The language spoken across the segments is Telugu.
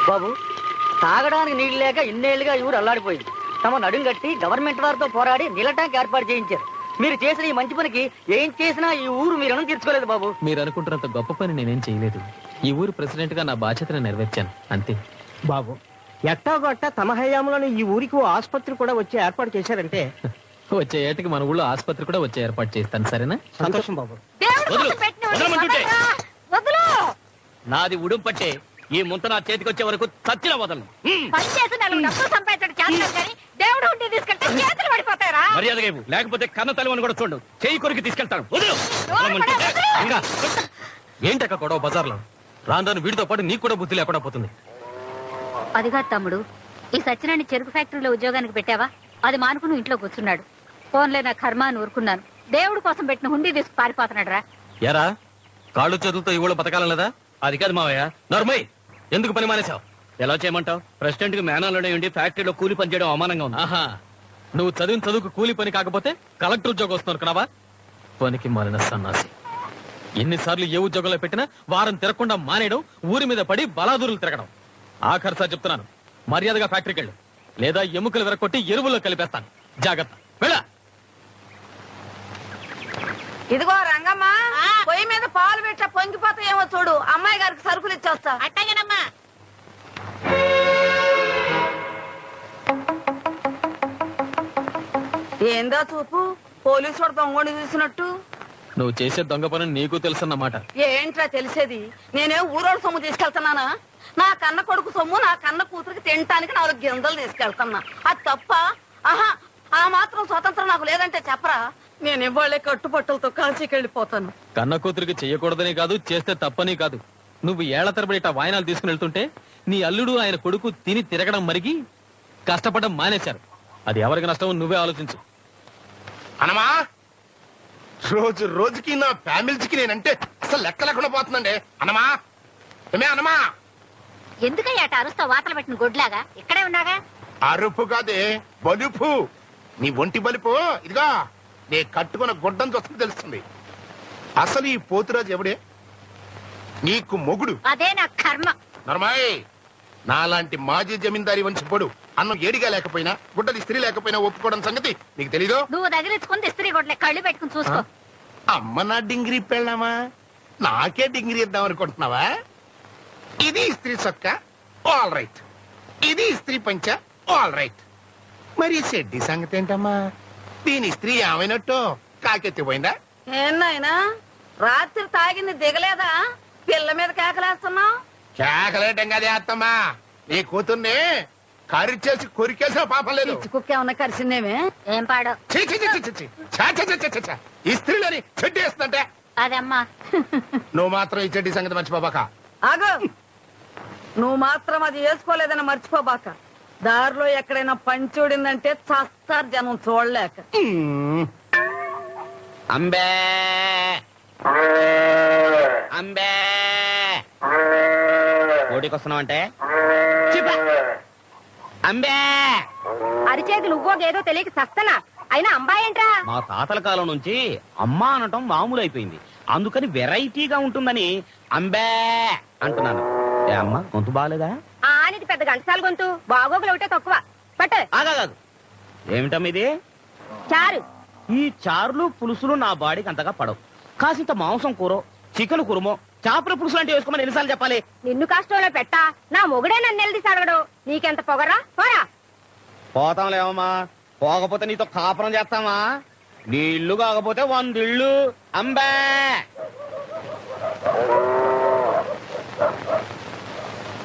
బాబు, తాగడానికి నీళ్లు లేక ఇన్నేళ్లుగా ఈ ఊరు అల్లాడిపోయింది. తమ నడుం కట్టి గవర్నమెంట్ వారితో పోరాడి నీళ్ళ ట్యాంక్ ఏర్పాటు చేయించారు. మీరు చేసిన ఈ మంచి పనికి ఏం చేసినా ఈ ఊరు మీరు తీర్చుకోలేదు బాబు. మీరు అనుకుంటున్నంత గొప్ప పని నేనేం చేయలేదు. ఈ ఊరు ప్రెసిడెంట్ గా నా బాధ్యతను నెరవేర్చాను అంతే. బాబు, ఎట్టాగొట్ట తమ హయాంలోని ఈ ఊరికి ఓ ఆసుపత్రి కూడా వచ్చి ఏర్పాటు చేశారంటే వచ్చే ఏటికి మన ఊళ్ళో ఆసుపత్రి కూడా వచ్చే ఏర్పాటు చేస్తాను. సరేనా? సంతోషం బాబు. నాది ఉడుం పట్టే ఈ ముంత నా చేతికి వచ్చే వరకు చచ్చిన వదలను. మర్యాదగా లేకపోతే కన్న తల్లి కూడా చూడు, చేయి కొరికి తీసుకెళ్తాను. ఏంటక్క గొడవ బజార్లో? రాను వీడితో పాటు నీకు కూడా బుద్ధి లేకుండా పోతుంది. అదిగా తమ్ముడు, ఈ సత్యనాన్ని చెరుకు ఫ్యాక్టరీలో ఉద్యోగానికి పెట్టావా? అది మానుకుని ఇంట్లో కూర్చున్నాడు. ఫోన్లే నా కర్మ అని ఊరుకున్నాను. దేవుడు కోసం పెట్టిన హుండీ తీసుకు పారిపోతున్నాడు రా. ఎరా కాళ్ళు చేతులతో ఈ ఊళ్ళో బతకాలం లేదా? అది కాదు మావయ్య. నర్మయ్, ఎందుకు పని మానేశావు? ఎలా చేయమంటావు? ప్రెసిడెంట్ కి మేనాలోనే ఉండి ఫ్యాక్టరీలో కూలి పని చేయడం అవమానంగా ఉంది. ఆహా, నువ్వు చదివిన చదువుకు కూలి పని కాకపోతే కలెక్టర్ ఉద్యోగం వస్తున్నారు కనవా? పనికి మారిన సన్నాసి. ఎన్నిసార్లు ఏ ఉద్యోగంలో పెట్టినా వారం తిరగకుండా మానేయడం, ఊరి మీద పడి బలాదూరులు తిరగడం. ఆఖరిసారి చెప్తున్నాను, మర్యాదగా ఫ్యాక్టరీకి వెళ్ళు, లేదా ఎముకలు విరగొట్టి ఎరువుల్లో కలిపేస్తాను. జాగ్రత్త, వెళ్ళ. ఇదిగో రంగమ్మా, పొయ్యి మీద పాలు పెట్టా పొంగిపోతాయేమో చూడు. అమ్మాయి గారికి సరుకులు ఇచ్చొస్తా. అట్టగనమ్మా. ఏందో చూపు, పోలీసు వాడు దొంగని చూసినట్టు. నువ్వు చేసే దొంగ పని నీకు తెలుసన్నమాట. ఏంట్రా తెలిసేది? నేనే ఊరోళ్ళ సొమ్ము తీసుకెళ్తున్నానా? నా కన్న కొడుకు సొమ్ము నా కన్న కూతురికి తినటానికి 4 గింజలు తీసుకెళ్తున్నా. అది తప్ప? ఆహా, ఆ మాత్రం స్వతంత్రం నాకు లేదంటే చెప్పరా? నేను ఇవాళే కట్టుబట్టలతో కాల్చికి వెళ్ళిపోతాను. కన్న కూతురికి చెయ్యకూడదని కాదు, చేస్తే తప్పని కాదు. నువ్వు ఏళ్ల తరబడి ఇట్టా వాయినాలు తీసుకుని వెళ్తుంటే నీ అల్లుడు ఆయన కొడుకు తిని తిరగడం మరిగి కష్టపడడం మానేశారు. అది ఎవరికి నష్టం నువ్వే ఆలోచించు. అనమా, రోజు రోజుకి నా ఫ్యామిలీకి నేనంటే అసలు లెక్క లేకుండా పోతుందండి. అనమా, ఏమే అనమా? ఎందుకయ్యాట అరుస్తా వాతలు పెట్టిన గొడ్లాగా? ఇక్కడే ఉన్నాగా. అరుపు కాదే, బలుపు. నీ ఒంటి బలుపు ఇదిగా నే కట్టుకున్న గుడ్డం చూస్తే తెలుస్తుంది. అసలు ఈ పోతురాజు ఎవడే? నీకు మొగుడు. అదే నా కర్మ. నర్మాయ్, నాలాంటి మాజీ జమీందారి వంశపోడు అన్నం ఏడిగా లేకపోయినా, గుడ్డది స్త్రీ లేకపోయినా ఒప్పుకోవడం సంగతి నీకు తెలీదు. నువ్వు తగిలించుకుని ఇస్త్రీ కొట్లే, కళ్ళు పెట్టుకుని చూసుకో. అమ్మ నా డింగిరి పెళ్ళామా? నాకే డింగిరి ఇద్దాం అనుకుంటున్నావా? ఇది స్త్రీ సొక్క, ఆల్ రైట్. ఇది స్త్రీ పంచ, ఆల్ రైట్. మరి షెడ్డి సంగతి ఏంటమ్మా? దీని స్త్రీ ఏమైనట్టు కాకెత్తిపోయిందా? ఏనాయనా, రాత్రి తాగింది దిగలేదా? పిల్ల మీద కేకలేస్తున్నావు. కేకలేటం కదే అత్తమ్మా, నీ కూతుర్ని కరిచేసి కొరికేసిన పాపం లేదు. కుక్క ఏమన్నా కరిసిందేమే? ఏం పాడో. ఛీ, ఛీ, ఛీ, ఛీ, ఛీ. ఛా, ఛా, ఛా, ఛా, ఛా. ఈ స్త్రీలని చెడ్డి వేస్తుందంటే అదమ్మా. నువ్వు మాత్రం ఈ చెడ్డి సంగతి మర్చిపోబాక. ఆగు, నువ్వు మాత్రం అది వేసుకోలేదని మర్చిపోబాక. దారిలో ఎక్కడైనా పంచూడిందంటే చస్తారు జనం చూడలేక. అంబే అంబే ఓటికొస్తున్నావంటే అంబే. అరిచేది నువ్వో ఏదో తెలియక సస్తనా. అయినా అంబాయేంట్రా? మా తాతల కాలం నుంచి అమ్మా అనటం మామూలు అయిపోయింది. అందుకని వెరైటీగా ఉంటుందని అంబే అంటున్నాను. ఏ అమ్మ, గొంతు బాగాలేదా? ఆనిది పెద్ద గంటసాల గొంతు, బాగోగులు ఒకటే తక్కువ. పట్టు. ఆగాదు, ఏమిటమ్మ ఇది? చారు. ఈ చారులు పులుసులు నా బాడీకి అంతగా పడవు. కాసింత మాంసం కూర, చికెన్ కురుమో, చేపల పులుసు లాంటివి వేసుకోమని ఎన్నిసార్లు చెప్పాలి? నిన్ను కష్టంలో పెట్టా, నా మొగుడే నన్ను నిలదీసి అడగడు. నీకెంత పొగరా? పోరా. పోతాంలేమమ్మా, పోకపోతే నీతో కాపురం చేస్తామా? నీ ఇల్లు కాకపోతే 100 ఇళ్ళు. అంబే.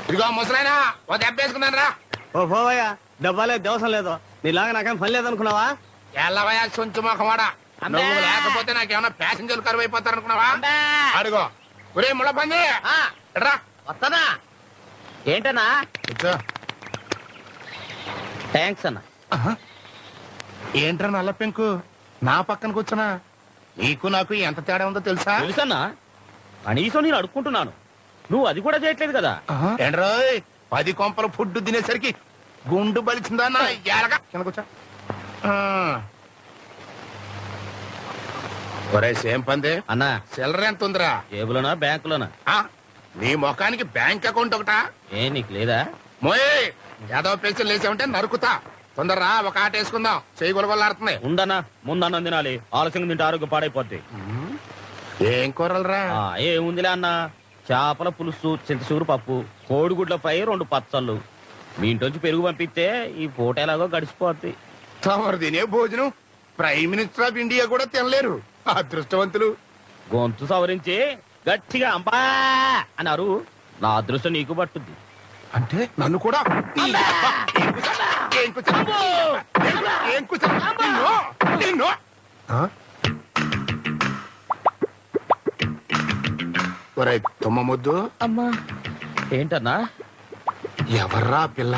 ఇదిగో ముసలాయనా, ఓ దెబ్బ వేసుకున్నాను రా. ఓ పోవయ్యా, డబ్బాలే దేవసం లేదు. నీలాగా నాకేం పని లేదనుకున్నావా? ఎల్లవయా సొంచు మొఖమాడా, నువ్వు లేకపోతే నాకేమన్నా ప్యాసింజర్లు కరువు అయిపోతారనుకున్నావా? అడుగో ఒరే ముళ్ళ పంది, రా. వస్తానా? ఏంటన్నా? థ్యాంక్స్ అన్న. ఏంట్రా నల్ల పెంకు నా పక్కన కూర్చున్నా? నీకు నాకు ఎంత తేడా ఉందో తెలుసా? తెలుసన్నా, కనీసం నేను అడుక్కుంటున్నాను, నువ్వు అది కూడా చేయట్లేదు కదా. ఏంట్రోయ్, 10 కొంపల ఫుడ్ తినేసరికి గుండు బలిచిందా? ఎలాగా కింద కూర్చో. ఒరే సేమ్ పంది అన్నా, చిల్లర ఎంత ఉందిరా? జేబులోనా బ్యాంకులోనా? నీ ముఖానికి బ్యాంక్ అకౌంట్ ఒకటా? ఏ నీకు లేదా? మోయే ఏదో పేచీలు లేచామంటే నరుకుతా. తొందరరా, ఒక ఆట వేసుకుందాం. చేయి గొలగొల్లాడుతుంది. ఉండనా, ముందన్నం తినాలి. ఆలస్యంగా తింటే ఆరోగ్యం పాడైపోద్ది. ఏం కూరలరా? ఏముందిలే అన్న, చేపల పులుసు, చింతసూరు పప్పు, కోడిగుడ్ల ఫ్రై, 2 పచ్చళ్ళు. మీ ఇంట్లోంచి పెరుగు పంపిస్తే ఈ పూట ఎలాగో గడిచిపోద్ది. తమరు తినే భోజనం ప్రైమ్ మినిస్టర్ ఆఫ్ ఇండియా కూడా తినలేరు. అదృష్టవంతులు. గొంతు సవరించి గట్టిగా అంబా అన్నారు. నా అదృష్టం నీకు పట్టుద్ది. అంటే నన్ను కూడా తుమ్మ ముద్దు. అమ్మా ఏంటన్నా? ఎవర్రా పిల్ల?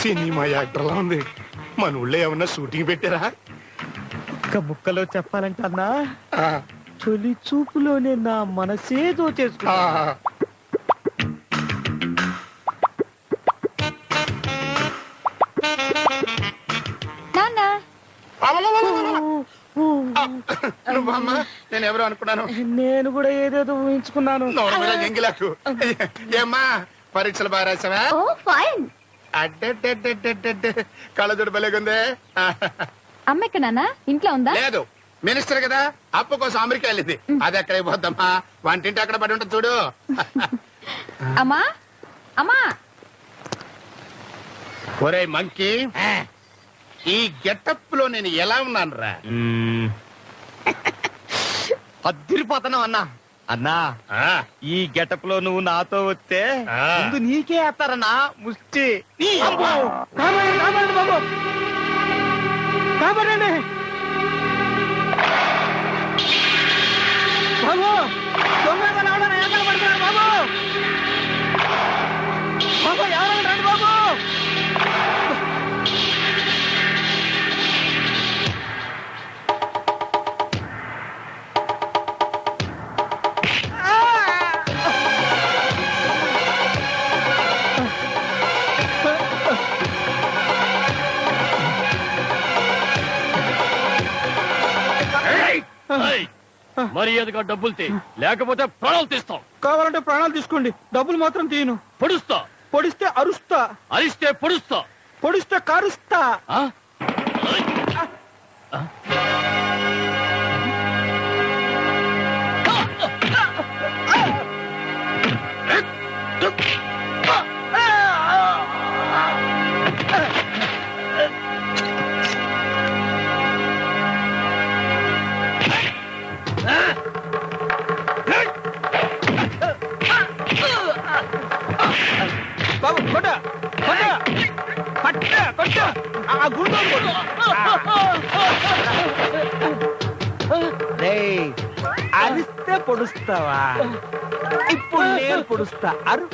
సినిమా యాక్టర్లా ఉంది. మన ఊళ్ళో ఏమన్నా షూటింగ్ పెట్టారా? ఒక్క ముక్కలో చెప్పాలంటే అన్నా, తొలి చూపులోనే నా మనసే దోచేసుకున్నా. నువ్వమ్మా, నేను ఎవరు అనుకున్నాను. నేను కూడా ఏదేదో ఊహించుకున్నాను. ఎంగిలాకు ఏమ్మా, పరీక్షలు బాగా రాసావా? కళ్ళజోడు బలేగుందే. అమ్మ ఎక్కడ నాన్న? ఇంట్లో ఉందా? లేదు, మినిస్టర్ కదా, అప్పు కోసం అమెరికా వెళ్ళింది. అది ఎక్కడ అయిపోద్దమ్మా, వంటింటి అక్కడ పడి ఉంటుంది చూడు. అమ్మా అమ్మా, ఒరే మంకీ, ఈ గెటప్ లో నేను ఎలా ఉన్నాను రా? అద్దరిపోతున్నావు అన్నా. అన్నా, ఈ గెటప్ లో నువ్వు నాతో వస్తే ముందు నీకే వేస్తారన్నా ముష్టి. కాపాడండి బాబు, కాపాడండి బాబు. దొంగగా రావడం ఏకలు పడుతున్నాడు బాబు. బాబు ఎవరైనా రండి బాబు. మర్యాదగా డబ్బులు తీ, లేకపోతే ప్రాణాలు తీస్తాం. కావాలంటే ప్రాణాలు తీసుకోండి, డబ్బులు మాత్రం తీయను. పొడుస్తా, పొడిస్తే అరుస్తా, అరిస్తే పొడుస్తా, పొడిస్తే కారుస్తా. బాబు కొట్ట కొట్ట కొట్ట ఆ గుండు అరిస్తే పొడుస్తావా? ఇప్పుడు నేను పొడుస్తా. అరు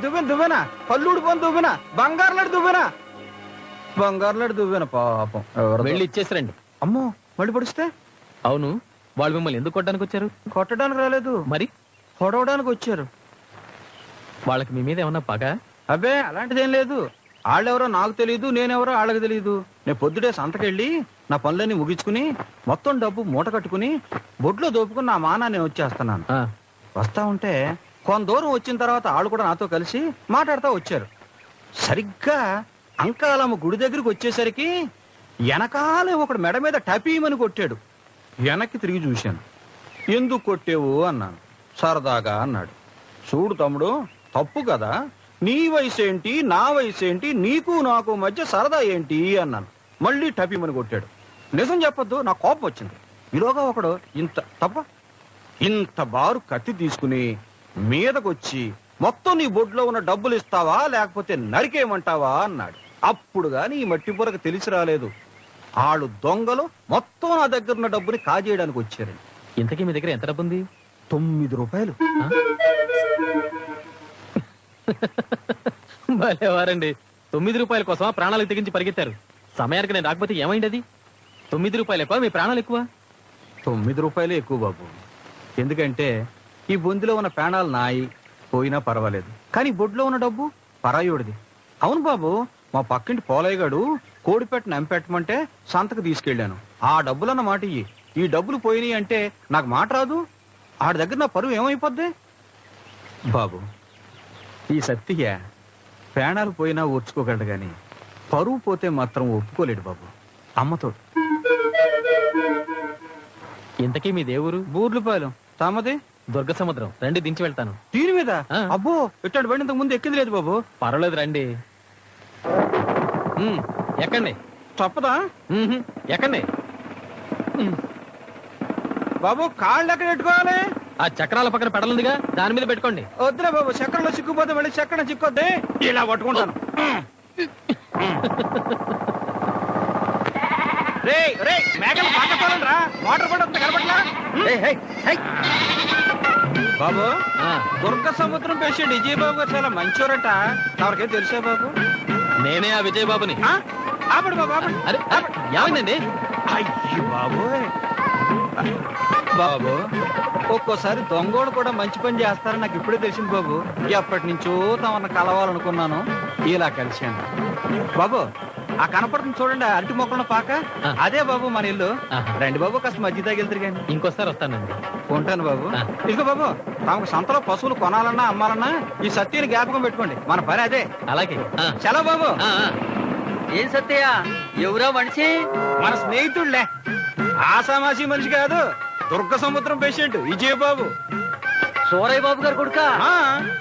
దువ్వెన దువ్వెన పల్లుడు పోని దువ్వెన బంగారులాడు దువ్వెన బంగారులాడు దువ్వెన. పాపం వెళ్ళి ఇచ్చేసిరండి. అమ్మో మళ్ళీ పొడిస్తే? అవును, వాళ్ళు మిమ్మల్ని ఎందుకు కొట్టడానికి వచ్చారు? కొట్టడానికి రాలేదు, మరి పొడవడానికి వచ్చారు. వాళ్ళకి మీ మీద ఏమన్నా పగ? అబ్బే అలాంటిదేం లేదు. వాళ్ళెవరో నాకు తెలియదు, నేనెవరో వాళ్ళకి తెలియదు. నేను పొద్దుటే సంతకెళ్ళి నా పనులన్నీ ముగించుకుని మొత్తం డబ్బు మూట కట్టుకుని బొడ్లో దోపుకుని నా మానా నేను వచ్చేస్తున్నాను. ఆ, వస్తా ఉంటే కొంత దూరం వచ్చిన తర్వాత వాళ్ళు కూడా నాతో కలిసి మాట్లాడుతూ వచ్చారు. సరిగ్గా అంకాలమ్మ గుడి దగ్గరికి వచ్చేసరికి వెనకాలే ఒకడు మెడ మీద టపీమని కొట్టాడు. వెనక్కి తిరిగి చూశాను. ఎందుకు కొట్టేవు అన్నాను. సరదాగా అన్నాడు. చూడు తమ్ముడు, తప్పు కదా, నీ వయసు ఏంటి నా వయసు ఏంటి, నీకు నాకు మధ్య సరదా ఏంటి అన్నాను. మళ్ళీ టపీమని కొట్టాడు. నిజం చెప్పొద్దు, నా కోపం వచ్చింది. ఈలోగా ఒకడు ఇంత బారు కత్తి తీసుకుని మీదకొచ్చి మొత్తం నీ బొడ్లో ఉన్న డబ్బులు ఇస్తావా లేకపోతే నరికేయమంటావా అన్నాడు. అప్పుడు గాని ఈ మట్టి పొరకు తెలిసి రాలేదు. ఆళ్ళు దొంగలు మొత్తం నా దగ్గర ఉన్న డబ్బుని కాజేయడానికి వచ్చారండి. ఇంతకీ మీ దగ్గర ఎంత డబ్బు ఉంది? 9 రూపాయలు. భలేవారండి. 9 రూపాయల కోసం ప్రాణాలకు తెగించి పరిగెత్తారు. సమయానికి నేను రాకపోతే ఏమైంది? అది 9 రూపాయలు ఎక్కువ, మీ ప్రాణాలు ఎక్కువ? 9 రూపాయలే ఎక్కువ బాబు. ఎందుకంటే ఈ బొందిలో ఉన్న ప్రాణాలు నాయి పోయినా పర్వాలేదు, కానీ బొడ్లో ఉన్న డబ్బు పరాయుడిది. అవును బాబు, మా పక్కింటి పోలయ్యగాడు కోడిపెట్ట నంపెట్టమంటే సంతకు తీసుకెళ్లాను. ఆ డబ్బులన్న మాట ఇయ్యి. ఈ డబ్బులు పోయినాయి అంటే నాకు మాట రాదు. ఆడి దగ్గర నా పరువు ఏమైపోద్ది బాబు. ఈ సత్తిగా ప్రాణాలు పోయినా ఓర్చుకోగలడు గాని పరువు పోతే మాత్రం ఒప్పుకోలేడు బాబు. అమ్మతో. ఇంతకీ మీ దేవురు? బూర్లుపాలెం. తమది? దుర్గ సముద్రం. రండి, దించి వెళ్తాను. దీని మీద? ఆ. అబ్బో, ఇట్లాంటి బండి ఇంతకు ముందు ఎక్కింది లేదు బాబు. పర్వాలేదు, రండి. ఎక్కండి. తప్పదా ఎక్కండి. బాబు, కాళ్ళు ఎక్కడ పెట్టుకోవాలి? ఆ చక్రాల పక్కన పెడలుందిగా, దాని మీద పెట్టుకోండి. వద్దులే బాబు, చక్రంలో చిక్కుపోతే మళ్ళీ చక్రం చిక్కొద్ది. ఇలా పట్టుకుంటాను. మేకలు పాకపోవాలంట్రా, మోటార్ కూడా వస్తుంది కనపట్లా. బాబు, దుర్గ సముద్రం పేషెంట్ విజయబాబు గారు చాలా మంచోరట. ఎవరికేం తెలుసా బాబు? నేనే ఆ విజయబాబుని. ఆపడు బాబు, ఆపడు. అరే ఏమైందండి? అయ్యి బాబు. బాబు, ఒక్కోసారి దొంగోడు కూడా మంచి పని చేస్తారని నాకు ఇప్పుడే తెలిసింది బాబు. ఎప్పటి నుంచో తమను కలవాలనుకున్నాను, ఇలా కలిశాను. బాబు, ఆ కనపడుతుంది చూడండి, అరటి మొక్కలను పాక, అదే బాబు మన ఇల్లు. రండి బాబు, కాస్త మధ్య తగిలిద్దరు కానీ. ఇంకోసారి వస్తానండి. ఉంటాను బాబు. ఇదిగో బాబు, తమకు సంతలో పశువులు కొనాలన్నా అమ్మాలన్నా ఈ సత్యని జ్ఞాపకం పెట్టుకోండి. మన పని అదే. అలాగే. సెలవు బాబు. ఏం సత్యయ్య, ఎవరో మనిషి? మన స్నేహితుడులే, ఆసామాసి మనిషి కాదు. దుర్గ సముద్రం పేషెంట్ విజయబాబు. సూరయ్య బాబు గారు కొడుక? ఆ,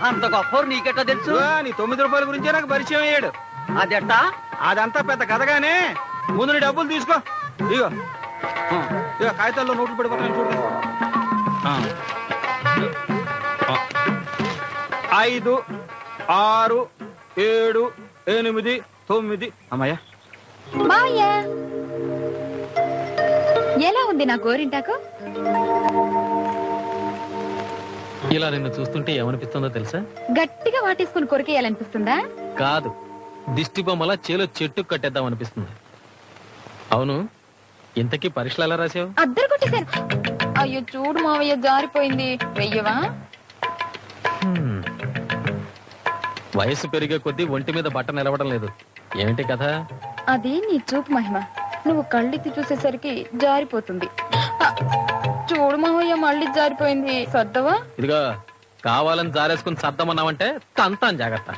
అంత గొప్ప నీకెట్టా తెలుసు? నీ 9 రూపాయల గురించే నాకు పరిచయం అయ్యాడు. అదెట్టా? అదంతా పెద్ద కథగానే, ముందు నీ డబ్బులు తీసుకో. ఇగో ఇగో కాగితాల్లో నోట్లు పడిపోతాను చూడు. 5, 6, 7, 8, 9. అమ్మాయ్యా, మావయ్య, ఎలా ఉంది నా గోరింటాకు? ఇలా నిన్ను చూస్తుంటే ఏమనిపిస్తుందో తెలుసా? గట్టిగా వాటేసుకుని కొరికేయాలనిపిస్తుందా? కాదు, దిష్టి బొమ్మలా చేలో చెట్టు కట్టేద్దాం అనిపిస్తుంది. అవును, ఇంతకీ పరీక్షలు ఎలా రాసావు? అద్దరు కొట్టేశారు. అయ్యో చూడు మావయ్య, జారిపోయింది. వెయ్యవా? వయసు పెరిగే కొద్దీ ఒంటి మీద బట్ట నిలవడం లేదు. ఏమిటి కథ? అది నీ చూపు మహిమ. నువ్వు కళ్ళెత్తి చూసేసరికి జారిపోతుంది. చూడు మావయ్య, మళ్ళీ జారిపోయింది. సర్దవా? ఇదిగో, కావాలని జారేసుకుని సర్దమన్నావంటే తంతాను, జాగ్రత్త.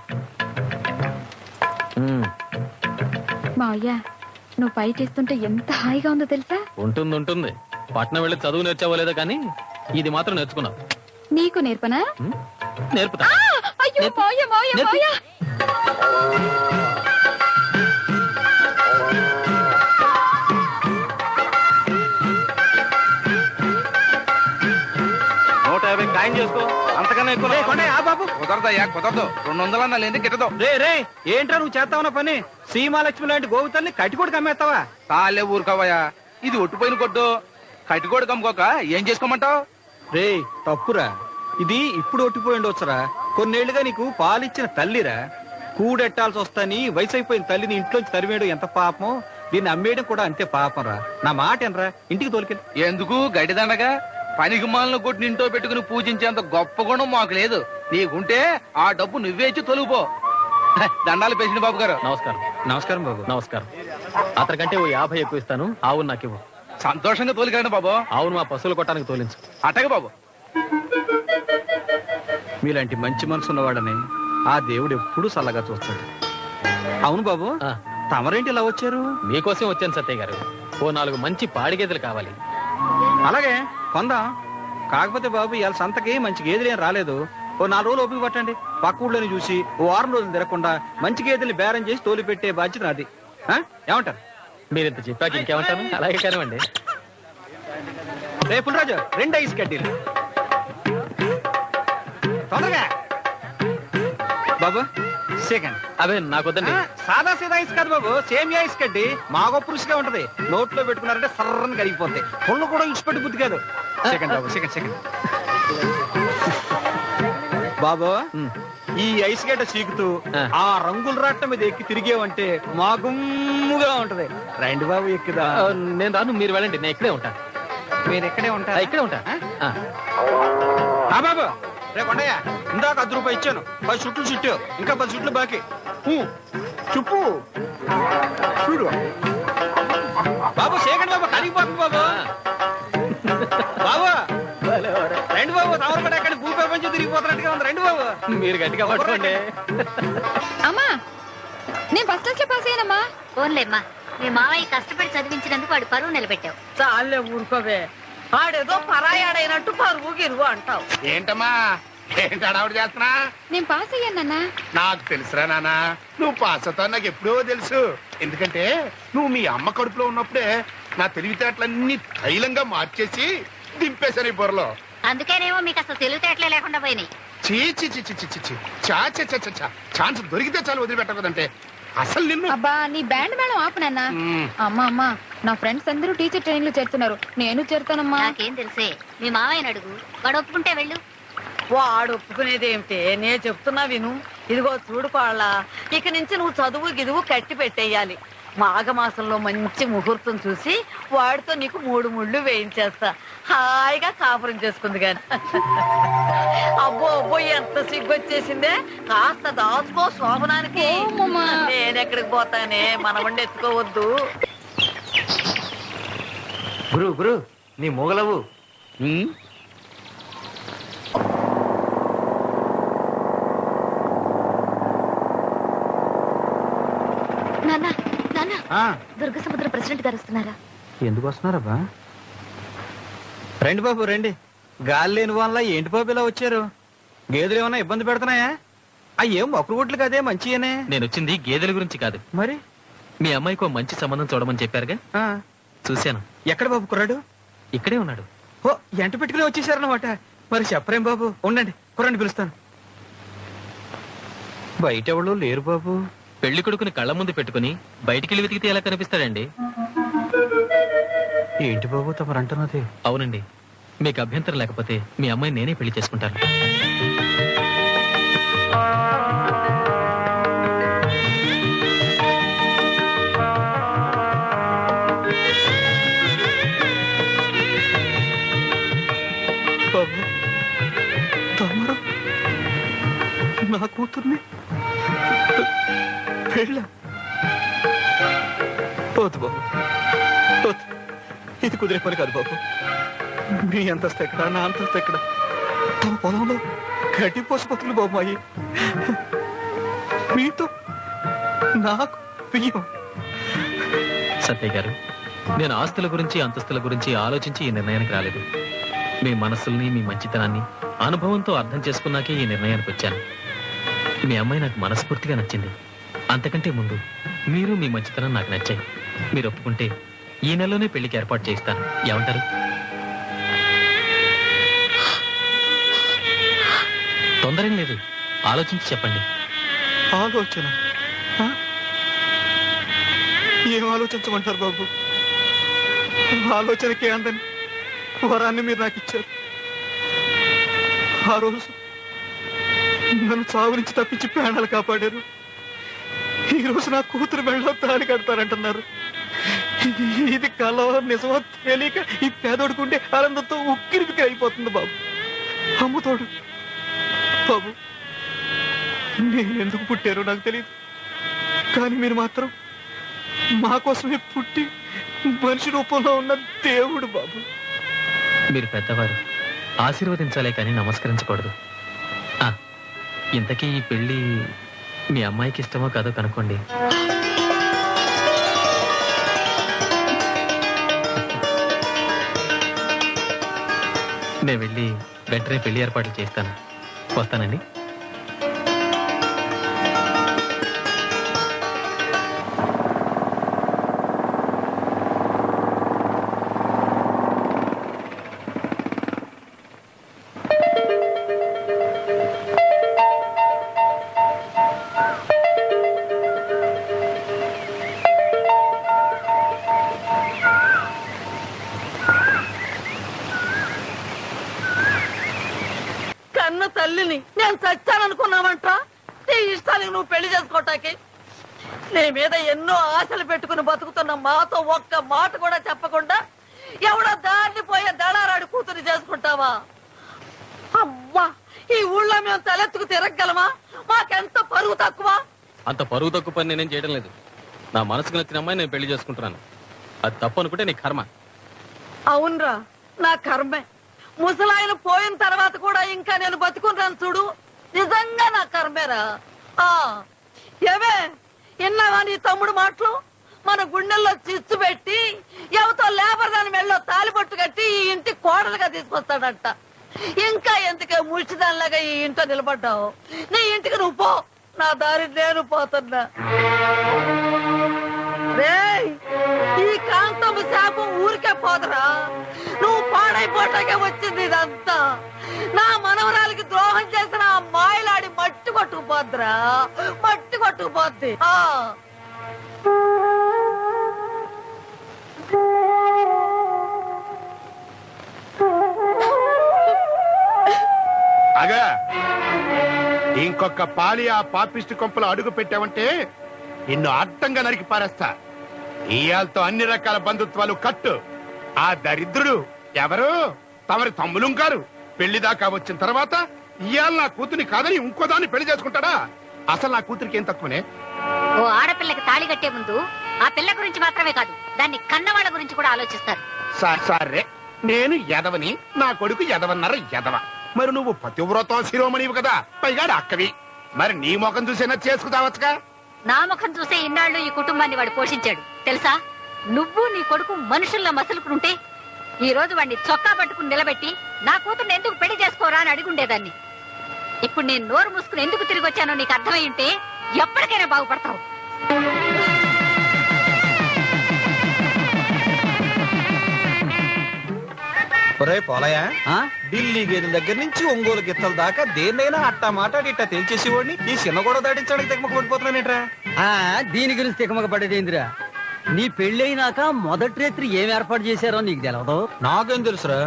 మావయ్య, నువ్వు పై చేస్తుంటే ఎంత హాయిగా ఉందో తెలుసా? ఉంటుంది. పట్నం వెళ్ళి చదువు నేర్చావో లేదో కానీ ఇది మాత్రం నేర్చుకున్నావు. నీకు నేర్పనా? నేర్పుతా. అయ్యో మావయ్య, మావయ్య, మావయ్య. ఖాయం చేసుకో. అంతకన్నా ఎక్కువ బాబు కుదరదయ్యా, కుదరదు. 200 లేని గిట్టదు. రే ఏంట్రా నువ్వు చేస్తావున్న పని? సీమాలక్ష్మి లాంటి గోవుతల్ని కట్టికోడి కమ్మేస్తావా? కాలే ఊరుకోవయ్యా, ఇది ఒట్టిపోయిన కొట్టు. కట్టికోడి కమ్ముకోక ఏం చేసుకోమంటావు? రే తప్పురా, ఇది ఇప్పుడు ఒట్టిపోయి ఉండొచ్చురా. కొన్నేళ్లుగా నీకు పాలిచ్చిన తల్లిరా. కూడెట్టాల్సి వస్తాని వయసు అయిపోయిన తల్లిని ఇంట్లోంచి తరిమేయడం ఎంత పాపం, దీన్ని అమ్మేయడం కూడా అంతే పాపం రా. నా మాట ఎనరా, ఇంటికి తోలికెళ్ళి. ఎందుకు గడిదండగా? పనికి మాలను కొట్టి ఇంట్లో పెట్టుకుని పూజించేంత గొప్ప గుణం మాకు లేదు. నీకుంటే ఆ డబ్బు నువ్వే ఇచ్చి తొలుగుపో. దండాలు పేసిన బాబు గారు. నమస్కారం. నమస్కారం బాబు. నమస్కారం. అతనికంటే ఓ 50 ఎక్కువ ఇస్తాను. ఆవును నాకు ఇవ్వు. సంతోషంగా తోలికండి బాబు. ఆవును మా పశువులు కొట్టడానికి తోలించు. అట్టగా బాబు. మీలాంటి మంచి మనసు ఉన్నవాడని ఆ దేవుడు ఎప్పుడూ చల్లగా చూస్తాడు. అవును బాబు, ఆ, తమరేంటి ఇలా వచ్చారు? మీకోసం వచ్చాను సత్తయ్య గారు. ఓ 4 మంచి పాడి గేదెలు కావాలి. అలాగే కొందాం. కాకపోతే బాబు ఇవాళ సంతకి మంచి గేదెలు ఏం రాలేదు. ఓ 4 రోజులు ఓపిక పట్టండి. పక్క ఊళ్ళోని చూసి ఓ 6 రోజులు తిరగకుండా మంచి గేదెల్ని బేరం చేసి తోలి పెట్టే బాధ్యత నాది. ఏమంటారు? మీరింత చెప్పాక ఇంకేమంటాను. అలాగే కానివ్వండి. రేపు రాజు 2 ఐస్ కడ్డీలు తొందరగా బాబు. సెకండ్ అవే నాకు వద్దండి. సాదా సీదా ఐస్ కాదు బాబు, సేమియా ఐస్ కడ్డి మాగో పురుషుగా ఉంటది. నోట్లో పెట్టుకున్నారంటే సర్రని కరిగిపోతాయి. పుల్ల కూడా ఇచ్చిపెట్టి బుద్ధి కాదు. సెకండ్ బాబు, సెకండ్ బాబు. ఈ ఐస్ గడ్డ చీకుతూ ఆ రంగుల రాట్ల మీద ఎక్కి తిరిగేవంటే మా గుమ్ముగా ఉంటది. రండి బాబు ఎక్కుదా. నేను రాను, మీరు వెళ్ళండి. నేను ఇక్కడే ఉంటా. మీరు ఎక్కడే ఉంటారు? ఇక్కడే ఉంటా. బాబు రేపు ఉండయ్య, ఇందాక 10 రూపాయలు ఇచ్చాను. 10 చుట్లు చుట్టూ, ఇంకా 10 చుట్లు బాకీ. చుప్పు చూడు బాబు. సెకండ్ బాబు కరిగిపోతుంది బాబు. బాబు రండి బాబు. తమరు కూడా ఎక్కడ భూ ప్రపంచం తిరిగిపోతున్నట్టుగా ఉంది. రండి బాబు. మీరు గట్టిగా పట్టుకోండి. అమ్మా, నేను ఫస్ట్ క్లాస్ లో పాస్ అయ్యానమ్మా. ఫోన్లేమ్మా, మీ మావయ్య కష్టపడి చదివించినందుకు వాడు పరువు నిలబెట్టావు. చాలే ఊరుకోవే. ఆడేదో పరాయాడైనట్టు పరువు గిరువు అంటావు. ఏంటమ్మా, ఏంటి అడావిడి చేస్తున్నా? నేను పాస్ అయ్యానన్నా. నాకు తెలుసురా నాన్న, నువ్వు పాస్ అవుతావు. నాకు ఎప్పుడో తెలుసు. ఎందుకంటే నువ్వు మీ అమ్మ కడుపులో ఉన్నప్పుడే నా తెలివితేటలన్నీ తైలంగా మార్చేసి దింపేశాను ఈ బుర్రలో. అందుకేనేమో మీకు అసలు తెలివితేటలే లేకుండా పోయినాయి. ఛాన్స్ దొరికితే చాలు వదిలిపెట్టకూడదంటే అసలు నిన్ను. అబ్బా నీ బ్యాండ్ మేడం ఆపనన్నా. అమ్మా అమ్మా, నా ఫ్రెండ్స్ అందరూ టీచర్ ట్రైనింగ్ లో చేరుతున్నారు. నేను చేరుతానమ్మా. నాకేం తెలుసే, మీ మావయ్యని అడుగు. వాడు ఒప్పుకుంటే వెళ్ళు. వాడు ఒప్పుకునేది ఏమిటి? నేను చెప్తున్నా విను. ఇదిగో చూడు కోళ్ళ, ఇక నుంచి నువ్వు చదువు గిదువు కట్టి పెట్టేయాలి. మాఘమాసంలో మంచి ముహూర్తం చూసి వాడితో నీకు 3 ముళ్ళు వేయించేస్తా. హాయిగా కాపురం చేసుకుంది గాని. అబ్బో అబ్బో, ఎంత సిగ్గొచ్చేసిందే. కాస్త దాచుకో శోభనానికి. నేనెక్కడికి పోతానే, మనవండి ఎత్తుకోవద్దు. గురు నీ మొగలవు. నాన్న నాన్న, దుర్గ సముద్ర ప్రెసిడెంట్ గారు వస్తున్నారా? ఎందుకు వస్తున్నారబ్బా? రండి బాబు రండి. గాలి లేని వల్ల ఏంటి బాబు ఇలా వచ్చారు? గేదెలు ఏమన్నా ఇబ్బంది పెడుతున్నాయా? ఏం మొక్కలు గుట్లు కదే మంచిగానే. నేను వచ్చింది గేదెల గురించి కాదు. మరి మీ అమ్మాయికి మంచి సంబంధం చూడమని చెప్పారుగా, చూశాను. ఎక్కడ బాబు కుర్రాడు? ఇక్కడే ఉన్నాడు. ఓ, ఎంట పెట్టుకుని వచ్చేసారనమాట. మరి చెప్పరేం బాబు, ఉండండి కుర్రాడిని పిలుస్తాను. బయట ఎవరు లేరు బాబు. పెళ్లి కొడుకుని కళ్ళ ముందు పెట్టుకుని బయటికి వెతికితే ఎలా కనిపిస్తాడండి? ఏంటి బాబు తమరంటున్నది? అవునండి, మీకు అభ్యంతరం లేకపోతే మీ అమ్మాయి నేనే పెళ్లి చేసుకుంటాను. బాబు తమరు నా కూతుర్ని పెళ్ళ వద్దు బాబు, వద్దు. ఇది కుదిరే పని కాదు బాబు. మీ అంతస్తు ఎక్కడ, నా అంతస్తు ఎక్కడ? తమ పొలంలో గడ్డి పోసిపోతుంది బాబు. అయ్యి మీతో నాకు బియ్యం. సత్య గారు, నేను ఆస్తుల గురించి అంతస్తుల గురించి ఆలోచించి ఈ నిర్ణయానికి రాలేదు. మీ మనస్సుల్ని, మీ మంచితనాన్ని అనుభవంతో అర్థం చేసుకున్నాకే ఈ నిర్ణయానికి వచ్చాను. మీ అమ్మాయి నాకు మనస్ఫూర్తిగా నచ్చింది. అంతకంటే ముందు మీరు మీ మంచితనం నాకు నచ్చాయి. మీరు ఒప్పుకుంటే ఈ నెలలోనే పెళ్లికి ఏర్పాటు చేయిస్తాను. ఏమంటారు? తొందరేం లేదు, ఆలోచించి చెప్పండి. ఆలోచన? ఏం ఆలోచించమంటారు బాబు? ఆలోచనకే అందని వరాన్ని మీరు నాకు ఇచ్చారు. ఆ రోజు నన్ను చావు నుంచి తప్పించి ప్రాణాలు కాపాడారు. ఈ రోజు నా కూతురు మెళ్ళలో తాళి కడతారంటున్నారు. ఇది కలో నిజమో తెలియక ఈ పేదోడుకుంటే ఆనందంతో ఉక్కిరికి అయిపోతుంది బాబు. అమ్ముతోడు బాబు, నేను ఎందుకు పుట్టారో నాకు తెలియదు, కానీ మీరు మాత్రం మా కోసమే పుట్టి మనిషి రూపంలో ఉన్న దేవుడు బాబు. మీరు పెద్దవారు, ఆశీర్వదించాలే కానీ నమస్కరించకూడదు. ఆ, ఇంతకీ ఈ పెళ్లి మీ అమ్మాయికి ఇష్టమో కాదో కనుక్కోండి. నేను వెళ్ళి వెంటనే పెళ్లి ఏర్పాట్లు చేస్తాను. వస్తానండి. కన్న తల్లిని నేను చచ్చాననుకున్నావంట్రా? నీ ఇష్టానికి నువ్వు పెళ్లి చేసుకోవటానికి నీ మీద ఎన్నో ఆశలు పెట్టుకుని బతుకుతున్న మాతో ఒక్క మాట కూడా చెప్పకుండా ఎవడో దాన్ని పోయే దళారాడి కూతురు చేసుకుంటావా? అవ్వా, ఈ ఊళ్ళో మేము తలెత్తుకు తిరగలమా? మాకెంత పరువు తక్కువ. అంత పరువు తక్కువ పని నేనేం చేయడం లేదు. నా మనసుకు నచ్చిన అమ్మాయి నేను పెళ్లి చేసుకుంటున్నాను. అది తప్పు అనుకుంటే నీ కర్మ. అవునరా, నా కర్మే. ముసలాయన పోయిన తర్వాత కూడా ఇంకా నేను బతుకున్నాను చూడు, నిజంగా నా కర్మేరా. ఏవే విన్నావా నీ తమ్ముడు మాటలు? మన గుండెల్లో చిచ్చు పెట్టి ఎవతో లేబర్ దాని మెళ్ళలో తాలిపట్టు కట్టి ఈ ఇంటి కోడలుగా తీసుకొస్తాడంట. ఇంకా ఎందుకే ముడిచిదానిలాగా ఈ ఇంట్లో నిలబడ్డావు? నీ ఇంటికి నువ్వు పో, నా దారి నేను పోతున్నా. రేయ్, ఈ కాంతము శాపం ఊరికే పోదరా, నువ్వు పాడైపోటాకే వచ్చింది ఇదంతా. నా మనవరాలకి ద్రోహం చేసిన ఆ మాయలాడి మట్టి కొట్టుకుపోద్దురా, మట్టి కొట్టుకుపోద్ది. అగా ఇంకొక పాలి ఆ పాపిష్టి కొంపలో అడుగు పెట్టావంటే నిన్ను అడ్డంగా నరికి పారేస్తా. ఇయాలతో అన్ని రకాల బంధుత్వాలు కట్టు. ఆ దరిద్రుడు ఎవరు? తమరి తమ్ములు గారు. పెళ్లి దాకా వచ్చిన తర్వాత ఇయాల నా కూతుని కాదని ఇంకో దాన్ని పెళ్లి చేసుకుంటాడా? అసలు నా కూతురికి ఏం తక్కువనే? ఓ ఆడపిల్లకి తాళి కట్టే ముందు ఆ పిల్ల గురించి మాత్రమే కాదు, దాన్ని కన్నవాళ్ళ గురించి కూడా ఆలోచిస్తారు. సరే, నేను ఎదవని, నా కొడుకు ఎదవన్నారు ఎదవ. మరి నువ్వు పతివ్రతం శిరోమణివి కదా, పైగా అక్కవి. మరి నీ ముఖం చూసేనా చేసుకుతావచ్చుగా? నా ముఖం చూసే ఇన్నాళ్ళు ఈ కుటుంబాన్ని వాడు పోషించాడు తెలుసా? నువ్వు నీ కొడుకు మనుషుల్లో మసులుకుంటే ఈ రోజు వాడిని చొక్కా పట్టుకుని నిలబెట్టి నా కూతుర్ని ఎందుకు పెళ్లి చేసుకోరా అని అడిగుండేదాన్ని. ఇప్పుడు నేను నోరు మూసుకుని ఎందుకు తిరిగి వచ్చానో నీకు అర్థమై ఉంటే ఎప్పటికైనా బాగుపడతావు. ఒరే పోలయ్య, ఢిల్లీ గేదెల దగ్గర నుంచి ఒంగోలు గిత్తల దాకా దేన్నైనా అట్టా మాట్లాడి ఇట్టా తేల్చేసేవాడిని ఈ చిన్న గొడవ దాటించడానికి తెగమక పడిపోతున్నానేట్రా? దీని గురించి తికమక పడేదేందిరా? నీ పెళ్ళైనాక మొదటి రాత్రి ఏం ఏర్పాటు చేశారో నీకు తెలవదు? నాకేం తెలుసురా?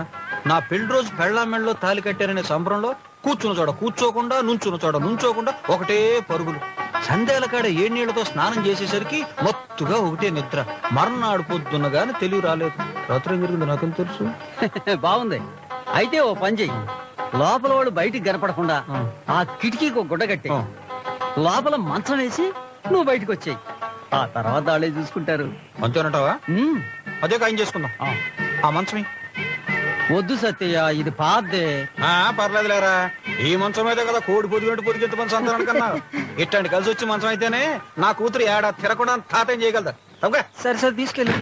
నా పెళ్లి రోజు పెళ్ళామెళ్ళలో తాలి కట్టారనే సంబరంలో కూర్చున్న చోట కూర్చోకుండా, నుంచున్న చోట నుంచోకుండా ఒకటే పరుగులు. సందేల కాడ ఏ నీళ్లతో స్నానం చేసేసరికి మొత్తుగా ఒకటే నిద్ర. మర్నాడు పొద్దున్న గాని తెలివి రాలేదు. రాత్రి ఏం జరిగింది నాకేం తెలుసు. బాగుంది. అయితే ఓ పని చెయ్యి, లోపల వాడు బయటికి కనపడకుండా ఆ కిటికీకి ఒక గుడ్డ కట్టి లోపల మంచం వేసి నువ్వు బయటకు వచ్చేయి. ఆ తర్వాత వాళ్ళే చూసుకుంటారు. మంచోనంటావా? అదే ఖాయం చేసుకుందాం. ఆ మంచమే వద్దు సత్యయ్య, ఇది పాదే. పర్లేదు లేరా, ఈ మంచం అయితే కదా కోడి పొదిగినట్టు పొదిగెంత మంది సంతానం కన్నా. ఇట్లాంటి కలిసి వచ్చి మంచం అయితేనే నా కూతురు ఏడా తిరగకుండా తాతేం చేయగలదా? సరే సరే తీసుకెళ్ళి.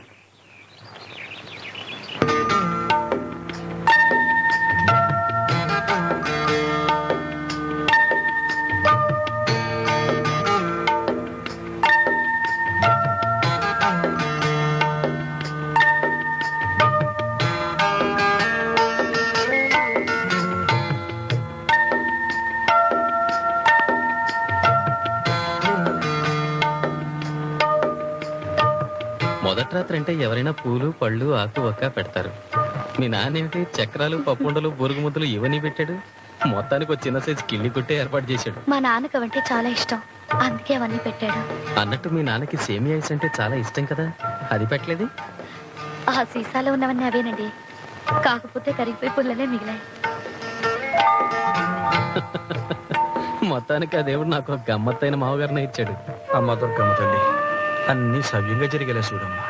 మొదటి రాత్రి అంటే ఎవరైనా పూలు పళ్ళు ఆకు ఒక్క పెడతారు. మీ నాన్నేమిటి చక్రాలు పప్పుండలు బొరుగు ముద్దలు ఇవన్నీ పెట్టాడు. మొత్తానికి ఒక చిన్న సైజు కిళ్ళి కొట్టే ఏర్పాటు చేశాడు. మా నాన్నకు అవంటే చాలా ఇష్టం. అందుకే అవన్నీ పెట్టాడు. అన్నట్టు మీ నాన్నకి సేమియా ఐస్ అంటే చాలా ఇష్టం కదా, అది పెట్టలేదు? ఆ సీసాలో ఉన్నవన్నీ అవేనండి, కాకపోతే కరిగిపోయి పుల్లలే మిగిలాయి. మొత్తానికి ఆ దేవుడు నాకు ఒక గమ్మత్తైన మావగారిని ఇచ్చాడు. అమ్మ దుర్గమ్మ తల్లి, అన్ని సవ్యంగా జరిగేలా చూడమ్మా.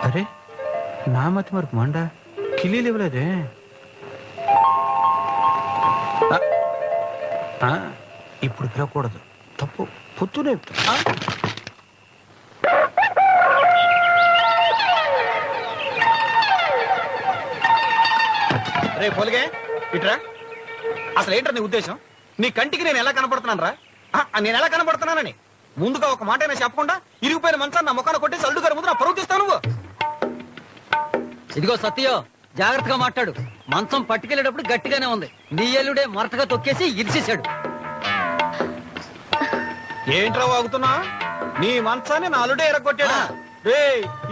అరే నా మతి మరకు మండ కిలీలు ఇవ్వలేదే. ఇప్పుడు పిలవకూడదు, తప్పు. పొద్దునే రే పోలిగే ఇట్రా. అసలు ఏంట్రా నీ ఉద్దేశం? నీ కంటికి నేను ఎలా కనపడుతున్నాను రా? నేను ఎలా కనపడుతున్నానని ముందుగా ఒక మాట అయినా చెప్పకుండా ఇరిగిపోయిన మంచాన్ని నా ముఖాన కొట్టేసి అల్లుడు గారి ముందు నా పరువు తీస్తావు నువ్వు. ఇదిగో సత్యో, జాగ్రత్తగా మాట్లాడు. మంచం పట్టుకెళ్ళేటప్పుడు గట్టిగానే ఉంది, నీ ఎల్లుడే మొరటగా తొక్కేసి ఇరిచేశాడు. ఏంట్రా వాగుతున్నా? నీ మంచాన్ని నా అల్లుడే ఎరగొట్టాడా? రే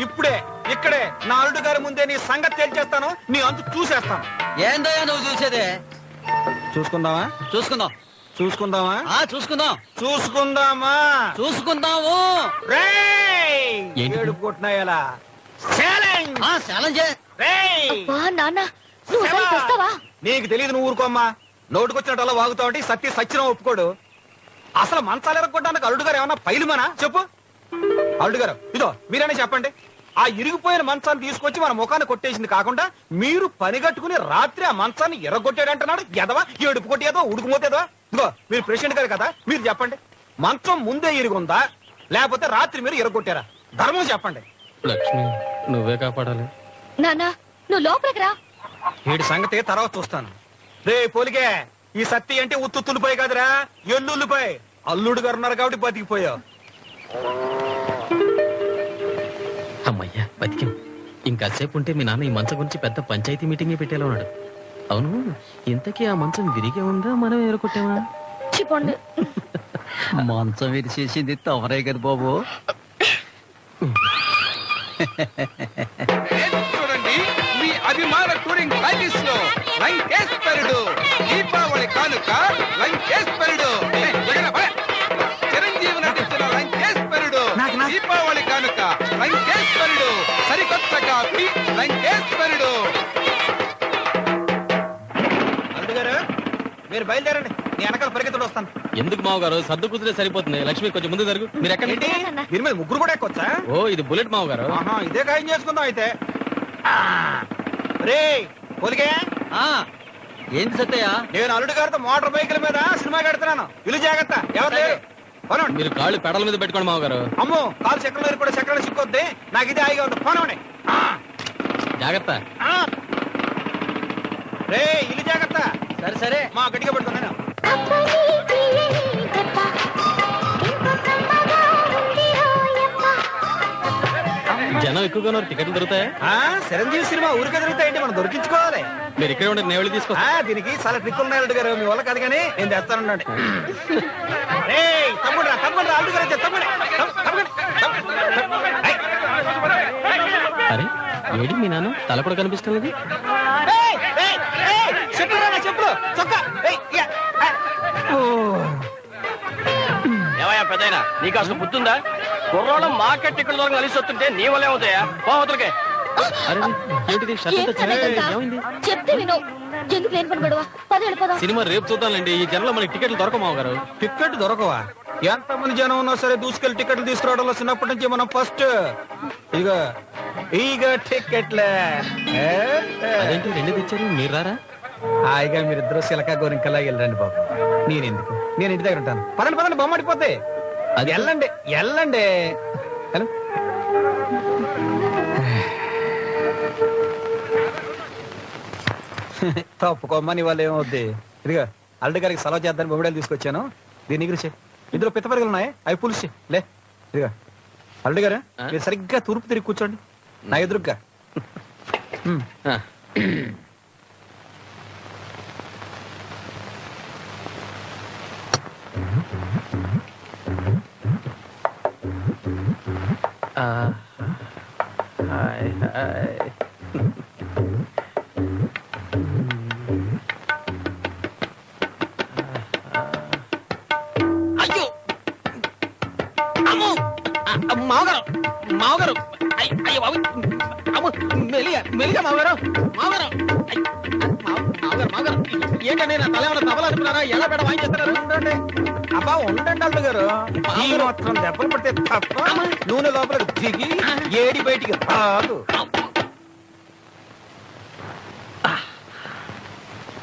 ఇప్పుడే ఇక్కడే నా అల్లుడు గారి ముందే నీ సంగతి తేల్చేస్తాను, నీ అంతు చూసేస్తాను. ఏందయ్యా నువ్వు చూసేదే? చూసుకుందామా? చూసుకుందాం. చూసుకుందామా? చూసుకుందాం. చూసుకుందామా? చూసుకుందాము. ఏడు కొట్టినాయలా నాన్న నువ్వు ఒకసారి తెస్తావా? నీకు తెలియదు, నువ్వు ఊరుకోమ్మా. నోటుకొచ్చినట్టు అలా వాగుతావు. సత్య సచ్చిన ఒప్పుకోడు. అసలు మంచాలు ఎరగొట్టడానికి అల్లుడు గారు ఏమన్నా పైలుమనా చెప్పు. అల్లుడు గారు ఇదో మీరైనా చెప్పండి. ఆ ఇరిగిపోయిన మంచాన్ని తీసుకొచ్చి మన ముఖాన్ని కొట్టేసింది కాకుండా మీరు పని కట్టుకుని రాత్రి ఆ మంచాన్ని ఎర్రగొట్టాడంటున్నాడు. ఎదవా ఏడుపు కొట్టేదో ఉడుకుమోతేదో. ఇదిగో మీరు ప్రెసిడెంట్ గారు కదా, మీరు చెప్పండి. మంచం ముందే ఇరుగుందా లేకపోతే రాత్రి మీరు ఎర్రగొట్టారా? ధర్మం చెప్పండి. లక్ష్మి నువ్వే కాపాడాలి. నాన్న నువ్వు లోపలికి రా. వీడి సంగతి తర్వాత చూస్తాను. రే పోలికే, ఈ సత్తి అంటే ఉత్తుల్లిపోయి కాదురా, ఎల్లుల్లిపోయి. అల్లుడు గారు ఉన్నారు కాబట్టి బతికిపోయావు. అమ్మయ్యా బతికిం. ఇంకాసేపు ఉంటే మీ నాన్న ఈ మంచం గురించి పెద్ద పంచాయతీ మీటింగ్ పెట్టేలా ఉన్నాడు. అవును, ఇంతకీ ఆ మంచం విరిగే ఉందా మనం ఎరగొట్టామా? చెప్పండి. మంచం విరిచేసింది తమరే కదా బాబు. చూడండి మీ అభిమాన టూరింగ్ టాకీస్ లో లంకేశ్వరుడు దీపావళి కానుక లంకేశ్వరుడు. చిరంజీవి నటించిన లంకేశ్వరుడు దీపావళి కానుక లంకేశ్వరుడు. సరికొత్త కాపీ లంకేశ్వరుడు. అల్లుడు గారు మీరు బయలుదేరండి, నీ వెనకాల పరిగెత్తుడు వస్తాను. ఎందుకు మావగారు? సర్దు కూతురే సరిపోతుంది. లక్ష్మి కొంచెం ముందు జరుగు. మీరు ఎక్కడ? దీని మీద ముగ్గురు కూడా ఎక్కొచ్చా? ఓ ఇది బుల్లెట్ మావగారు. ఇదే ఖాయం చేసుకుందాం అయితే. రే పోలికే, ఏంటి సత్తయ్య? నేను అల్లుడు గారితో మోటార్ బైకుల మీద సినిమా కడుతున్నాను. ఇల్లు జాగ్రత్త, ఎవరు లేరు. మీరు కాళ్ళు పెడల మీద పెట్టుకోండి మావగారు. అమ్మో కాలు చక్రం కూడా చక్రం చిక్కొద్ది. నాకు ఇదే హాయిగా ఉంది. పోనండి జాగ్రత్త. రే ఇల్లు జాగ్రత్త. సరే సరే మా గట్టిగా పడుతున్నాను. జనం ఎక్కువగా టికెట్లు దొరుకుతాయా? చిరంజీవి సినిమా ఊరికే దొరుకుతాయంటే మనం దొరికించుకోవాలి. మీరు ఇక్కడే ఉండే నేను వెళ్ళి తీసుకో. దీనికి చాలా ట్రిక్ ఉన్నాయి అల్లుడు గారు, మీ వల్ల కాదు కానీ నేను తెస్తానండి. తమ్ముడు రా అల్లుడు గారు తమ్ముడు. అరే ఏడి మీ నాన్న తల కూడా కనిపిస్తుంది. చెప్పులు చొక్కా. ఏమయ్యా పెద్దయినా, నీకు అసలు బుద్ధుందా? కుర్రోళ్ళం మార్కెట్ ఇక్కడ దూరం కలిసి వస్తుంటే నీ వల్ల ఏమవుతాయా? పోవతలకే. అరే ఏంటిది? ఏమైంది? చెప్తే విను. ఎందుకు లేని పని గొడవ? పదేళ్ళు పద. సినిమా రేపు చూద్దాంలేండి. ఈ జనంలో మనకి టికెట్లు దొరకమావు గారు. టికెట్ దొరకవా? ఎంత మంది జనం ఉన్నా సరే దూసుకెళ్ళి టికెట్లు తీసుకురావడంలో చిన్నప్పటి నుంచి మనం ఫస్ట్. ఇక టికెట్లే. అదేంటి రెండు తెచ్చారు, మీరు రారా? హాయిగా మీరిద్దరు సిలకా గోరింకలా వెళ్ళండి బాబు. నేనెందుకు, నేను ఇంటి దగ్గర ఉంటాను. పదండి బొమ్మడిపోతే. అది వెళ్ళండి. తప్పుకోమ్మని వాళ్ళు ఏమవుద్ది. ఇదిగా అల్లుడి గారికి సెలవు చేద్దాన్ని బొమ్మడాలు తీసుకొచ్చాను. దీని ఎగిరిచే. ఇందులో పిత్తపరుగులు ఉన్నాయి, అవి పులిసి లే. ఇదిగా అల్లుడి గారు మీరు సరిగ్గా తూర్పు తిరిగి కూర్చోండి నా ఎదురుగ్గా. అయ్యో అమ్మో మావగారు మావగారు అయ్యో బాబు అమ్మో మెలిగా మావగారు మావగారు మావగారు మావగారు ఏంటంటే నా తల ఏమైనా తబలా అనుకున్నారా ఎలా పెడ వాయించేస్తున్నారు అబ్బా ఉండండి అల్లుడు గారు ఈ మాత్రం దెబ్బలు పడితే తప్ప నూనె లోపలికి దిగి ఏడి బయటికి రాదు.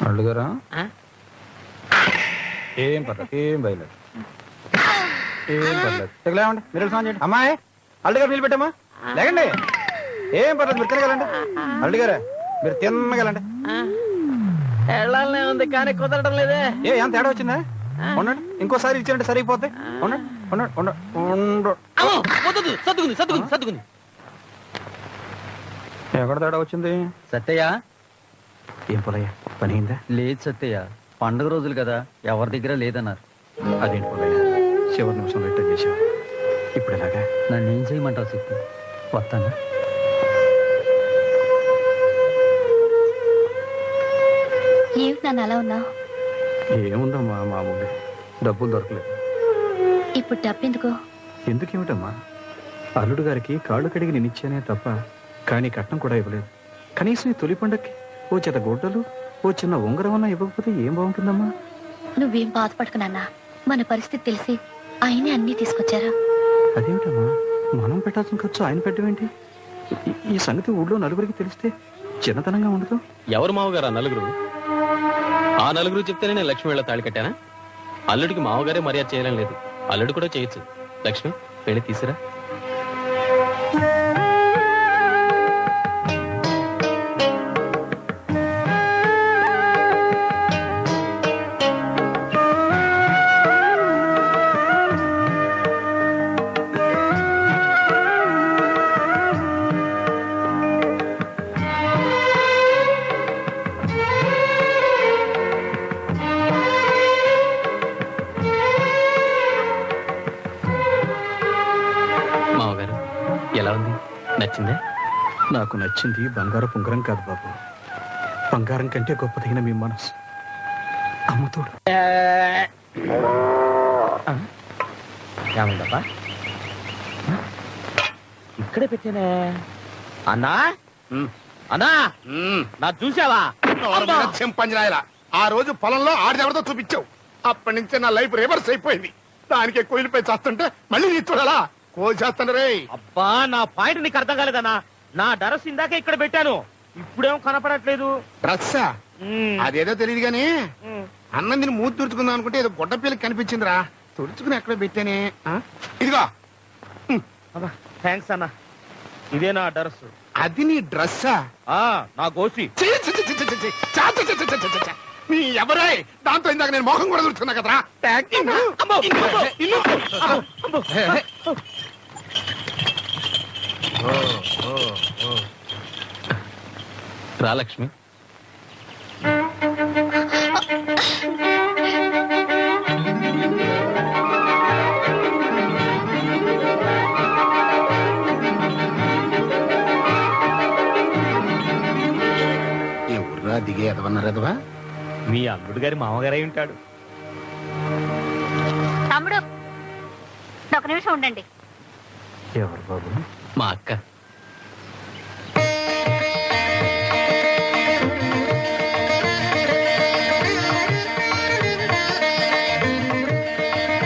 అల్లుడు గారు ఏం పర్లేదు ఏం బయలేదు ఏం పర్లేదు తెగలేమండి మీరు స్నానం చేయండి. అమ్మాయి అల్లుడు గారు నీళ్ళు పెట్టమ్మా లేకండి ఏం పర్లేదు మీరు తినగలండి. అల్లుడు గారు మీరు తినగలండి. వెళ్ళాలనే ఉంది కానీ కుదరడం లేదే. ఏం తేడా వచ్చిందా? ఉండండి ఇంకోసారి ఇచ్చారంటే సరిగిపోతే. ఉండండి ఉండండి ఉండండి సర్దుకుంది సర్దుకుంది సర్దుకుంది. ఎక్కడ తేడా వచ్చింది? సత్తయ్య ఏం పొలయ్య పని అయిందా? లేదు సత్తయ్య, పండుగ రోజులు కదా ఎవరి దగ్గర లేదన్నారు. అదేంటి పొలయ్య చివరి నిమిషం రిటర్న్ చేసావు, ఇప్పుడు ఎలాగా? నన్ను ఏం చేయమంటావు చెప్పు, వస్తాను. ఏమిటి నన్ను అలా ఉన్నావు? ఏముందమ్మా మామూలు డబ్బులు దొరకలేదు. ఇప్పుడు డబ్బెందుకు? ఎందుకేమిటమ్మా, అల్లుడు గారికి కాళ్ళు కడిగి నేనిచ్చానే తప్ప కానీ కట్నం కూడా ఇవ్వలేదు. కనీసం ఈ తొలి పండక్కి ఓ చేత గుడ్డలు ఓ చిన్న ఉంగరం అన్నా ఇవ్వకపోతే ఏం బాగుంటుందమ్మా? నువ్వేం బాధపడకు నాన్న, మన పరిస్థితి తెలిసి ఆయనే అన్నీ తీసుకొచ్చారా. అదేమిటమ్మా మనం పెట్టాల్సిన ఖర్చు ఆయన పెట్టమేంటి? ఈ సంగతి ఊళ్ళో నలుగురికి తెలిస్తే చిన్నతనంగా ఉండదు. ఎవరు మావగారు ఆ నలుగురు? ఆ నలుగురు చెప్తేనే నేను లక్ష్మి వెళ్ళ తాళి కట్టానా? అల్లుడికి మావగారే మర్యాద చేయడం లేదు, అల్లుడు కూడా చేయొచ్చు. లక్ష్మి వెళ్ళి తీసిరా. మావగారు ఎలా ఉంది, నచ్చిందా? నాకు నచ్చింది బంగారు ఉంగరం కాదు బాబు, బంగారం కంటే గొప్పదైన మీ మనసు. అమ్ముతోడు ఏముందబ్బా ఇక్కడే పెట్టానే. అన్నా అన్నా నా చూసావా? చెంపంజరాయలా ఆ రోజు పొలంలో ఆడిదెవరితో చూపించావు, అప్పటి నుంచే నా లైఫ్ రివర్స్ అయిపోయింది. దానికి కోయిలపై చేస్తుంటే మళ్ళీ నీ చూడాలా కోసేస్తాను రే. అబ్బా నా పాయింట్ నీకు అర్థం కాలేదన్నా. నా డ్రెస్ ఇందాకే ఇక్కడ పెట్టాను, ఇప్పుడేం కనపడట్లేదు. డ్రస్సా? అదేదో తెలియదు గానీ అన్నం దీన్ని మూతి తుడుచుకుందాం అనుకుంటే ఏదో గొడ్డ పిల్లకి కనిపించిందిరా, తుడుచుకుని ఎక్కడ పెట్టానే. ఇదిగో థ్యాంక్స్ అన్నా, ఇదే నా డ్రెస్. అది నీ డ్రస్సా? నా గోసి. నీ ఎవరే దాంతో ఇందాక నేను మొహం కూడా తుడుచుకున్నా కదరా. రా లక్ష్మి. ఎవర్రా దిగే ఎదవన్నారు ఎదవా? మీ అల్లుడు గారి మామగారై ఉంటాడు. తమ్ముడు ఒక నిమిషం ఉండండి. ఎవరు బాబు? మా అక్క.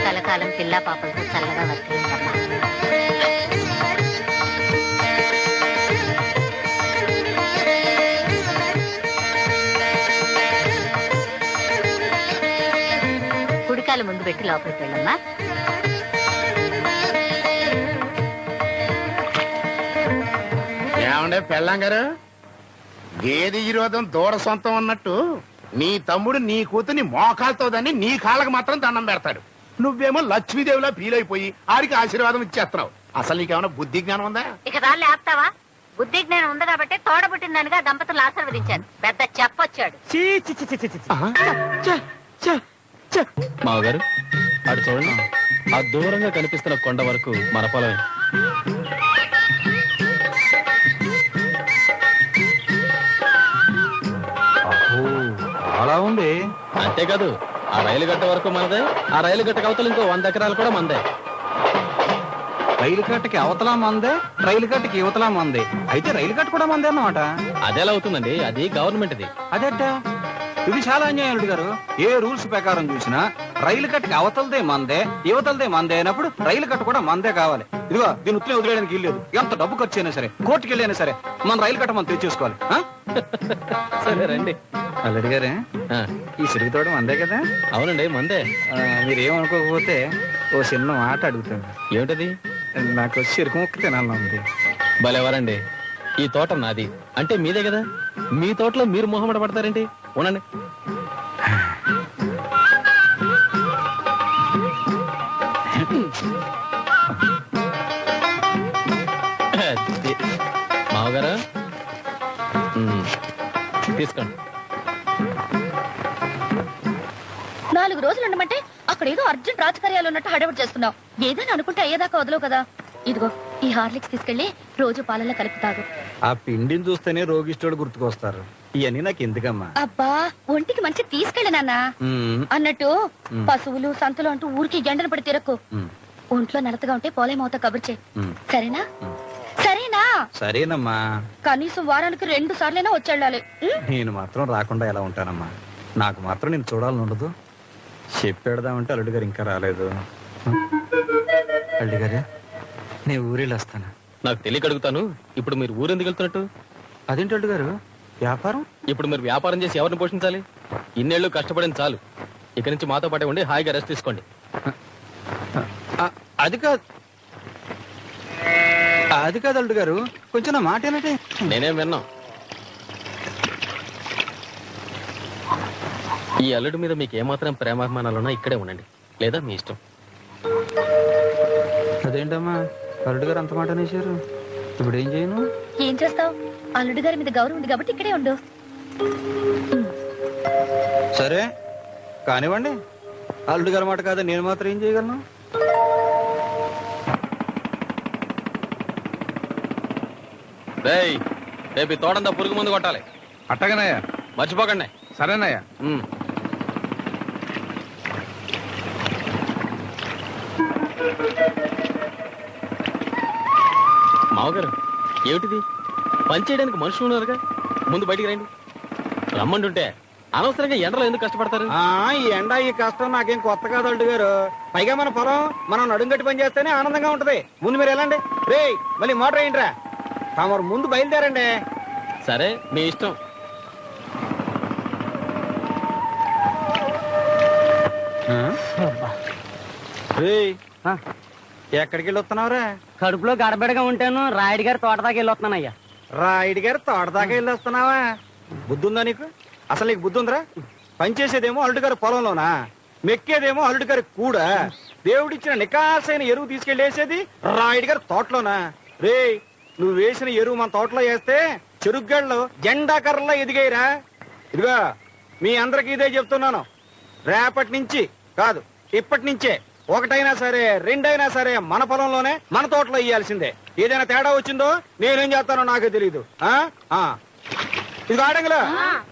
కలకాలం పిల్లా పాపలతో చల్లగా వర్తించమ్మా. కుడికాలు ముందు పెట్టి లోపలికి వెళ్ళమ్మా. ఏమండే పెళ్ళాం గారు, గేది విరోధం దూర సొంతం అన్నట్టు నీ తమ్ముడు నీ కూతుర్ని మోకాలతోదని నీ కాళ్ళకు మాత్రం దండం పెడతాడు. నువ్వేమో లక్ష్మీదేవిలా ఫీల్ అయిపోయి ఆడికి ఆశీర్వాదం ఇచ్చేస్తున్నావు. అసలు నీకేమైనా బుద్ధి జ్ఞానం ఉందా? ఇక దాన్ని ఆపుతావా? బుద్ధి జ్ఞానం ఉంది కాబట్టి తోడబుట్టిందనిగా దంపతులు ఆశీర్వదించారు. పెద్ద చెప్పొచ్చాడు. మావగారు అటు చూడండి, ఆ దూరంగా కనిపిస్తున్న కొండ వరకు మన పొలమే. ఉంది. అంతేకాదు ఆ రైలు గట్ట వరకు మనదే, ఆ రైలు గట్టకు అవతల ఇంకో 100 ఎకరాలు కూడా మనదే. రైలు కట్టకి అవతలా మందే, రైలు కట్టకి యువతలా మందే. అయితే రైలు కట్ట కూడా మందే అన్నమాట. అదెలా అవుతుందండి? అది గవర్నమెంట్ది. అదేట, ఇది చాలా అన్యాయం అల్లుడు గారు. ఏ రూల్స్ ప్రకారం చూసినా రైలు కట్టకి అవతలదే మందే, యువతలదే మందే అయినప్పుడు రైలు కట్ట కూడా మందే కావాలి. ఇదిగో దీని ఉత్తులే వదిలేయడానికి ఇల్లేదు. ఎంత డబ్బు ఖర్చు అయినా సరే, కోర్టుకి వెళ్ళైనా సరే మన రైలు కట్ట మనం తెచ్చేసుకోవాలి. సరే రండి. అల్లుడు గారే, ఈ సిరుగుతోడు మందే కదా? అవునండి మందే. మీరేమనుకోకపోతే ఓ చిన్న మాట అడుగుతాను. ఏమిటది? నాకు సిరుకు ముక్క తినాలని ఉంది. భలేవారండి, ఈ తోట నాది అంటే మీదే కదా, మీ తోటలో మీరు మొహమాట పడతారేంటి? ఉండండి. మావగారా తీసుకోండి. 4 రోజులు ఉండమంటే అక్కడ ఏదో అర్జెంట్ రాజకార్యాలు ఉన్నట్టు హడావుడి చేస్తున్నావు. ఏదైనా అనుకుంటే అయ్యేదాకా వదలవు కదా. ఇదిగో ఈ హార్లిక్స్ తీసుకెళ్లి రోజు పాలల్లో కలిపి తాగు. ఆ పిండిని చూస్తేనే రోగిష్టోడు గుర్తుకొస్తారు. ఇవన్నీ నాకు ఎందుకమ్మా? అబ్బా ఒంటికి మంచి తీసుకెళ్ళి నాన్న. అన్నట్టు పశువులు సంతలు అంటూ ఊరికి ఎండను పడి తిరక్కు. ఒంట్లో నడతగా ఉంటే పోలేమవుతా కబుర్ చేయి. సరేనా? సరేనా? సరేనమ్మా. కనీసం వారానికి 2 సార్లైనా వచ్చేళ్ళాలి. నేను మాత్రం రాకుండా ఎలా ఉంటానమ్మా? నాకు మాత్రం నేను చూడాలని ఉండదు. చెప్పేడదామంటే అల్లుడు గారు ఇంకా రాలేదు. అల్లుడు గారే, నేను ఊరెళ్ళి వస్తాను. నాకు తెలియక అడుగుతాను, ఇప్పుడు మీరు ఊరెందుకు వెళ్తున్నట్టు? అదేంటి అల్లుడు గారు, వ్యాపారం? ఇప్పుడు మీరు వ్యాపారం చేసి ఎవరిని పోషించాలి? ఇన్నేళ్లు కష్టపడింది చాలు. ఇక నుంచి మాతో పాటే ఉండి హాయిగా రెస్ట్ తీసుకోండి. అది కాదు అల్లుడు గారు, కొంచెం నా మాట ఏంటంటే. నేనేం విన్నా. ఈ అల్లుడి మీద మీకు ఏమాత్రం ప్రేమాభిమానాలున్నా ఇక్కడే ఉండండి, లేదా మీ ఇష్టం. అదేంటమ్మా అల్లుడు గారు అంత మాట అనేసారు? ఇప్పుడు ఏం చేయను? ఏం చేస్తావు? అల్లుడి గారి మీద గౌరవం ఉంది కాబట్టి ఇక్కడే ఉండు. సరే కానివ్వండి. అల్లుడు గారి మాట కాదా, నేను మాత్రం ఏం చేయగలను? రేపు ఈ తోటంతా పురుగు మందు కొట్టాలి. అట్టగనయ్యా. మర్చిపోకండి. సరేనయ్యా. మావగారు ఏమిటిది? పని చేయడానికి మనుషులు ఉన్నారుగా, ముందు బయటికి రండి. రమ్మంటుంటే అనవసరంగా ఎండలో ఎందుకు కష్టపడతారు? ఈ ఎండ ఈ కష్టం నాకేం కొత్త కాదు అల్లుడు గారు. పైగా మన పొలం మనం నడుంగట్టి పని చేస్తేనే ఆనందంగా ఉంటది. ముందు మీరు వెళ్ళండి. రే మళ్ళీ మోటార్ వేయండిరా. తమరు ముందు బయలుదేరండి. సరే మీ ఇష్టం. ఎక్కడికి వెళ్ళి వస్తున్నావురా? కడుపులో గడబెడగా ఉంటాను. రాయుడు గారి తోట దాకా వెళ్ళి వస్తున్నానయ్యా. రాయుడు గారి తోట దాకా వెళ్ళి వస్తున్నావా? బుద్ధుందా నీకు? అసలు నీకు బుద్ధి ఉందిరా? పనిచేసేదేమో అల్లుడు గారి పొలంలోనా, మెక్కేదేమో అల్లుడు గారి కూడా. దేవుడిచ్చిన నికాసైన ఎరువు తీసుకెళ్లేసేది రాయుడు గారి తోటలోనా? రే నువ్వు వేసిన ఎరువు మన తోటలో వేస్తే చెరుగ్గళ్ళు జెండా కర్రలా ఎదిగాయిరా. ఇదిగా మీ అందరికి ఇదే చెప్తున్నాను. రేపటి నుంచి కాదు, ఇప్పటి నుంచే ఒకటైనా సరే రెండైనా సరే మన పొలంలోనే మన తోటలో ఇయ్యాల్సిందే. ఏదైనా తేడా వచ్చిందో నేనేం చేస్తానో నాకే తెలియదు. ఇది ఆడంగులు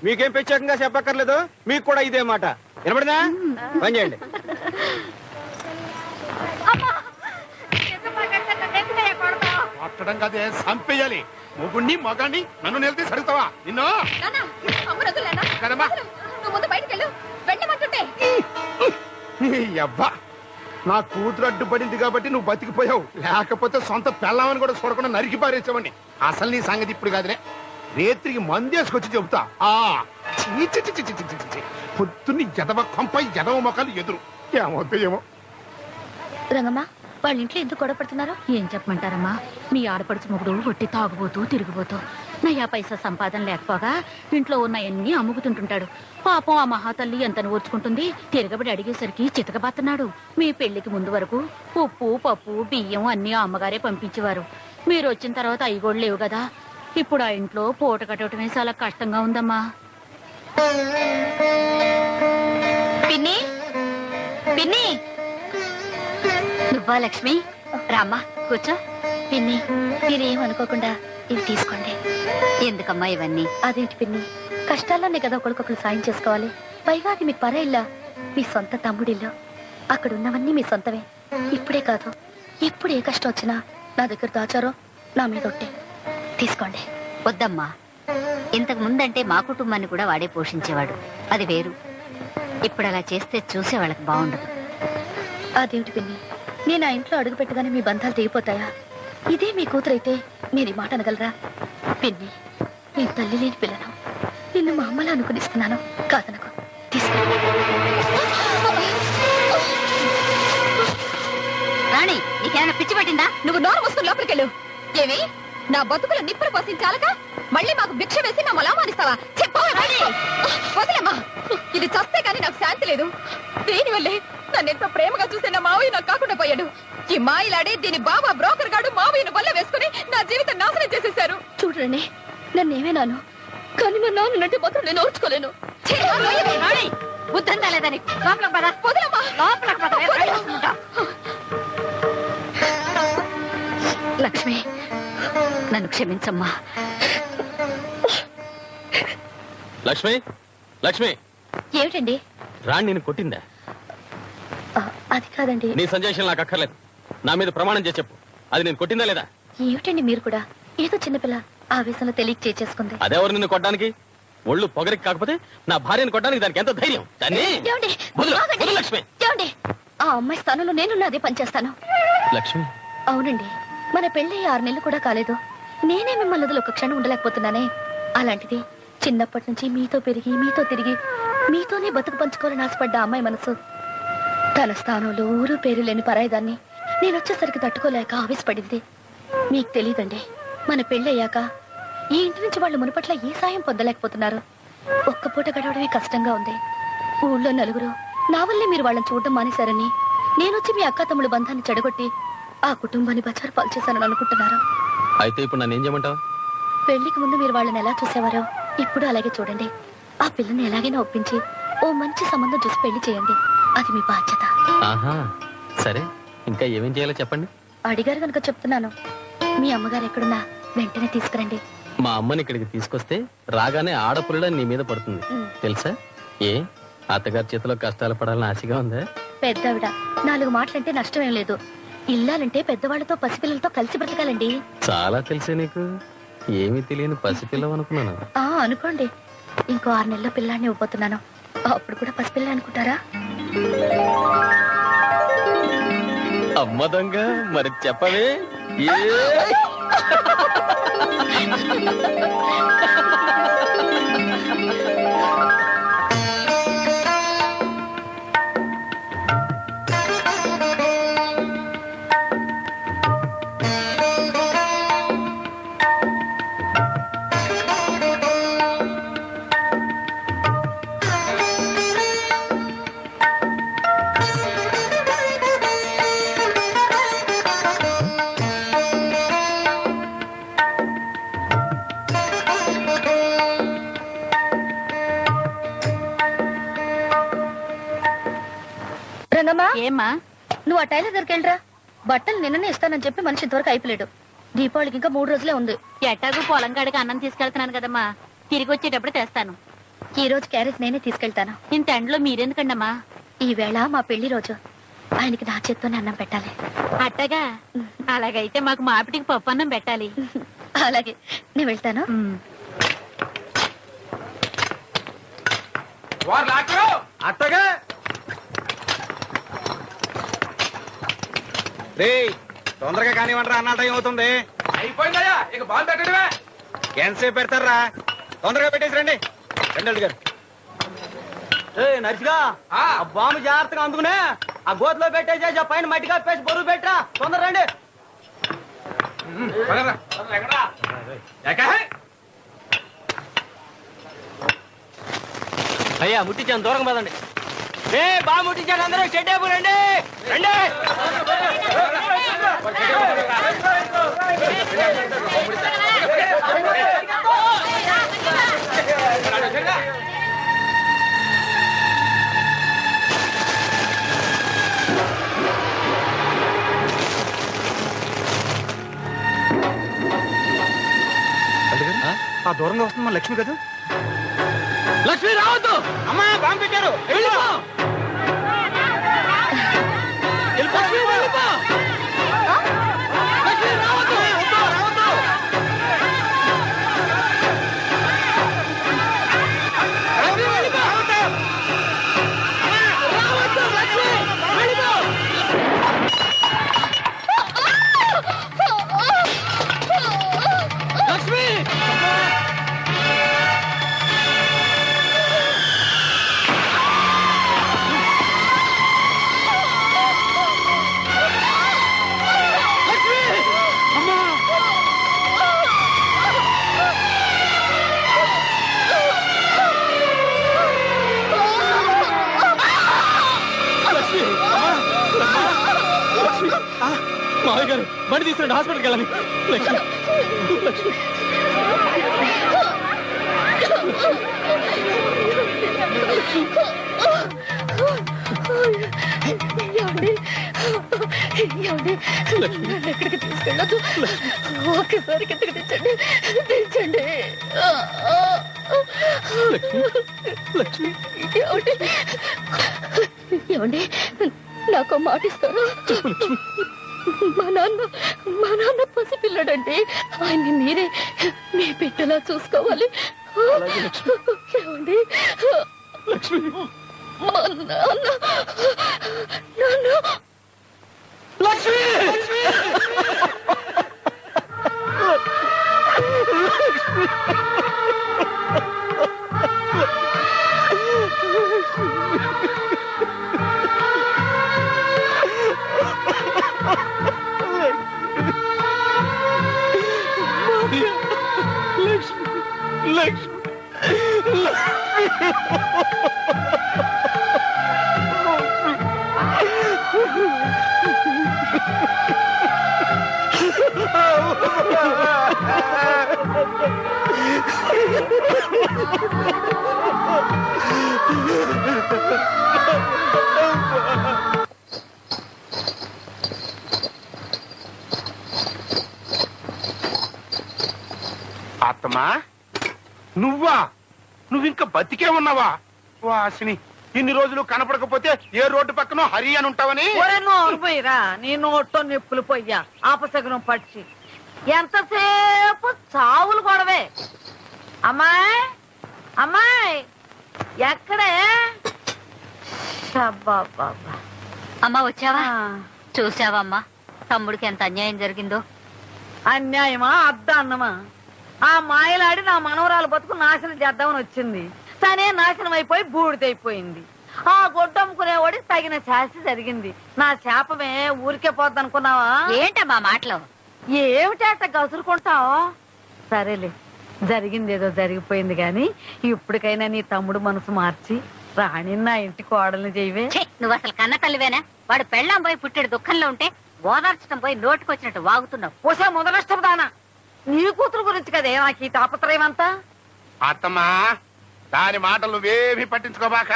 మీకేం ప్రత్యేకంగా చెప్పక్కర్లేదు. మీకు కూడా ఇదే మాట వినపడిందా? పని చేయండి. కొట్టడం కదే, చంపేయాలి. మొగుణ్ణి మగాణ్ణి నన్ను నిలదీసి అడుగుతావా? నిన్ను అబ్బా నా కూతురు అడ్డుపడింది కాబట్టి నువ్వు బతికిపోయావు. లేకపోతే సొంత పెళ్ళామని కూడా చూడకుండా నరికి పారేసావండి. అసలు నీ సంగతి ఇప్పుడు కాదులే, రేత్రికి మందేసుకొచ్చి చెబుతా. పొద్దున్ని ఎదవ కొంప ఎదవ మొక్కలు ఎదురు ఏమవుతాయి ఏమో. రంగమ్మ వాళ్ళ ఇంట్లో ఎందుకు గొడవపడుతున్నారు? ఏం చెప్పమంటారమ్మా, మీ ఆడపడుచు మొగుడు ఒట్టి తాగుబోతూ తిరిగిపోతూ నయా పైసా సంపాదన లేకపోగా ఇంట్లో ఉన్నాయన్నీ అమ్ముకుతుంటుంటాడు. పాపం ఆ మహాతల్లి ఎంత ఓర్చుకుంటుంది. తిరగబడి అడిగేసరికి చితకబాతున్నాడు. మీ పెళ్లికి ముందు వరకు ఉప్పు పప్పు బియ్యం అన్ని అమ్మగారే పంపించేవారు. మీరు వచ్చిన తర్వాత అవి కూడా లేవు కదా. ఇప్పుడు ఆ ఇంట్లో పూట కట్టడమే చాలా కష్టంగా ఉందమ్మా. పిన్ని పిన్ని, నువ్వా లక్ష్మి? రామ్మా కూర్చో. పిన్ని మీరేం అనుకోకుండా ఇవి తీసుకోండి. ఎందుకమ్మా ఇవన్నీ? అదేంటి పిన్ని, కష్టాల్లోనే కదా ఒకరికొకరు సాయం చేసుకోవాలి. పైగా అది మీ పరాయిల్లా, మీ సొంత తమ్ముడిల్లు. అక్కడ ఉన్నవన్నీ మీ సొంతమే. ఇప్పుడే కాదు, ఎప్పుడు ఏ కష్టం వచ్చినా నా దగ్గర దాచారో నా మీద ఒట్టే. తీసుకోండి. వద్దమ్మా, ఇంతకు ముందంటే మా కుటుంబాన్ని కూడా వాడే పోషించేవాడు. అది వేరు. ఇప్పుడు అలా చేస్తే చూసే వాళ్ళకి బాగుండదు. అదేమిటి పిన్ని, నేను ఆ ఇంట్లో అడుగు పెట్టగానే మీ బంధాలు తెగిపోతాయా? ఇదే మీ కూతురైతే మీరు ఈ మాట అనగలరా? పిన్ని, నేను తల్లి లేని పిల్లను. నిన్ను మా అమ్మలా అనుకునిస్తున్నాను. కాదనకు. తీసుకో. రాణి, నీకేమైనా పిచ్చి పట్టిందా? నువ్వు నోరు మూసుకుని లోపలికెళ్ళు. ఏమి నా బతుకులు నిప్పులు పోసించాలక మళ్ళీ మాకు భిక్ష వేసి మమ్మల్ని అవమానిస్తావా? వదిలేమ్మా, ఇది చస్తే కానీ నాకు శాంతి లేదు. దీనివల్లే నన్ను ఎంతో ప్రేమగా చూసే నా మావయ్య నాకు కాకుండా పోయాడు. ఈ మాయిలాడే దీని బాబా బ్రోకర్ గాడు మావయ్యను వల్ల వేసుకుని నా జీవితం నాశనం చేసేశారు. చూడండి, నన్ను ఏమేనాను, కానీ మా నాన్నంటే మాత్రం నేను ఓర్చుకోలేను. బుద్ధంతా లేదని లోపలకు పద. వదిలేమ్మా. లోపలకు పద. లక్ష్మి, నన్ను క్షమించమ్మా. లక్ష్మి, లక్ష్మి, ఏమిటండి? రాణి నేను కొట్టిందా? అది కాదండి. నీ సంజయ్ నాకు అక్కర్లేదు. నా మీద ప్రమాణం చేసి చెప్పు, అది నేను కొట్టిందా లేదా? ఏమిటండి మీరు కూడా? ఏదో చిన్నపిల్ల ఆవేశంలో తెలియక చేసుకుంది. అదెవరు నిన్ను కొట్టడానికి? ఒళ్ళు పొగరికి కాకపోతే నా భార్యను కొట్టడానికి దానికి ఎంత ధైర్యం? దాన్ని ఏమండి? వదలు, వదలు లక్ష్మి. ఏమండి? ఆ అమ్మాయి స్థానంలో నేను అదే పనిచేస్తాను. లక్ష్మి, అవునండి, మన పెళ్లి 6 నెలలు కూడా కాలేదు. నేనే మిమ్మల్ని వదిలి ఒక క్షణం ఉండలేకపోతున్నానే. అలాంటిది చిన్నప్పటి నుంచి మీతో పెరిగి మీతో తిరిగి మీతోనే బతుకు పంచుకోవాలని ఆశపడ్డ అమ్మాయి మనసు తన స్థానంలో ఊరు పేరు లేని పరాయిదాన్ని నేను వచ్చేసరికి తట్టుకోలేక ఆవేశపడింది. మీకు తెలియదండి, మన పెళ్లి అయ్యాక ఈ ఇంటి నుంచి వాళ్ళు మునుపట్ల ఏ సాయం పొందలేకపోతున్నారు. ఒక్క పూట గడవడమే కష్టంగా ఉంది. ఊళ్ళో నలుగురు నా వల్లే మీరు వాళ్ళని చూడడం మానేశారని, నేనొచ్చి మీ అక్క తమ్ముడు బంధాన్ని చెడగొట్టి ఆ కుటుంబాన్ని బచారు పాలు చేశానని అనుకుంటున్నారు. అయితే ఇప్పుడు నన్ను ఏం చేయమంటావు? పెళ్లికి ముందు మీరు వాళ్ళని ఎలా చూసేవారో ఇప్పుడు అలాగే చూడండి. ఆ పిల్లని ఎలాగైనా ఒప్పించి ఓ మంచి సంబంధం చూసి పెళ్లి చేయండి. అది మీ బాధ్యత. ఆహా, సరే, ఇంకా ఏమేం చేయాలో చెప్పండి. అడిగారు కనుక చెప్తున్నాను. మీ అమ్మగారు ఎక్కడున్నా వెంటనే తీసుకురండి. మా అమ్మని ఇక్కడికి తీసుకొస్తే రాగానే ఆడపుల్ల నీ మీద పడుతుంది తెలుసా? ఏ అత్తగారి చేతిలో కష్టాలు పడాలని ఆశగా ఉందా? పెద్దవిడ 4 మాటలంటే నష్టమేం లేదు. ఇల్లాలంటే పెద్దవాళ్ళతో పసిపిల్లలతో కలిసి బ్రతకాలండి. చాలా తెలిసే నీకు. ఏమీ తెలియని పసిపిల్లవ అనుకున్నాను. అనుకోండి, ఇంకో 6 నెలల్లో పిల్లాన్ని ఇవ్వబోతున్నాను. అప్పుడు కూడా పసిపిల్ల అనుకుంటారా? అమ్మ దొంగ, మరి చెప్పవే. ఏమ్మా, నువ్వు ఆ టైలర్ దగ్గరికి వెళ్ళరా. బట్టలు నిన్ననే ఇస్తానని చెప్పి మనిషి ఇంతవరకు అయిపోలేడు. దీపావళికి ఇంకా 3 రోజులే ఉంది. ఎట్టాగు పొలం కాడికి అన్నం తీసుకెళ్తున్నాను కదమ్మా, తిరిగి వచ్చేటప్పుడు తెస్తాను. ఈ రోజు క్యారేజ్ నేనే తీసుకెళ్తాను. ఇంత ఎండలో మీరెందుకండమ్మా? ఈ వేళ మా పెళ్లి రోజు, ఆయనకి నా చేత్తోనే అన్నం పెట్టాలి. అట్టగా? అలాగైతే మాకు మాపిటికి పప్పు అన్నం పెట్టాలి. అలాగే, నేను వెళ్తాను. అత్తగా రే, తొందరగా కానివ్వండి, అన్న టైం అవుతుంది. అయిపోయిందయ్యా, ఇక బాల్ పెట్టడమే. ఎంతసేపు పెడతారా? తొందరగా పెట్టేసి రండి. రండి గారు. నర్సిగా, ఆ బాంబు జాగ్రత్తగా అందుకునే ఆ గోతులో పెట్టేసి ఆ పైన మట్టి కప్పేసి బరువు పెట్టరా. తొందర రండి. అయ్యా ముట్టించాను, దూరంగా పదండి. బాగా ముట్టించాను, అందరూ షెడ్డేపు రండి. రండి. ఆ దూరంగా వస్తుంది మన లక్ష్మి కదా? లక్ష్మి రావద్దు. అమ్మా బాంబు పెట్టారు. వెళ్ళిపో. లక్ష్మి, వెళ్ళిపో. లక్ష్మి, రావద్దు. లక్ష్మి, వెళ్ళిపో. రావద్దు, లక్ష్మి, వెళ్ళిపో. లక్ష్మి. మావయ్య గారు బండి తీసుకురండి, హాస్పిటల్కి వెళ్ళాలి. లక్ష్మి, లక్ష్మి. ఎక్కడికి తీసుకెళ్ళదు. ఒక్కసారి కిందకి తెచ్చండి, తెచ్చండి. ఏమండి, నాకు మాట ఇస్తారా? మా నాన్న పసిపిల్లడండి. ఆయన్ని మీరే మీ బిడ్డలా చూసుకోవాలి. ఏమండి, మా నాన్న లక్ష్మి. ఆత్మా, నువ్వా? నువ్వింకా బతికే ఉన్నావా? వాసిని, ఇన్ని రోజులు కనపడకపోతే ఏ రోడ్డు పక్కనో హరి అని ఉంటావని. పోయిరా, నీ నోట్లో నిప్పులు పోయ్యా ఆపసగనం పచ్చి. ఎంతసేపు చావులు గొడవే. అమ్మాయి, అమ్మాయి, ఎక్కడే? అమ్మా వచ్చావా? చూసావా అమ్మా, తమ్ముడికి ఎంత అన్యాయం జరిగిందో. అన్యాయమా అద్దన్నమా? ఆ మాయలాడి నా మనవరాలు బతుకు నాశనం చేద్దామని వచ్చింది. తనే నాశనం అయిపోయి బూడిదైపోయింది. ఆ గొడ్డమ్ముకునేవాడికి తగిన శాస్తి జరిగింది. నా శాపమే ఊరికే పోద్దనుకున్నావా? ఏంటమ్మా మాటలు? ఏమిటేట గసురుకుంటావా? సరేలే, జరిగిందేదో జరిగిపోయింది గాని ఇప్పటికైనా నీ తమ్ముడు మనసు మార్చి రాణి నా ఇంటి కోడల్ని చేయవే. నువ్వు అసలు కన్న తల్లివేనా? వాడు పెళ్ళాం పోయి పుట్టాడు దుఃఖంలో ఉంటే ఓదార్చడం పోయి నోటికొచ్చినట్టు వాగుతున్నావు. పోసే మొదలష్టం దానా, నీ కూతురు గురించి కదే నాకు ఈ తాపత్రయం అంతా. అత్తమ్మా, దాని మాటలు నువ్వేమీ పట్టించుకోబాక.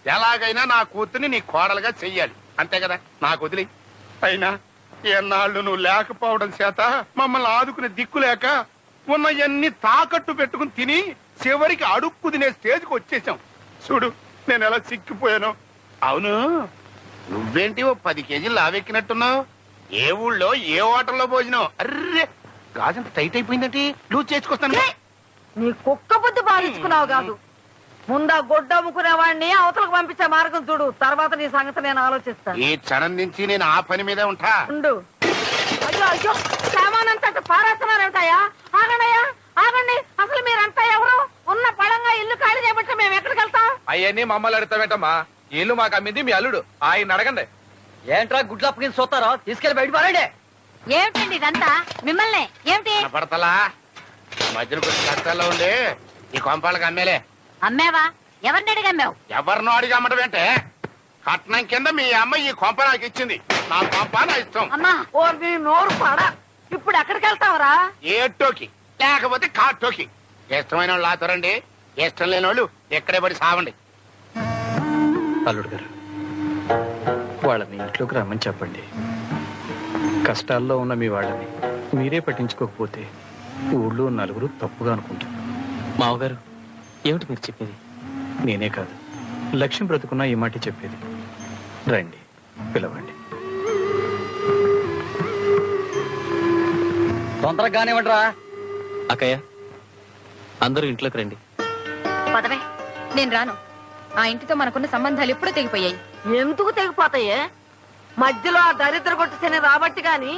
ఎలాగైనా నా కూతుర్ని నీ కోడలుగా చెయ్యాలి, అంతే కదా. నాకు వదిలి. అయినా ఎన్నాళ్ళు నువ్వు లేకపోవడం చేత మమ్మల్ని ఆదుకునే దిక్కు లేక ఉన్నవన్నీ తాకట్టు పెట్టుకుని తిని చివరికి అడుక్కు తినే స్టేజ్కి వచ్చేసాం. చూడు నేను ఎలా సిక్కిపోయాను. అవును, నువ్వేంటి ఓ 10 కేజీలు లావెక్కినట్టున్నావు? ఏ ఊళ్ళో ఏ హోటల్లో భోజనం? అర్రే, గాజంత టైట్ అయిపోయిందంటే లూజ్ చేసుకొస్తాను. నీ కుక్క బుద్ధి బాధించుకున్నావు కాదు. ముందా గొడ్డమ్ముకునేవాడిని అవతలకు పంపించే మార్గం చూడు, తర్వాత నీ సంగతి నేను ఆలోచిస్తాను. ఈ క్షణం నుంచి నేను ఆ పని మీదే ఉంటా. ఉండు. అయ్యో అయ్యో, సామానంతా పారేస్తున్నారేమిటాయా? ఆగండియా, ఆగండి. అసలు మీరంతా ఎవరు? ఉన్న పడంగా ఇల్లు ఖాళీ చేయబట్టి మేము ఎక్కడికి వెళ్తాం? అవన్నీ మమ్మల్ని అడుగుతావేంటమ్మా? ఇల్లు మాకు అమ్మింది మీ అల్లుడు, ఆయన అడగండి. ఏంట్రా గుడ్లప్పకి చూస్తారా? తీసుకెళ్లి బయట పారండి. ఏమిటండి ఇదంతా? మిమ్మల్ని ఏమిటి పడతలా మధ్యలో కొంచెం కష్టాల్లో ఉండి ఈ కొంపాలకు అమ్మేలే. అమ్మావా? ఎవరిని అడిగమ్మావు? ఎవరినో అడిగి అమ్మడం ఏంటే? కట్నం కింద మీ అమ్మ ఈ కొంప నాకు ఇచ్చింది. నా కొంప నా ఇష్టం. అమ్మా, ఓ నీ నోరు పాడా. ఇప్పుడు ఎక్కడికి వెళ్తావరా? ఏటోకి లేకపోతే కాటోకి. ఇష్టమైన వాళ్ళు ఆతరండి, ఇష్టం లేని వాళ్ళు ఎక్కడే పడి సావండి. అల్లుడు గారు, వాళ్ళని ఇంట్లోకి రమ్మని చెప్పండి. కష్టాల్లో ఉన్న మీ వాళ్ళని మీరే పట్టించుకోకపోతే ఊళ్ళో నలుగురు తప్పుగా అనుకుంటారు. మావగారు, ఏమిటి మీరు చెప్పేది? నేనే కాదు, లక్ష్యం బ్రతుకున్నా ఈ మాట చెప్పేది. రండి, పిలవండి. తొందరగా కానివ్వండిరా. అక్కయ్య, అందరూ ఇంట్లోకి రండి. పదవే, నేను రాను. ఆ ఇంటితో మనకున్న సంబంధాలు ఎప్పుడూ తెగిపోయాయి. ఎందుకు తెగిపోతాయే? మధ్యలో ఆ దరిద్ర కొట్టు శని రాబట్టి గాని,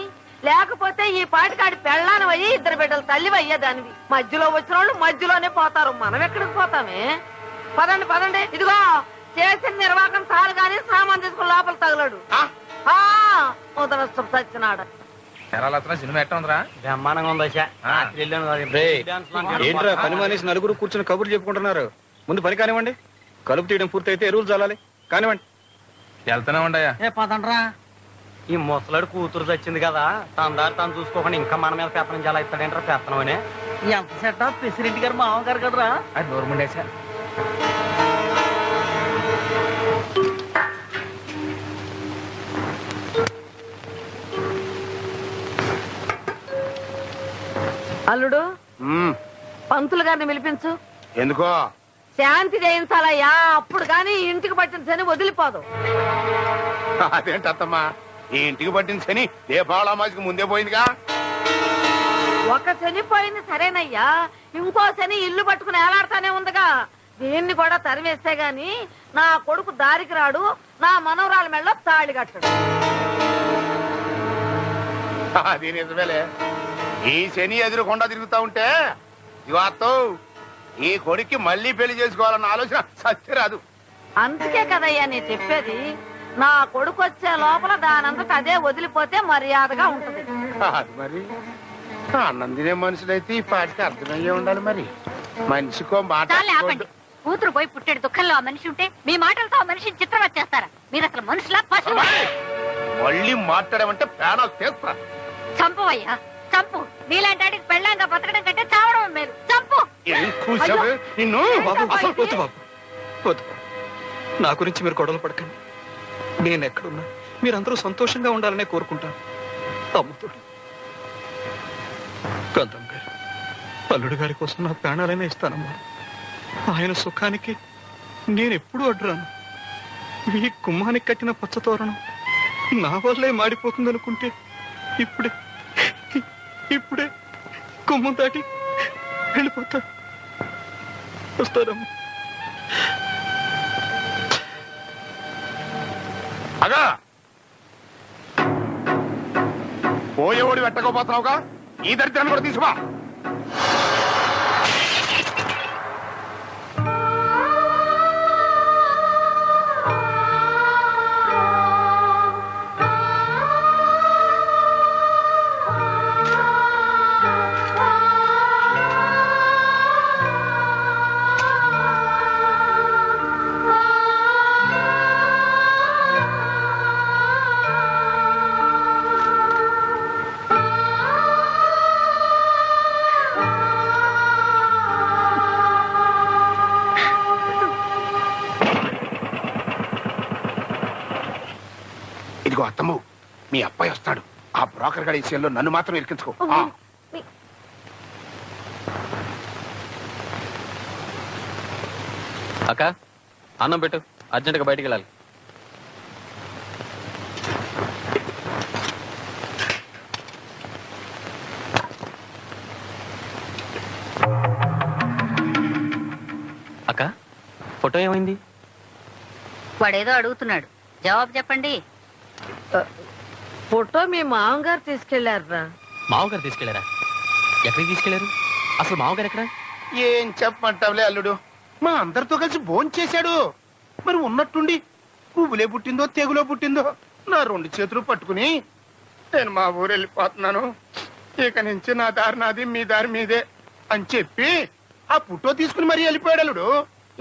లేకపోతే ఈ పాటికాడి పెళ్ళానవయ్యి 2 బిడ్డలు తల్లివి అయ్యేదానివి. మధ్యలో వచ్చిన వాళ్ళు మధ్యలోనే పోతారు, మనం ఎక్కడికి పోతామే? పదండి పదండి. ఇదిగో చేసిన నిర్వాహకం చాలు గాని సామాన్ తీసుకుని లోపల తగలడు. ముదనష్టం సచ్చినాడ. సినిమా ఎట్ట ఉందిరా? బ్రహ్మాండంగా ఉందా? ఏంట్రా పని మానేసి నలుగురు కూర్చుని కబుర్లు చెప్పుకుంటున్నారు? ముందు పని కానివ్వండి. కలుపు తీయడం పూర్తయితే ఎరువులు చల్లాలి. కానివ్వండి. వెళ్తూనే ఉండయా. పదండ్రా. ఈ ముసలాడు కూతురు చచ్చింది కదా, తన దారి తను చూసుకోకుండా ఇంకా మన మీద పెత్తనం చాలా ఇస్తాడేంటారా? పెత్తనం అనే ఎంత సెట్ ప్రెసిడెంట్ గారు మామగారు కదరా. అది నోరుముండేసా. అల్లుడు, పంతులు గారిని పిలిపించు. ఎందుకో? శాంతి చేయించాలయ్యా, అప్పుడు గాని ఇంటికి పట్టిన శని వదిలిపోదు. అదేంటమ్మా, ఈ ఇంటికి పట్టిన శని దీపావళి ముందే పోయిందిగా. ఒక శని పోయింది సరేనయ్యా, ఇంకో శని ఇల్లు పట్టుకుని ఏలాడుతానే ఉందిగా. దీన్ని కూడా తరివేస్తే గాని నా కొడుకు దారికి రాడు, నా మనవరాల మెళ్ళ తాళి కట్టడు. అది నిజమేలే. ఈ శని ఎదురుకుండా తిరుగుతా ఉంటే ఇవాతో ఈ కొడుక్కి మళ్ళీ పెళ్లి చేసుకోవాలన్న ఆలోచన సత్యరాదు. అందుకే కదయ్యా నేను చెప్పేది, నా కొడుకు వచ్చే లోపల దానంతట అదే వదిలిపోతే మర్యాదగా ఉంటది. అది మరి అన్నం తినే మనుషులైతే ఈ పాటికి అర్థమయ్యే ఉండాలి. మరి మనిషికో మాట. కూతురు పోయి పుట్టాడు దుఃఖంలో ఆ మనిషి ఉంటే మీ మాటలతో ఆ మనిషిని చిత్రం వచ్చేస్తారా? మీరు అసలు మనుషులా పశువు? మళ్ళీ మాట్లాడమంటే ప్రాణాలు తీస్తా. చంపవయ్యా, చంపు. నీలాంటి పెళ్ళాంగా బతకడం కంటే చావడం మేలు. చంపు. నిన్ను అసలు వద్దు బాబు, వద్దు. నా గురించి మీరు గొడవలు పడకండి. నేను ఎక్కడున్నా మీరందరూ సంతోషంగా ఉండాలనే కోరుకుంటాను. అమ్ముతుడు గంధం గారు, అల్లుడు గారి కోసం నా ప్రాణాలైనా ఇస్తానమ్మా. ఆయన సుఖానికి నేను ఎప్పుడూ అడ్డురాను. మీ గుమ్మానికి కట్టిన పచ్చతోరణం నా వల్లే మాడిపోతుంది అనుకుంటే ఇప్పుడే గుమ్మం దాటి వెళ్ళిపోతా. వస్తానమ్మా. అగా పోయేవాడు వెట్టకపోతున్నావుగా, ఈ దరిద్రాన్ని కూడా తీసుకురా. ఇదిగో అత్తమ్ము, మీ అబ్బాయి వస్తాడు. ఆ బ్రోకర్ గడి విషయంలో నన్ను మాత్రం ఇరికించుకో. అక్క, అన్నం పెట్టు, అర్జెంటుగా బయటికి వెళ్ళాలి. అక్క, ఫోటో ఏమైంది? వాడేదో అడుగుతున్నాడు, జవాబు చెప్పండి. ఫోటో మీ మామగారు తీసుకెళ్లారా? మామగారు తీసుకెళ్లారా? ఎక్కడికి తీసుకెళ్లారు? అసలు మామగారు ఎక్కడ? ఏం చెప్పమంటావులే అల్లుడు, మా అందరితో కలిసి భోంచేశాడు. మరి ఉన్నట్టుండి పువ్వులే పుట్టిందో తెగులో పుట్టిందో నా 2 చేతులు పట్టుకుని నేను మా ఊరు వెళ్ళిపోతున్నాను, ఇక నుంచి నా దారి నాది, మీ దారి మీదే అని చెప్పి ఆ ఫోటో తీసుకుని మరీ వెళ్ళిపోయాడు అల్లుడు.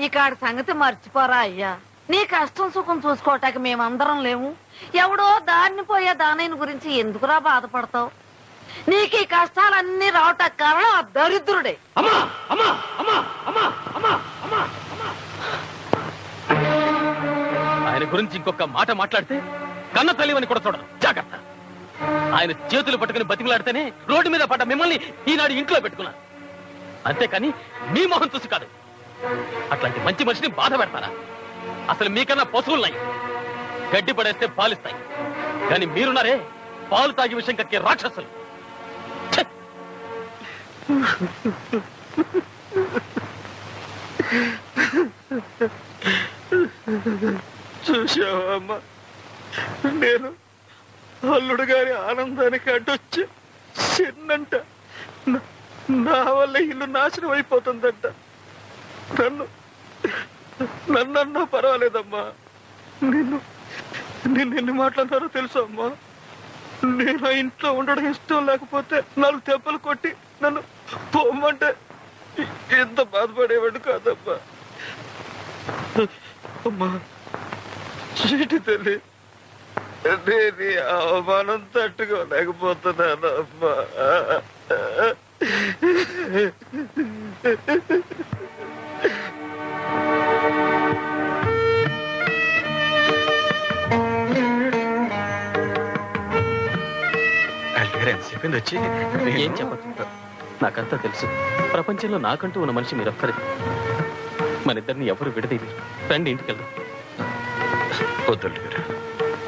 ఈ కాడి సంగతి మర్చిపోరా అయ్యా. నీ కష్టం సుఖం చూసుకోవటానికి మేమందరం లేము. ఎవడో దారిని పోయే దానైన గురించి ఎందుకురా బాధపడతావు? నీకు ఈ కష్టాలన్నీ రావటం కారణం ఆ దరిద్రుడే. ఆయన గురించి ఇంకొక మాట మాట్లాడితే కన్న తల్లివని కూడా చూడరు, జాగ్రత్త. ఆయన చేతులు పట్టుకుని బతిమలాడితేనే రోడ్డు మీద పడ్డ మిమ్మల్ని ఈనాడు ఇంట్లో పెట్టుకున్నాను. అంతేకాని మీ మొహం చూసి కాదు. అట్లాంటి మంచి మనిషిని బాధ పెడతారా? అసలు మీకన్నా పశువులున్నాయి, గడ్డి పడేస్తే పాలిస్తాయి. కానీ మీరున్నారే పాలు తాగి విషయం కక్కే రాక్షసులు. చూసావా అమ్మా, నేను అల్లుడు గారి ఆనందానికి అడ్డొచ్చి చిన్నంట నా వల్ల ఇల్లు నాశనం అయిపోతుందంట. నన్నన్నా పర్వాలేదమ్మా, నిన్ను ఎన్ని మాట్లాడారో తెలుసు అమ్మా. నేను ఆ ఇంట్లో ఉండడం ఇష్టం లేకపోతే 4 దెబ్బలు కొట్టి నన్ను పోమంటే ఎంత బాధపడేవాడు కాదమ్మా. అమ్మా చీటి తల్లి, నేను అవమానం తట్టుకోలేకపోతున్నాను అమ్మా. ఎంతసేపు వచ్చి ఏం చెప్పదు, నాకంతా తెలుసు. ప్రపంచంలో నాకంటూ ఉన్న మనిషి మీరొక్కరే. మనిద్దరిని ఎవరు విడదీయలేరు. రండి ఇంటికి వెళ్దాం. వద్దల్లు గారు,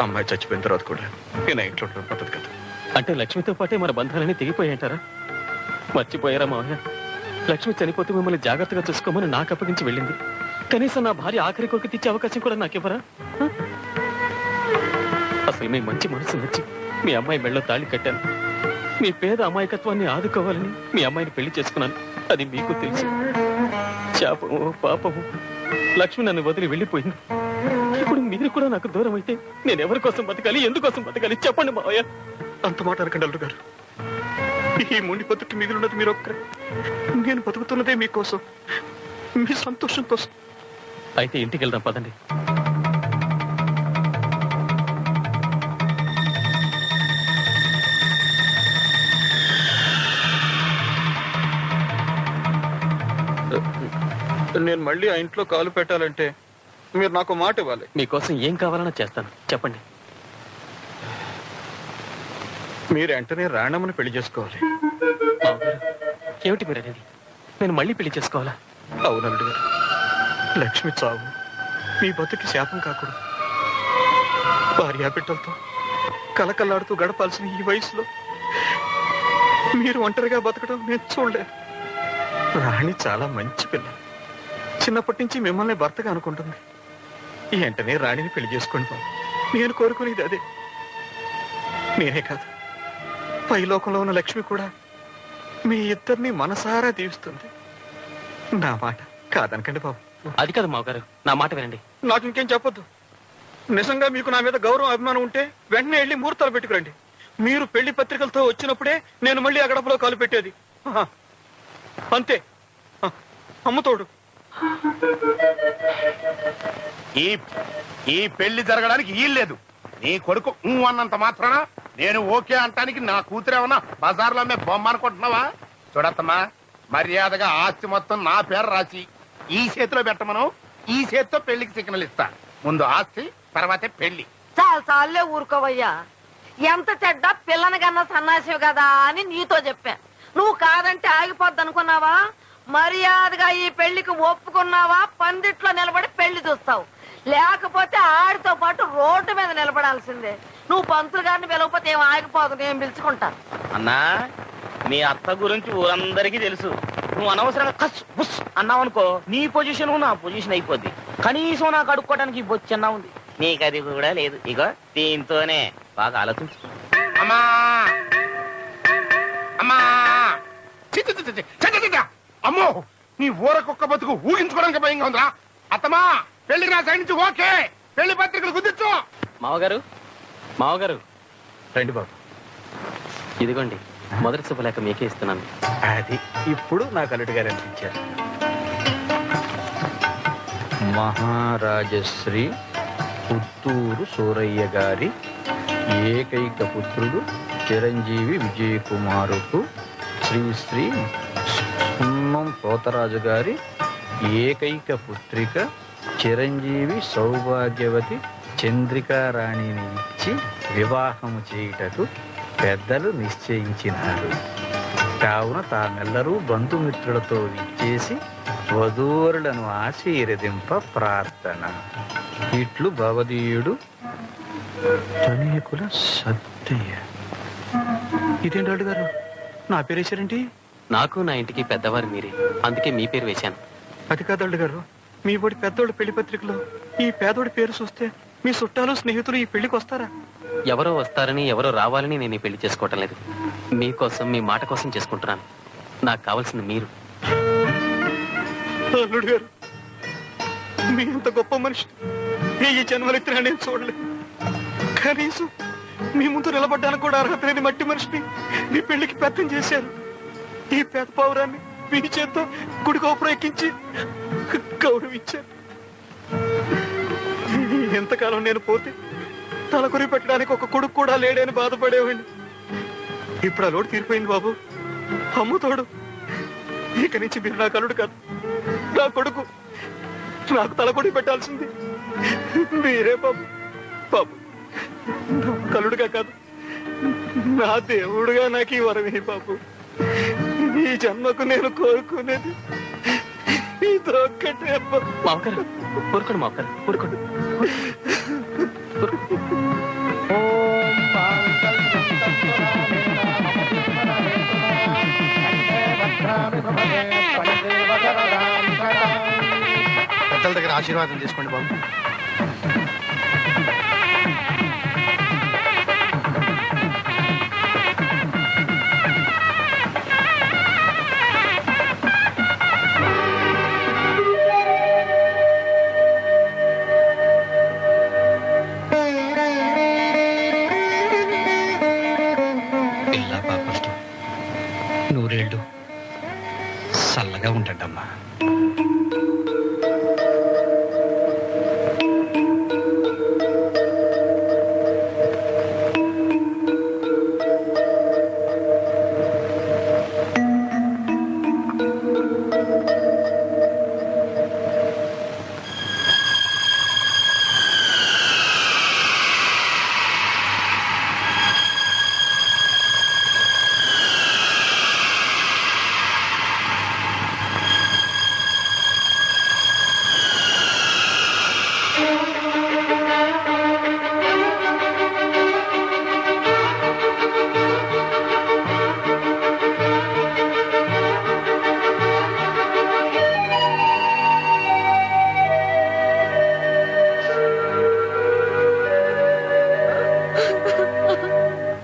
అమ్మాయి చచ్చిపోయిన తర్వాత కూడా నేను ఇంట్లో పద్ధతి కదా. అంటే లక్ష్మితో పాటే మన బంధాలన్నీ తెగిపోయాయంటారా? మర్చిపోయారా మావయ్య? లక్ష్మి చనిపోతే మిమ్మల్ని జాగ్రత్తగా చూసుకోమని నాకు అప్పగించి వెళ్ళింది. కనీసం నా భార్య ఆఖరి కొడుకు తెచ్చే అవకాశం కూడా నాకివ్వరా? అసలు మీ మంచి మనసు నచ్చి మీ అమ్మాయి మెళ్ళో తాళి కట్టాను. మీ పేద అమాయకత్వాన్ని ఆదుకోవాలని మీ అమ్మాయిని పెళ్లి చేసుకున్నాను. అది మీకు తెలుసు. శాపము పాపము లక్ష్మి నన్ను వదిలి వెళ్ళిపోయింది. ఇప్పుడు మీరు కూడా నాకు దూరం అయితే నేను ఎవరి కోసం బతకాలి, ఎందుకోసం బతకాలి? చెప్పండి మావయ్య. అంత మాట అనకండి అల్లుడు గారు. ఈ మొండి బతుకు మిగిలినది మీరు ఒక్కరే. నేను బతుకుతున్నదే మీకోసం, మీ సంతోషం కోసం. అయితే ఇంటికి వెళ్దాం పదండి. నేను మళ్ళీ ఆ ఇంట్లో కాలు పెట్టాలంటే మీరు నాకు మాట ఇవ్వాలి. మీకోసం ఏం కావాలన్నా చేస్తాను, చెప్పండి. మీరు వెంటనే రాణమ్మని పెళ్లి చేసుకోవాలి. ఏమిటి మీరు అనేది? నేను మళ్ళీ పెళ్లి చేసుకోవాలా? అవునండి గారు, లక్ష్మి చావు మీ బతుకి శాపం కాకూడదు. భార్యా బిడ్డలతో కలకల్లాడుతూ గడపాల్సిన ఈ వయసులో మీరు ఒంటరిగా బతకడం నేను చూడలేదు. రాణి చాలా మంచి పిల్ల. చిన్నప్పటి నుంచి మిమ్మల్ని భర్తగా అనుకుంటుంది. వెంటనే రాణిని పెళ్లి చేసుకోండి బాబు. నేను కోరుకునేది అదే. నేనే కాదు, పై లోకంలో ఉన్న లక్ష్మి కూడా మీ ఇద్దరిని మనసారా దీవిస్తుంది. నా మాట కాదనకండి బాబు. అది కాదు మావగారు, నా మాట వినండి. నాకు ఇంకేం చెప్పొద్దు. నిజంగా మీకు నా మీద గౌరవం అభిమానం ఉంటే వెంటనే వెళ్ళి ముహూర్తాలు పెట్టుకురండి. మీరు పెళ్లి పత్రికలతో వచ్చినప్పుడే నేను మళ్ళీ ఆ గడపలో కాలు పెట్టేది. అంతే, అమ్మతోడు. ఈ పెళ్లి జరగడానికి వీల్లేదు. నీ కొడుకు అన్నంత మాత్రాన నేను ఓకే అంటానికి నా కూతురేమన్నా బజార్లో అమ్మే బొమ్మ అనుకుంటున్నావా? చూడత్తమ్మా, మర్యాదగా ఆస్తి మొత్తం నా పేరు రాసి ఈ చేతిలో పెట్టమను. ఈ చేతితో పెళ్లికి సిగ్నల్ ఇస్తా. ముందు ఆస్తి, తర్వాతే పెళ్లి. చాలే ఊరుకోవయ్యా. ఎంత చెడ్డ పిల్లని కన్నా సన్నాసివి కదా అని నీతో చెప్పా. నువ్వు కాదంటే ఆగిపోద్ది అనుకున్నావా? మర్యాదగా ఈ పెళ్లికి ఒప్పుకున్నావా? పందిట్లో నిలబడి పెళ్లి చూస్తావు, లేకపోతే ఆడితో పాటు రోడ్డు మీద నిలబడాల్సిందే. నువ్వు పంతులు గారిని పిలవకపోతే ఏం ఆగిపోదు, నేను పిలుచుకుంటా. అన్నా, మీ అత్త గురించి ఊరందరికీ తెలుసు. నువ్వు అనవసరంగా కస్ బుస్ అన్నావనుకో, నీ పొజిషన్ నా పొజిషన్ అయిపోద్ది. కనీసం నాకు అడుక్కోవడానికి బొచ్చన్నా ఉంది, నీకు అది కూడా లేదు. ఇగో దీంతోనే బాగా ఆలోచించు. అమ్మా అమ్మా, అమ్మో, నీ ఊరకొక్క బతుకు ఊహించుకోవడానికి భయంగా ఉందిరా. అత్తమా, పెళ్లికి నా సైడ్ నుంచి ఓకే. పెళ్లి పత్రికలు గుర్తించు. మావగారు, మావగారు రండి బాబు. ఇదిగోండి మొదటి శుభలేఖ మీకే ఇస్తున్నాను. అది ఇప్పుడు నాకు అల్లుడు గారు అనిపించారు. మహారాజశ్రీ పుత్తూరు సూరయ్య గారి ఏకైక పుత్రుడు చిరంజీవి విజయకుమారుకు శ్రీ శ్రీ సున్నం పోతరాజు గారి ఏకైక పుత్రిక చిరంజీవి సౌభాగ్యవతి చంద్రికారాణిని ఇచ్చి వివాహము చేయుటకు పెద్దలు నిశ్చయించినారు. కావున తామెల్లరూ బంధుమిత్రులతో విచ్చేసి వధూరులను ఆశీర్వదింప ప్రార్థన. ఇట్లు భవదీయుడు తనీకుల సత్తయ్య. ఇదేంటి అల్లుడు గారు నా పేరు వేశారేంటి? నాకు నా ఇంటికి పెద్దవారు మీరే, అందుకే మీ పేరు వేశాను. అది కాదు అల్లుడు గారు, మీ వాడి పెద్దోడి పెళ్లి పత్రికలో ఈ పేదోడి పేరు చూస్తే మీ చుట్టాలు స్నేహితులు ఈ పెళ్లికి వస్తారా? ఎవరో వస్తారని ఎవరో రావాలని నేను ఈ పెళ్లి చేసుకోవటం లేదు. మీకోసం, మీ మాట కోసం చేసుకుంటున్నాను. నాకు కావాల్సింది మీరు. అల్లుడు గారు, మీ అంత గొప్ప మనిషి ఈ జన్మలెత్తినా నేను చూడలేదు. కనీసం మీ ముందు నిలబడ్డానికి కూడా అర్హత లేని మట్టి మనిషిని మీ పెళ్లికి పెద్దం చేశారు. ఈ పేద పౌరాన్ని మీ చేత్తో గుడి గోపురం ఎక్కించి గౌరవించారు. ఎంతకాలం నేను పోతే తలకొరి పెట్టడానికి ఒక కొడుకు కూడా లేడని బాధపడేవాడిని. ఇప్పుడు ఆ లోటు తీరిపోయింది బాబు. అమ్ముతోడు ఇక నుంచి మీరు నా కలుడు కాదు, నా కొడుకు. నాకు తలకొడి పెట్టాల్సింది మీరే బాబు. బాబు, నా కలుడుగా కాదు, నా దేవుడుగా నాకు ఈ వరమే బాబు. ఈ జన్మకు నేను కోరుకునేది ఇదొక్కటే. మావగారు ఊరుకోండి, మావగారు ఊరుకోండి. పెద్దల దగ్గర ఆశీర్వాదం తీసుకోండి బాబు. పిల్ల పాపలతో నూరేళ్ళు చల్లగా ఉంటాడమ్మా.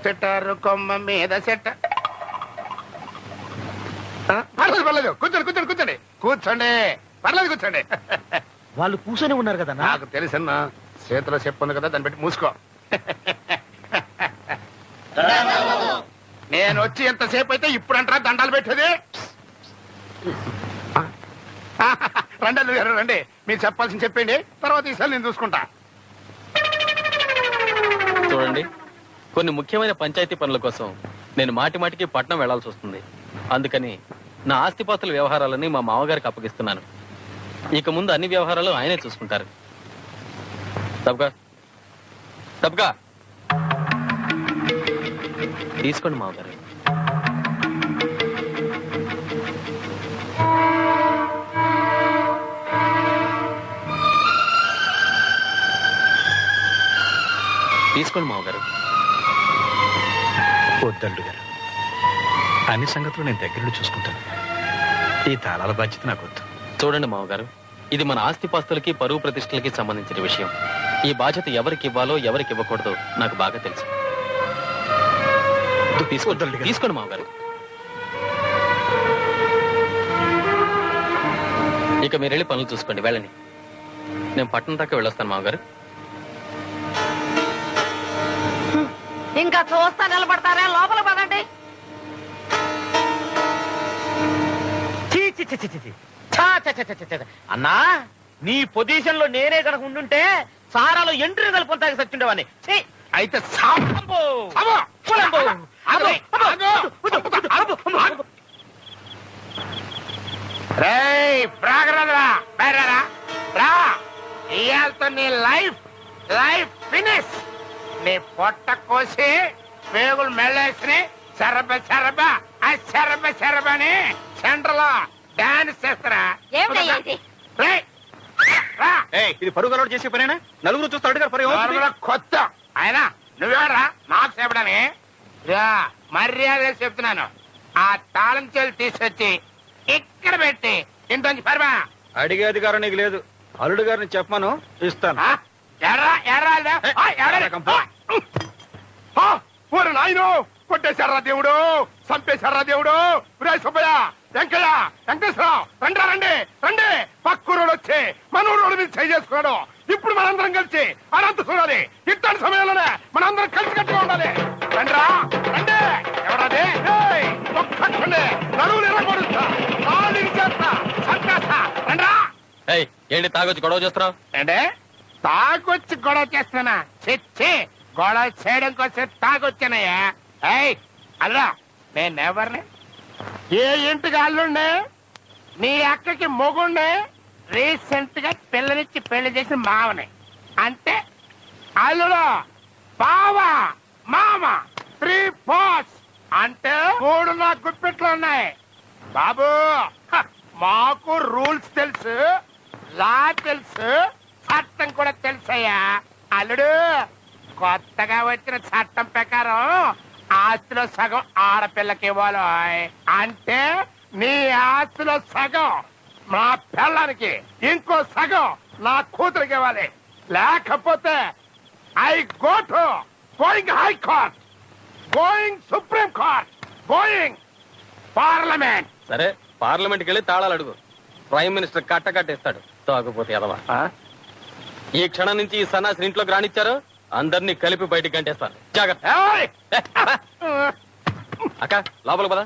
సెట్టారు కొమ్మ మీద సెట్ట. పర్లేదు పర్లేదు, కూర్చోండి కూర్చోండి కూర్చోండి కూర్చోండి, పర్లేదు కూర్చోండి. వాళ్ళు కూర్చొని ఉన్నారు కదా. నాకు తెలుసన్నా, చేతిలో చెప్పు ఉంది కదా, దాన్ని బట్టి మూసుకో. నేను వచ్చి ఎంతసేపు అయితే ఇప్పుడు అంటారా దండాలు పెట్టేది? రండి గారు రండి, మీరు చెప్పాల్సింది చెప్పండి, తర్వాత ఈసారి నేను చూసుకుంటా. చూడండి, కొన్ని ముఖ్యమైన పంచాయతీ పనుల కోసం నేను మాటి మాటికి పట్నం వెళ్లాల్సి వస్తుంది. అందుకని నా ఆస్తిపాస్తుల వ్యవహారాలని మా మామగారికి అప్పగిస్తున్నాను. ఇక ముందు అన్ని వ్యవహారాలు ఆయనే చూసుకుంటారు. తప్పగా తప్పగా తీసుకోండి మామగారు. తీసుకోండి మామగారు. వద్దల్లు గారు, అన్ని సంగతులు నేను దగ్గరుండి చూసుకుంటాను. ఈ తాళాల బాధ్యత నాకు వద్దు. చూడండి మామగారు, ఇది మన ఆస్తిపాస్తులకి పరువు ప్రతిష్టలకి సంబంధించిన విషయం. ఈ బాధ్యత ఎవరికి ఇవ్వాలో ఎవరికి ఇవ్వకూడదో నాకు బాగా తెలుసు. తీసుకోండి మామగారు. ఇక మీరు వెళ్ళి పనులు చూసుకోండి, వెళ్ళండి. నేను పట్టణం దాకా వెళ్ళొస్తాను మామగారు. ఇంకా చూస్తా నిలబడతారా? లోపల పదండి. అన్నా, నీ పొజిషన్ లో నేనే కనుక ఉండుంటే సారాలో ఎంట్రీ కలుపుతాకి సచ్చుండేవాడిని. అయితే ఇయాలతో నీ లైఫ్ ఫినిష్. నీ పొట్ట కోసి పేగులు మెళ్ళేసి శరబ శరబ అని సెంటర్ లో డాన్స్ చేస్తారా ఏమిటయ్యా ఇది? రేయ్, రా. ఇది పరుగు అలవాటు చేసే పనేనా? నలుగురు చూస్తే అడుగుతారు పరుగు ఏమవుతుంది? నలుగురు కొత్త ఆయన నువ్వేరా నాకు చెప్పడని మర్యాద చెప్తున్నాను. ఆ తాళం చెల్లి తీసుకొచ్చి ఇక్కడ పెట్టి ఇంటి పరమా అడిగే అధికారం నీకు లేదు. అల్లుడు గారిని చెప్పమను, ఇస్తాను. ఊరు నాయను కొట్టేశారా దేవుడు, చంపేశారా దేవుడు. సుబ్బయ్య, వెంకయ్య, వెంకటేశ్వరరావు, రండి రండి రండి. పక్కూరోడు వచ్చి మనూరోడు మీద చేయి చేసుకున్నాడు. ఇప్పుడు మనందరం కలిసి అనంత చూడాలి. ఇట్లాంటి సమయంలోనే మనందరం కలిసి కట్టుగా ఉండాలి. రండిరా రండి. ఎవరది? ఒక్కడే నడువులు ఎరగొడుస్తా, కాళ్ళు ఇరిచేస్తా, చంపేస్తా. రండిరా. ఏంటి తాగొచ్చి గొడవ చేస్తున్నావు? అంటే తాగొచ్చి గొడవ చేస్తున్నా? చెచ్చి గొడవ చేయడం కోసం తాగొచ్చానయ్యా. అల్లా నేనెవరిని? ఏ ఇంటికి అల్లుండే? నీ అక్కకి మొగుండే. రీసెంట్ గా పిల్లనిచ్చి పెళ్లి చేసిన మావని. అంటే అల్లుడు, బావ, మామ, 3 బాస్ అంటే 3 నా గుప్పిట్లు ఉన్నాయి. బాబు మాకు రూల్స్ తెలుసు, లా తెలుసు, చట్టం కూడా తెలుసయ్యా. అల్లుడు కొత్తగా వచ్చిన చట్టం ప్రకారం ఆస్తిలో సగం ఆడపిల్లకి ఇవ్వాలి. అంటే నీ ఆస్తిలో సగం నా పిల్లానికి, ఇంకో సగం నా కూతురికి ఇవ్వాలి. లేకపోతే I go to going high court, going supreme court, going parliament. సరే, పార్లమెంట్కి వెళ్ళి తాళాలు అడుగు. Prime minister కట్టకట్టేస్తాడు. తాగపోతే ఎదవా. ఈ క్షణం నుంచి ఈ సన్నాసిని ఇంట్లోకి రానిచ్చారు, అందరినీ కలిపి బయటికి గంటేస్తాను. జాగ్రత్త. అక్క లోపలికి పద.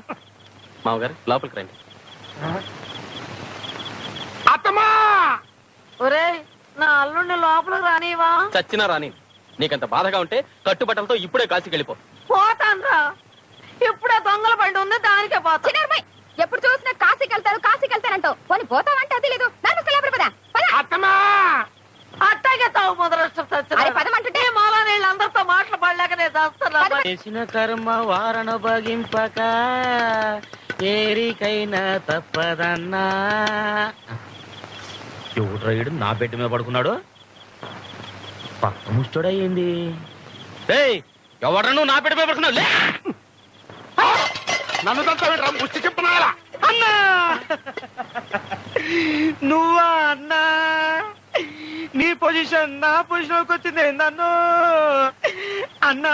మామగారు లోపలికి రండి. అత్తమా, ఒరేయ్ నా అల్లుడిని లోపలికి రానివా? చచ్చినా రాని. నీకంత బాధగా ఉంటే కట్టుబట్టలతో ఇప్పుడే కాశీకి వెళ్ళిపో. పోతాన్రా, ఇప్పుడే దొంగల బండి ఉంది, దానికే పోతా. ఎప్పుడు చూసినా కాశీకి వెళ్తానంటావు. పోనీ పోతావంటే అది లేదు. అత్తమా అట్టాగే తావు మొదలే మాలా నీళ్ళు అందరితో మాటలు పడలేక నేను చేస్తున్నా. చేసిన కర్మ వారణ భగింపక ఏరికైనా తప్పదన్నా. ఎవడు రైడు నా బెడ్ మీద పడుకున్నాడు? పక్క ముష్టోడయ్యింది. ఎవడ నువ్వు నా బెడ్ మీద పడుకున్నావు? నన్ను తంతా ముష్టి చెప్తున్నా. అన్నా నువ్వా అన్నా? నీ పొజిషన్ నా పొజిషన్ వచ్చింది నన్ను అన్నా.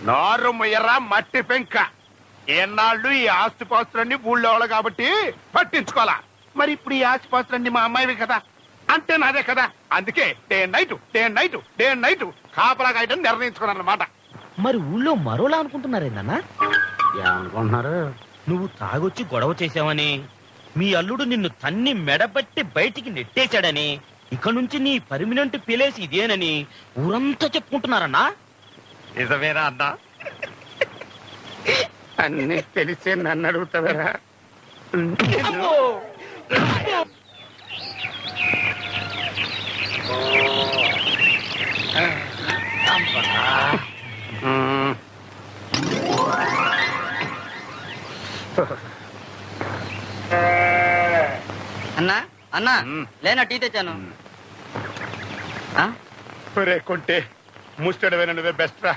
నారు మొయ్యరా మట్టి పెంక. ఏనాళ్ళు ఈ ఆస్తిపాస్తులన్నీ ఊళ్ళో వాళ్ళు కాబట్టి పట్టించుకోవాలా. మరి ఇప్పుడు ఈ ఆస్తిపాస్తులన్నీ మా అమ్మాయివి కదా, అంటే నాదే కదా. అందుకే డే అండ్ నైట్ కాపలా కాయటం నిర్ణయించుకున్నాను అన్నమాట. మరి ఊళ్ళో మరోలా అనుకుంటున్నారేందన్నా? ఏమనుకుంటున్నారు? నువ్వు తాగొచ్చి గొడవ చేశావని, మీ అల్లుడు నిన్ను తన్ని మెడబట్టి బయటికి నెట్టేశాడని, ఇక నుంచి నీ పర్మినెంట్ ప్లేస్ ఇదేనని ఊరంతా చెప్పుకుంటున్నారన్నా. నిజమేనా అన్నా? అన్ని తెలిసే నన్ను అడుగుతావేరా? అన్నా అన్నా లేనా టీ తెచ్చాను. కొంటే ముస్టడవేనా నువ్వే బెస్ట్ రా.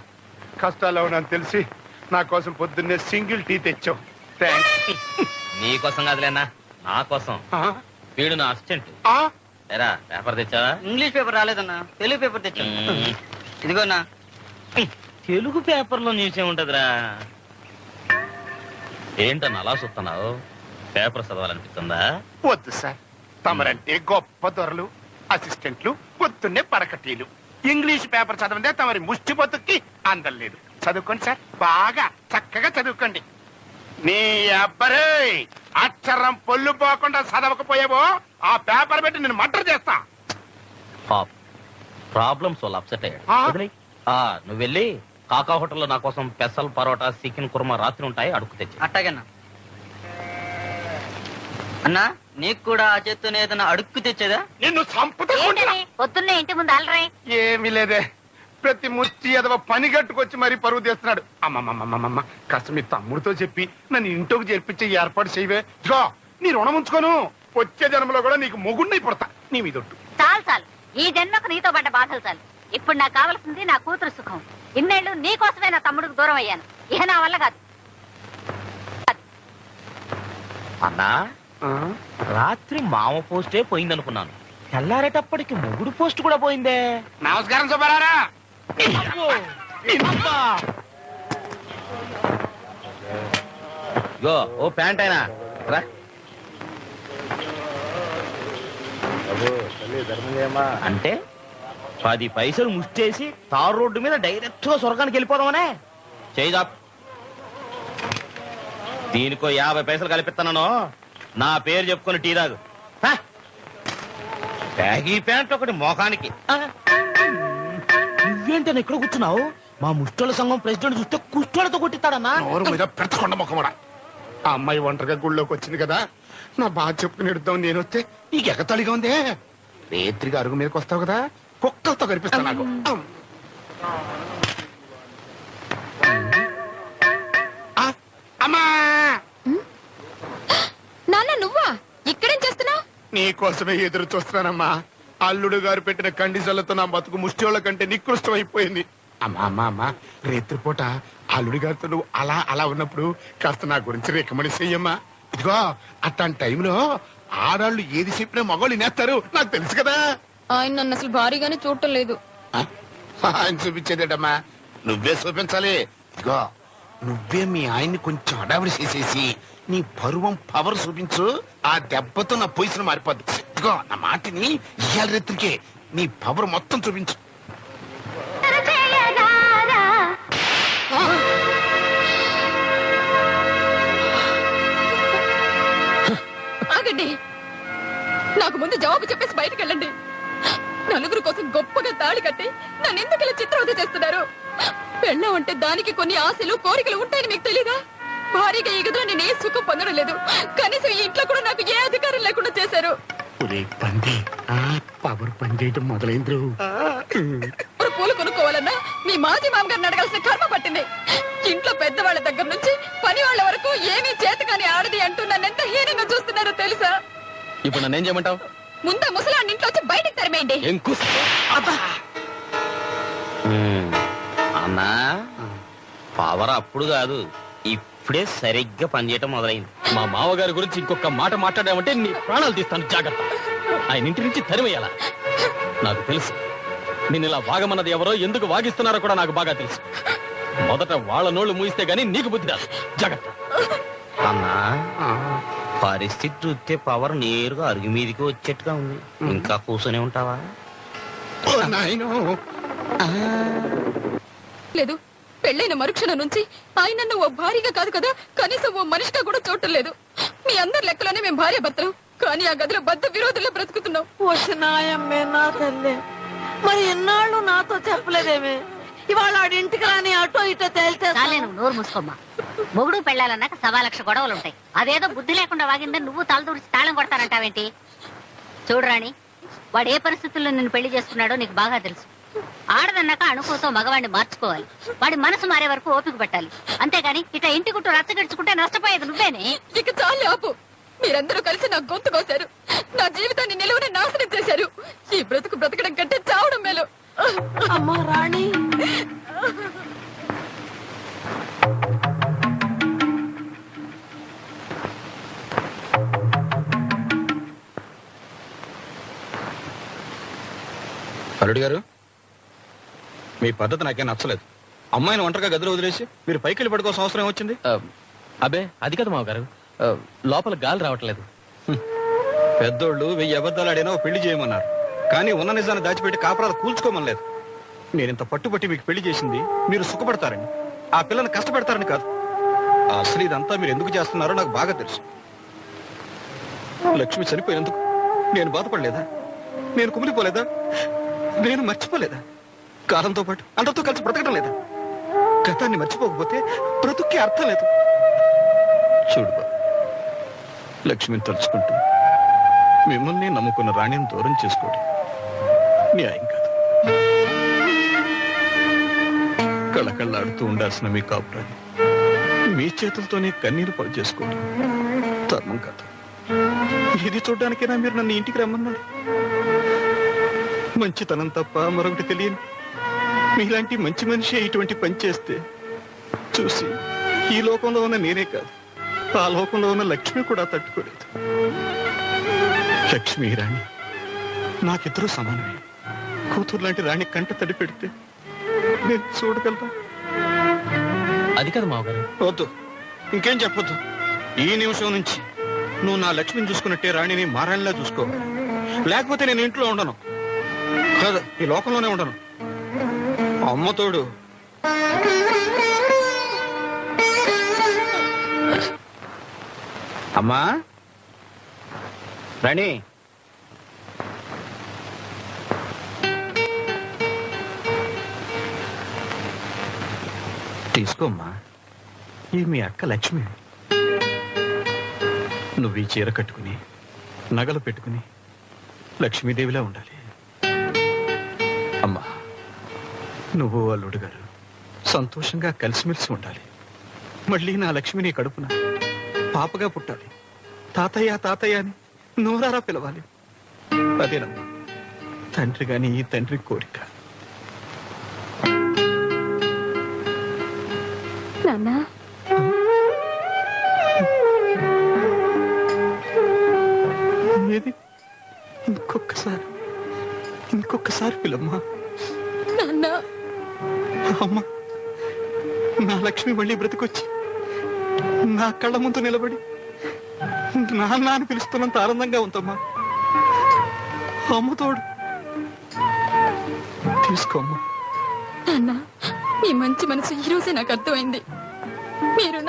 కష్టాల్లో ఉన్నాను తెలిసి నా కోసం పొద్దున్నే సింగిల్ టీ తెచ్చావు. థ్యాంక్స్. నీకోసం కాదులేనా, నా కోసం. వీడు నా అసిస్టెంట్. ఎరా పేపర్ తెచ్చావా? ఇంగ్లీష్ పేపర్ రాలేదన్నా, తెలుగు పేపర్ తెచ్చాను. ఇదిగోనా. తెలుగు పేపర్లో న్యూస్ ఏముంటదిరా? ఏంటన్నా అలా చూస్తున్నావు? పేపర్ చదవాలనిపిస్తుందా? వద్దు సార్, తమరంటే గొప్ప దొరలు, అసిస్టెంట్లు, పొద్దున్నే పడకటీలు. ఇంగ్లీష్ పేపర్ చదవందే తమరి ముష్టి బతుక్కి అందలేదు. చదువుకోండి సార్, బాగా చక్కగా చదువుకోండి. నీ అబ్బరే అక్షరం పొల్లు పోకుండా చదవకపోయావో ఆ పేపర్ పెట్టి నేను మర్డర్ చేస్తా. ప్రాబ్లమ్స్ వాళ్ళు అప్సెట్ అయ్యాడు. నువ్వు వెళ్ళి కాకా హోటల్లో నా కోసం పెసల్ పరోటా చికెన్ కుర్మా రాత్రి ఉంటాయి, అడుగు తెచ్చి. అట్టాగన్నా. అన్నా నీకు కూడా ఆ చేత్తోనే ఏదైనా అడుక్కు తెచ్చేదా? నిన్ను చంపుతా. పొద్దున్నే ఇంటి ముందు అలరే. ఏమీ లేదే, ప్రతి ముష్టి ఎదవ పని కట్టుకొచ్చి మరీ పరువు తీస్తున్నాడు. అమ్మమ్మమ్మమ్మమ్మ కాస్త మీ తమ్ముడితో చెప్పి నన్ను ఇంట్లోకి చేర్పించే ఏర్పాటు చేయవే. ఇదిగో నీ రుణం ఉంచుకోను, వచ్చే జన్మలో కూడా నీకు మొగుండి పుడతా. నీ మీదొట్టు. చాలు చాలు, ఈ జన్మకు నీతో పడ్డ బాధలు చాలు. ఇప్పుడు నాకు కావాల్సింది నా కూతురు సుఖం. ఇన్నేళ్లు నీకోసమే నా తమ్ముడికి దూరం అయ్యాను. ఇహ నా వల్ల కాదు. అన్నా, రాత్రి మామ పోస్టే పోయిందనుకున్నాను, తెల్లారేటప్పటికి మొగుడు పోస్ట్ కూడా పోయిందే. నమస్కారం సుబ్బారారా. యో ఓ ప్యాంట్ అయినా రా. అంటే 10 పైసలు ముష్టేసి తారు రోడ్డు మీద డైరెక్ట్ గా స్వర్గానికి వెళ్ళిపోదామనే. చేయిదా, దీనికో 50 పైసలు కలిపిస్తాను. నా పేరు చెప్పుకొని టీ తాగు. బ్యాగీ ప్యాంట్ ఒకటి మోకానికి. నువ్వేంటన్నా ఇక్కడ కూర్చున్నావు? మా ముష్టోళ్ళ సంఘం ప్రెసిడెంట్ చూస్తే కుష్టోళ్ళతో కొట్టిస్తాడన్నా. నోరు మీద పెడతకుండా మొక్కమడా. ఆ అమ్మాయి ఒంటరిగా గుళ్ళోకి వచ్చింది కదా, నా బాధ చెప్పుకుని ఎడుద్దాం. నేను వస్తే నీకు ఎగతాళిగా ఉందే. రేత్రిగా అరుగు మీదకి వస్తావు కదా, కుక్కలతో కనిపిస్తా నాకు. అమ్మా, నాన్న నువ్వా ఇక్కడేం చేస్తున్నావు? నీకోసమే ఎదురు చూస్తున్నానమ్మా. అల్లుడు గారు పెట్టిన కండిషన్లతో నా బతుకు ముష్టిోళ్ళ కంటే నికృష్టం అయిపోయింది. అమ్మా అమ్మా అమ్మా, రేత్రిపూట అల్లుడి గారితో నువ్వు అలా అలా ఉన్నప్పుడు కాస్త నా గురించి రికమెండ్ చెయ్యమ్మా. ఇదిగో అట్లాంటి టైంలో ఆడాళ్ళు ఏది చెప్పినా మగవాళ్ళు నేస్తారు, నాకు తెలుసు కదా. ఆయన నన్ను అసలు భారీగానే చూడటం లేదు. ఆయన చూపించేదేటమ్మా, నువ్వే చూపించాలి. ఇదిగో నువ్వే మీ ఆయన్ని కొంచెం అడావిడి చేసేసి నీ పరువం పవర్ చూపించు. ఆ దెబ్బతో నా పొజిషన్ మారిపోద్ది. ఇదిగో నా మాటిని ఇయ్యాల రేత్రికే నీ పవర్ మొత్తం చూపించు. ఆగండి, నాకు ముందు జవాబు చెప్పేసి బయటకు వెళ్ళండి. నలుగురు కోసం గొప్పగా తాళి కట్టి నన్ను ఎందుకు ఇలా చిత్రవద చేస్తున్నారు? పెళ్ళం అంటే దానికి కొన్ని ఆశలు కోరికలు ఉంటాయని మీకు తెలీదా? భారీగా ఈ గదిలో నేను ఏ సుఖం పొందడం లేదు. కనీసం ఈ ఇంట్లో కూడా నాకు ఏ అధికారం లేకుండా చేశారు. పవర్ పని చేయటం మొదలైంది. పూలు కొనుక్కోవాలన్నా మీ మాజీ మామగారిని అడగాల్సిన కర్మ పట్టింది. ఇంట్లో పెద్దవాళ్ళ దగ్గర నుంచి పని వాళ్ళ వరకు ఏమీ చేతగాని ఆడది అంటూ నన్ను ఎంత హీనంగా చూస్తున్నారో తెలుసా? ఇప్పుడు నన్నేం చేయమంటావు? ముందా ముసలాన్ని ఇంట్లో వచ్చి బయటికి తరిమేయండి. అన్నా, పవర్ అప్పుడు కాదు, ఇప్పుడే సరిగ్గా పనిచేయటం మొదలైంది. మా మామగారి గురించి ఇంకొక మాట మాట్లాడామంటే నీ ప్రాణాలు తీస్తాను, జాగ్రత్త. ఆయన ఇంటి నుంచి తరిమేయాల. నాకు తెలుసు నేను ఇలా వాగమన్నది ఎవరో, ఎందుకు వాగిస్తున్నారో కూడా నాకు బాగా తెలుసు. మొదట వాళ్ళ నోళ్లు మూయిస్తే గానీ నీకు బుద్ధి రాదు, జాగ్రత్త. అన్నా, పరిస్థితి చూస్తే పవర్ నేరుగా అరుగు మీదకి వచ్చేట్టుగా ఉంది. ఇంకా కూర్చొని ఉంటావా? లేదు, పెళ్ళైన మరుక్షణం నుంచి ఆయన నన్ను ఓ భారీగా కాదు కదా, కనీసం ఓ మనిషిగా కూడా చూడటం లేదు. మీ అందరి లెక్కలోనే మేము భార్య భర్తలు, కానీ ఆ గదిలో బద్ద విరోధుల్లో బ్రతుకుతున్నాం. వచ్చినాయమ్మే నా తల్లి, మరి ఎన్నాళ్ళు నాతో చెప్పలేదేమే? ఇవాళ ఆడింటికి రాని అటో ఇటో తేలితే నువ్వు నోరు మూసుకోమ్మా. మొగుడు పెళ్ళాలన్నాక 1,00,000 గొడవలు ఉంటాయి. అదేదో బుద్ధి లేకుండా వాగిందని నువ్వు తలదూర్చి తాళం కొడతానంటావేంటి? చూడరాణి, వాడు ఏ పరిస్థితుల్లో నిన్ను పెళ్లి చేసుకున్నాడో నీకు బాగా తెలుసు. ఆడదన్నాక అణుకుతో మగవాడిని మార్చుకోవాలి. వాడి మనసు మారే వరకు ఓపిక పెట్టాలి. అంతేగాని ఇట్లా ఇంటి గుట్టు రచ్చగడుచుకుంటే నష్టపోయేది నువ్వేనే. ఇక చాలు ఆపు. మీరందరూ కలిసి నా గొంతు కోశారు, నా జీవితాన్ని నిలువునే నాశనం చేశారు. ఈ బ్రతుకు బ్రతకడం కంటే చావడం మేలు. అమ్మా రాణి, అల్లుడు గారు, మీ పద్ధతి నాకేం నచ్చలేదు. అమ్మాయిని ఒంటరిగా గదిలో వదిలేసి మీరు పైకి వెళ్ళి పడుకోవాల్సిన అవసరం వచ్చింది. అబ్బే అది కదా మామగారు, లోపల గాలి రావట్లేదు. పెద్దోళ్ళు 1000 అబద్ధాలు ఆడినా పెళ్లి చేయమన్నారు, కానీ ఉన్న నిజాన్ని దాచిపెట్టి కాపురాలు కూల్చుకోమనలేదు. నేనింత పట్టుబట్టి మీకు పెళ్లి చేసింది మీరు సుఖపడతారని, ఆ పిల్లని కష్టపెడతారని కాదు. అసలు ఇదంతా మీరు ఎందుకు చేస్తున్నారో నాకు బాగా తెలుసు. లక్ష్మి చనిపోయినందుకు నేను బాధపడలేదా? నేను కుమిలిపోలేదా? నేను మర్చిపోలేదా? కాలంతో పాటు అందరితో కలిసి బ్రతకడం లేదా? గతాన్ని మర్చిపోకపోతే బ్రతుక్కి అర్థం లేదు. చూడు బాబు, లక్ష్మిని తలుచుకుంటూ మిమ్మల్ని నమ్ముకున్న రాణిని దూరం చేసుకోండి, న్యాయం కాదు. కళకళ్ళాడుతూ ఉండాల్సిన మీ కాపురాన్ని మీ చేతులతోనే కన్నీరు పాలు చేసుకోవడం ధర్మం కాదు. ఇది చూడ్డానికైనా మీరు నన్ను ఇంటికి రమ్మన్నారు. మంచితనం తప్ప మరొకటి తెలియని మీలాంటి మంచి మనిషి ఇటువంటి పని చేస్తే చూసి ఈ లోకంలో ఉన్న నేనే కాదు, ఆ లోకంలో ఉన్న లక్ష్మి కూడా తట్టుకోలేదు. లక్ష్మి రాణి నాకిద్దరూ సమానమే. కూతురు లాంటి రాణి కంట తడి పెడితే నేను చూడగలరా? అది కాదు మావగారు. వద్దు, ఇంకేం చెప్పొద్దు. ఈ నిమిషం నుంచి నువ్వు నా లక్ష్మిని చూసుకున్నట్టే రాణిని మారాణిలా చూసుకోవాలి. లేకపోతే నేను ఇంట్లో ఉండను, కాదు ఈ లోకంలోనే ఉండను. అమ్మ తోడు. అమ్మా రాణి, తీసుకోమ్మా. ఈ మీ అక్క లక్ష్మి. నువ్వు ఈ చీర కట్టుకుని నగలు పెట్టుకుని లక్ష్మీదేవిలా ఉండాలి. అమ్మా, నువ్వు అల్లుడు గారు సంతోషంగా కలిసిమెలిసి ఉండాలి. మళ్ళీ నా లక్ష్మిని కడుపున పాపగా పుట్టాలి. తాతయ్య తాతయ్య అని నోరారా పిలవాలి. అదేనమ్మా తండ్రి గాని ఈ తండ్రి కోరిక. నాన్నా, ఏది ఇంకొకసారి పిలమ్మా. నాన్నా, అమ్మా, నా లక్ష్మి మళ్ళీ బ్రతికొచ్చి నా కళ్ళ ముందు నిలబడి నాన్న అని పిలుస్తున్నంత ఆనందంగా ఉందమ్మా. అమ్మ తోడు. తీసుకోమ్మా. నాన్నా, మీ మంచి మనసు ఈ రోజే నాకు అర్థమైంది. మీరు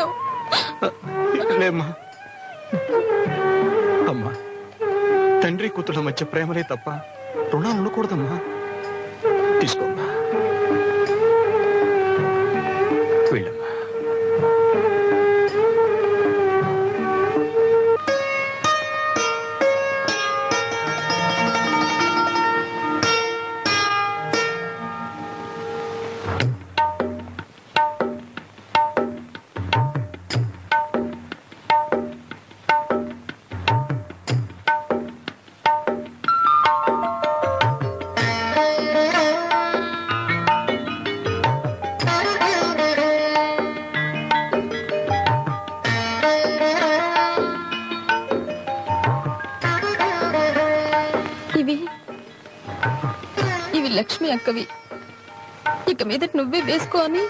లేమ్మా. అమ్మా, తండ్రి కూతుళ్ళ మధ్య ప్రేమలే తప్ప రుణాలు ఉండకూడదమ్మా. తీసుకోమ్మా, వెళ్ళమ్మా. ఇవి లక్ష్మి అక్కవి. ఇక మీద నువ్వే వేసుకో అని.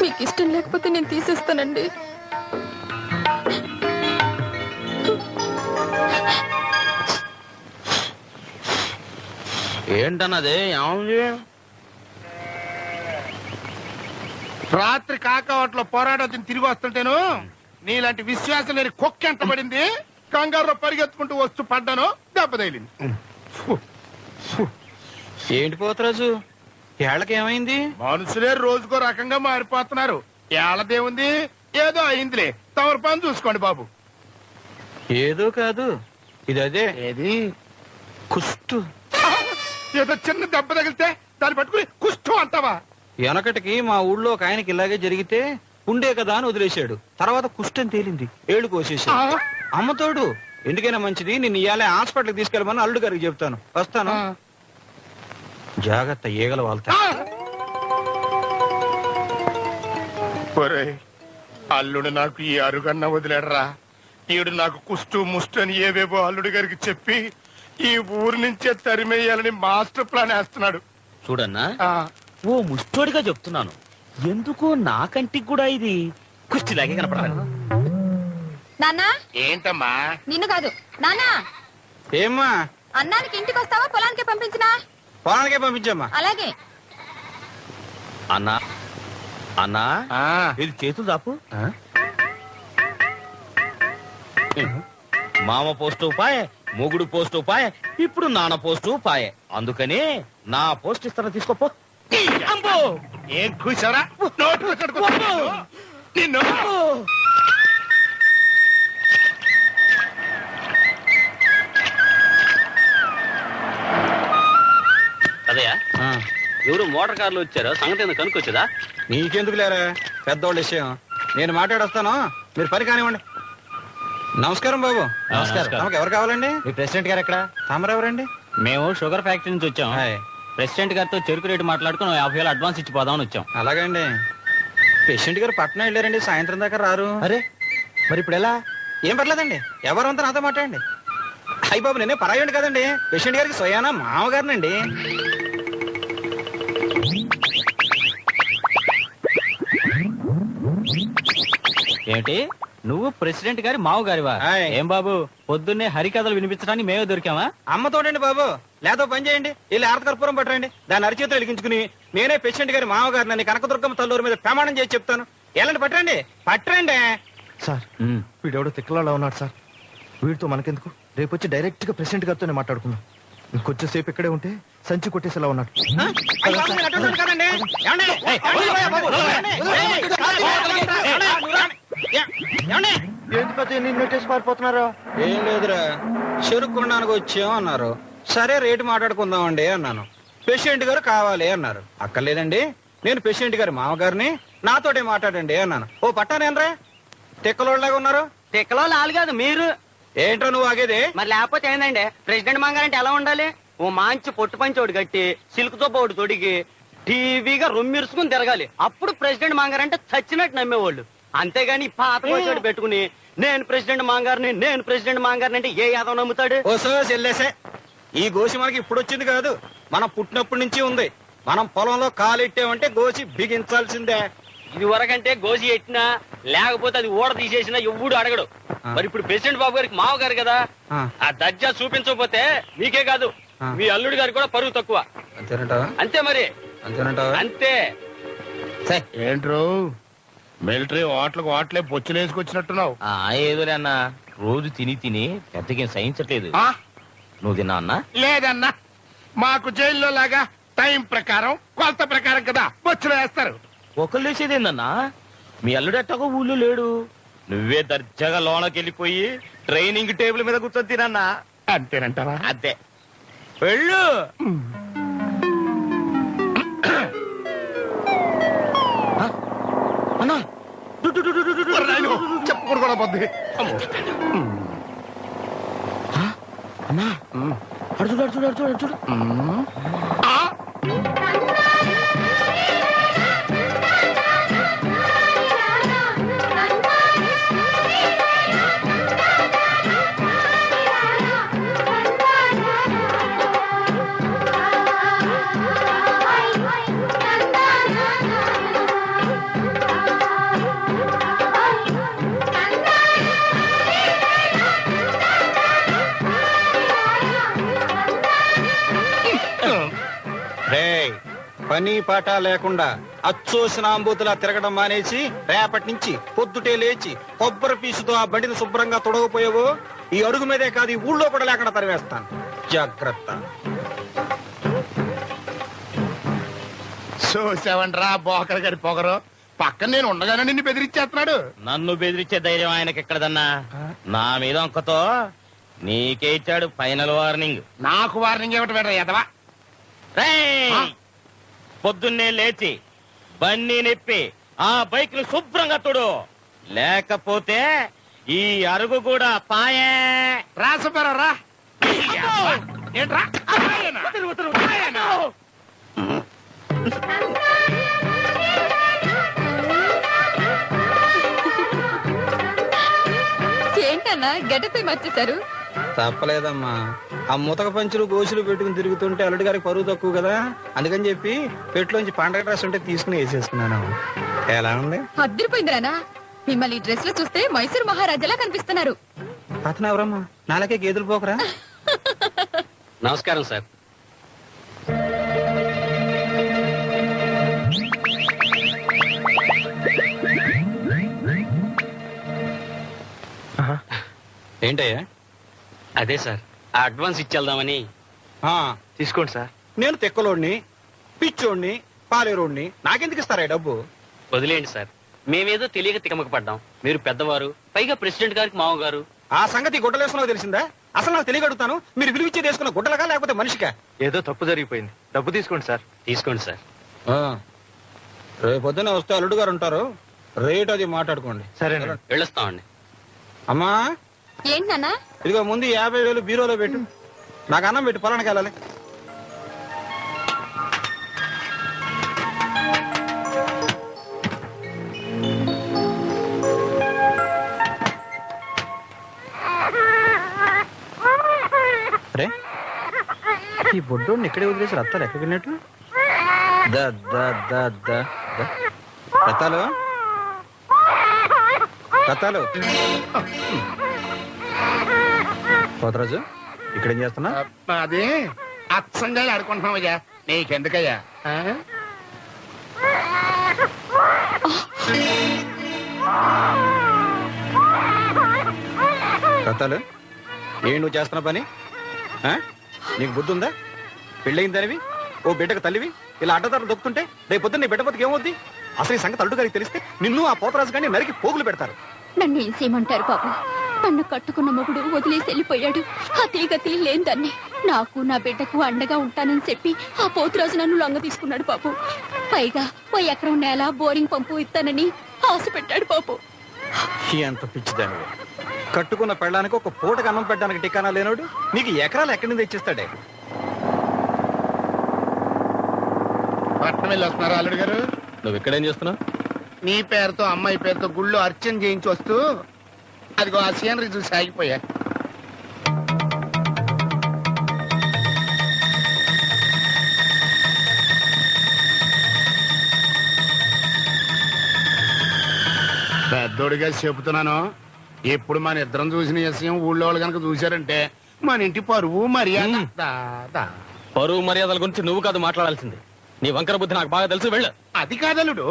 మీకు ఇష్టం లేకపోతే నేను తీసేస్తానండి. ఏంటన్నది? ఏముంది? రాత్రి కాకవాట్లో పోరాటం తిరిగి వస్తుంటేను నీలాంటి విశ్వాసం లేని కుక్క ఎంట పడింది. కంగారులో పరిగెత్తుకుంటూ వస్తూ పడ్డాను, దెబ్బ తగిలింది. ఏంటి పోతరాజు, ఏళ్ళకి ఏమైంది? మనుషులే రోజుకో రకంగా మారిపోతున్నారు. ఏళ్ళదేముంది, ఏదో అయిందిలే. తమరు పని చూసుకోండి బాబు. ఏదో కాదు, ఇది అదే. ఏది? కుష్టు. ఏదో చిన్న దెబ్బ తగిలితే దాన్ని పట్టుకుని కుష్టు అంటావా? వెనకటికి మా ఊళ్ళో ఒక ఆయనకి ఇలాగే జరిగితే ఉండే కదా అని వదిలేశాడు. తర్వాత కుష్టని తేలింది, ఏళ్ళు కోసేశాడు. అమ్మతోడు. ఎందుకైనా మంచిది, నిన్ను ఇయాలే హాస్పిటల్కి తీసుకెళ్ళమని అల్లుడు గారికి చెప్తాను. వస్తాను. జాగ్రత్త, ఈగలు వాళ్తా. అల్లుడు నాకు ఈ అరుగన్న వదిలేడరా. ఈడు నాకు కుష్టు ముష్టు అని ఏవేవో అల్లుడు గారికి చెప్పి ఈ ఊరు నుంచే తరిమేయాలని మాస్టర్ ప్లాన్ వేస్తున్నాడు. చూడన్నా, ఓ ముష్టోడిగా చెప్తున్నాను, ఎందుకో నా కంటికి కూడా ఇది కుష్టిలాగే కనపడతాను. నాన్నా, ఏంటమ్మా? నిన్ను కాదు నాన్నా. ఏమ్మా? అన్నానికి ఇంటికి వస్తావా, పొలానికి పంపించినా? పొలానికే పంపించమ్మా. అలాగే. అన్నా అన్నా, ఇది చేతులు దాపు. మామ పోస్టు పాయే, మొగుడు పోస్టు పాయే, ఇప్పుడు నాన్న పోస్టు పాయే. అందుకని నా పోస్ట్ ఇస్తాను, తీసుకోపో. ఏం కూర్చోరా? నిన్ను అదయ్యా, ఎవరు మోటార్ కార్లు వచ్చారో సంగతి ఏందో కనుక్కొచ్చదా? నీకెందుకు లేరా పెద్దోళ్ళ విషయం, నేను మాట్లాడొస్తాను, మీరు పని కానివ్వండి. నమస్కారం బాబు. నమస్కారం. తమకు ఎవరు కావాలండి? మీ ప్రెసిడెంట్ గారు ఎక్కడ? తమరెవరండి? మేము షుగర్ ఫ్యాక్టరీ నుంచి వచ్చాం. ప్రెసిడెంట్ గారితో చెరుకు రేటు మాట్లాడుకుని 50,000 అడ్వాన్స్ ఇచ్చి పోదామని వచ్చాం. అలాగండి. పేషెంట్ గారు పట్నం వెళ్ళారండి, సాయంత్రం దాకా రారు. అరే మరి ఇప్పుడు ఎలా? ఏం పర్లేదండి, ఎవరంతా నాతో మాట్లాడండి. అయ్యి బాబు, నేనే పరాయండి కదండి, పేషెంట్ గారికి స్వయానా మామగారినండి. ఏంటి నువ్వు ప్రెసిడెంట్ గారి మావు గారివా? ఆయ్. ఏం బాబు, పొద్దున్నే హరికథలు వినిపించడానికి మేమే దొరికామా? అమ్మతోడండి బాబు, లేదో పని చేయండి, వెళ్ళి ఆరతకర్పూరం పట్టండి, దాన్ని అరిచేతులు వెలిగించుకుని నేనే పేషెంట్ గారి మామగారిని కనకదుర్గమ్మ తల్లూరు మీద ప్రమాణం చేసి చెప్తాను. ఎలాంటి పట్టండి పట్టండి. సార్ వీడెవడో తిక్కలాగా ఉన్నాడు సార్. వీడితో మనకెందుకు, రేపు వచ్చి డైరెక్ట్ గా ప్రెసిడెంట్ గారితోనే మాట్లాడుకుందాం. ఇంకొంచెం సేపు ఇక్కడే ఉంటే సంచి కొట్టేసేలా ఉన్నాడు. అయ్య బాబు, నేను అటువంటి కదండి. ఏమండి? ఏమండి? ఏంటి పెద్ద నెట్టేసి పారిపోతున్నారు? ఏం లేదురా, చెరుకు కొనడానికి వచ్చాం అన్నారు. సరే రేటు మాట్లాడుకుందామండి అన్నాను. పేషెంట్ గారు కావాలి అన్నారు. అక్కర్లేదండి, నేను పేషెంట్ గారి మామగారిని, నాతోటే మాట్లాడండి అన్నాను. ఓ పట్టానేనరా, తిక్కలోళ్ళగా ఉన్నారు. తిక్కలో లాలు కాదు మీరు. ఏంట్రా నువ్వు ఆగేది? మరి లేకపోతే ఏందండి, ప్రెసిడెంట్ మంగారంటే ఎలా ఉండాలి? ఓ మంచి పొట్టు పంచి ఒకటి కట్టి సిల్క్ తో ఒకటి తొడిగి టీవీగా రొమ్మిరుసుకుని తిరగాలి. అప్పుడు ప్రెసిడెంట్ మంగారంటే చచ్చినట్టు నమ్మేవాళ్ళు. అంతేగాని పాత కోసాడు పెట్టుకుని నేను ప్రెసిడెంట్ మంగారిని అంటే ఏ యాదవ్ నమ్ముతాడు? ఓ సోస్ వెళ్ళేసే, ఈ గోసి మనకి ఇప్పుడు వచ్చింది కాదు, మనం పుట్టినప్పటి నుంచి ఉంది. మనం పొలంలో కాలెట్టామంటే గోసి బిగించాల్సిందే. ఇది వరకంటే గోసి ఎట్టినా లేకపోతే అది ఊడ తీసేసినా ఎవ్వడు అడగడు. మరి ఇప్పుడు ప్రెసిడెంట్ బాబు గారికి మావగారు కదా, ఆ దర్జా చూపించకపోతే మీకే కాదు మీ అల్లుడి గారికి కూడా పరువు తక్కువ. అంతేనంటావా? అంతే మరి, అంతేనంటావా? అంతే. ఏంట్రో మిలిటరీ హోటలే పొచ్చులేసుకొచ్చినట్టున్నావు. ఏదోలే అన్న, రోజు తిని తిని పెద్దగా సహించట్లేదు. నువ్వు తిన్నా అన్నా? లేదన్నా, మాకు జైల్లో లాగా టైం ప్రకారం కొలత ప్రకారం కదా బొచ్చులు వేస్తారు. ఒకళ్ళు వేసేదేందన్నా, మీ అల్లుడు ఎట్టగో ఊళ్ళో లేడు, నువ్వే దర్జాగా లోనకి వెళ్ళిపోయి ట్రైనింగ్ టేబుల్ మీద కూర్చొని తినన్నా. అంతేనంటావా? అదే వెళ్ళు. అన్నా చెప్పకూడదు కూడా పొద్దు. అన్నా అడుచుడు పని పాట లేకుండా అచ్చోసిన అంబూతులా తిరగడం మానేసి రేపటి నుంచి పొద్దుటే లేచి కొబ్బరి పీసుతో ఆ బండిని శుభ్రంగా తొడగపోయావో ఈ అడుగు మీదే కాదు, ఈ ఊళ్ళో కూడా లేకుండా తరివేస్తాను. జాగ్రత్త. చూసావంట్రా బోకర్ గారి పొగరు, పక్కన నేను ఉండగానే నిన్ను బెదిరించేస్తున్నాడు. నన్ను బెదిరించే ధైర్యం ఆయనకి ఎక్కడదన్నా? నా మీద అంకతో నీకే ఇచ్చాడు ఫైనల్ వార్నింగ్. నాకు వార్నింగ్ ఏమిటి వేడ ఎదవా? పొద్దున్నే లేచి బండి నెప్పి ఆ బైక్ ను శుభ్రంగా తుడు, లేకపోతే ఈ అరుగు కూడా పాయే. రాసుపరా ఏంట్రా? ఏంటన్నా గడ్డపై మర్చేశారు? తప్పలేదమ్మా, ఆ ముతక పంచులు గోసులు పెట్టుకుని తిరుగుతుంటే అల్లుడి గారికి పరువు తక్కువ కదా, అందుకని చెప్పి పెట్టులోంచి పండగ డ్రెస్ ఉంటే తీసుకుని వేసేసుకున్నాను. ఎలా ఉంది? అద్దరిపోయింది రానా, మిమ్మల్ని ఈ డ్రెస్ లో చూస్తే మైసూర్ మహారాజాలా కనిపిస్తున్నారు. అతను ఎవరమ్మా? నాలకే గేదెలు పోకరా. నమస్కారం సార్. ఏంటయ్యా? అదే సార్, ఆ అడ్వాన్స్ ఇచ్చేద్దామని. తీసుకోండి సార్. నేను తెక్కలోడిని, పిచ్చోడిని, పాలేరోడిని, నాకెందుకు ఇస్తారా డబ్బు? వదిలేండి సార్, మేమేదో తెలియక తికమక పడ్డాం. మీరు పెద్దవారు, పైగా ప్రెసిడెంట్ గారికి మామగారు. ఆ సంగతి గుడ్డలేసుకున్నావు తెలిసిందా? అసలు నాకు తెలియగడుగుతాను, మీరు విలువిచ్చే తీసుకున్న గుడ్డలగా లేకపోతే మనిషికా? ఏదో తప్పు జరిగిపోయింది, డబ్బు తీసుకోండి సార్. తీసుకోండి సార్. రేపు పొద్దున్న వస్తే అల్లుడు గారు ఉంటారు, రేట్ అది మాట్లాడుకోండి. సరే వెళ్ళొస్తామండి. అమ్మా ఏంటన్నా? ఇదిగో ముందు 50,000 బీరోలో పెట్టు, నాకు అన్నం పెట్టు, పొలానికి వెళ్ళాలి. అరే ఈ బొడ్డోడిని ఇక్కడే వదిలేసి రత్తాలు ఎక్కడికి వెళ్ళినట్టు? రత్తాలు రత్తాలు పోతరాజు ఇక్కడేం చేస్తున్నా? అదే అచ్చంగా ఆడుకుంటున్నావయ్యా, నీకెందుకయ్యా? రత్తాలు ఏ నువ్వు చేస్తున్న పని? నీకు బుద్ధి ఉందా? పెళ్ళయిందనివి, ఓ బిడ్డకు తల్లివి ఇలా అడ్డదారులు దొక్కుతుంటే రేపు పొద్దున్న నీ బిడ్డ బతుకు ఏమవుద్ది? అసలు ఈ సంగతి అల్లుడు గారికి తెలిస్తే నిన్ను ఆ పోతరాజు గారిని నరికి పోగులు పెడతారు. నన్ను ఏం చేయమంటారు బాబు? నన్ను కట్టుకున్న మొగుడు వదిలేసి వెళ్ళిపోయాడు. అదే గతి లేని నాకు నా బిడ్డకు అండగా ఉంటానని చెప్పి ఆ పోతురాజు నన్ను లొంగ తీసుకున్నాడు బాబు. పైగా ఓ ఎకరం నేల బోరింగ్ పంపు ఇస్తానని ఆశ పెట్టాడు బాబు. ఎంత పిచ్చిదానివే, కట్టుకున్న పెళ్ళడానికి ఒక పూటకు అన్నం పెట్టడానికి టికానా లేనోడు నీకు ఎకరాలు ఎక్కడి నుంచి తెచ్చిస్తాడే? పట్నం వెళ్ళి వస్తున్నారా అల్లుడు గారు? నువ్వు ఇక్కడేం చేస్తున్నావు? నీ పేరుతో అమ్మాయి పేరుతో గుళ్ళో అర్చన చేయించి వస్తూ అదిగో ఆ సీనరీ చూసి ఆగిపోయా. పెద్దోడిగా చెబుతున్నాను, ఎప్పుడు మన ఇద్దరం చూసిన విషయం ఊళ్ళో వాళ్ళు కనుక చూశారంటే మన ఇంటి పరువు మర్యాద. పరువు మర్యాదల గురించి నువ్వు కాదు మాట్లాడాల్సింది. నీ వంకర బుద్ధి నాకు బాగా తెలుసు. వెళ్ళు. అది కాదలుడు,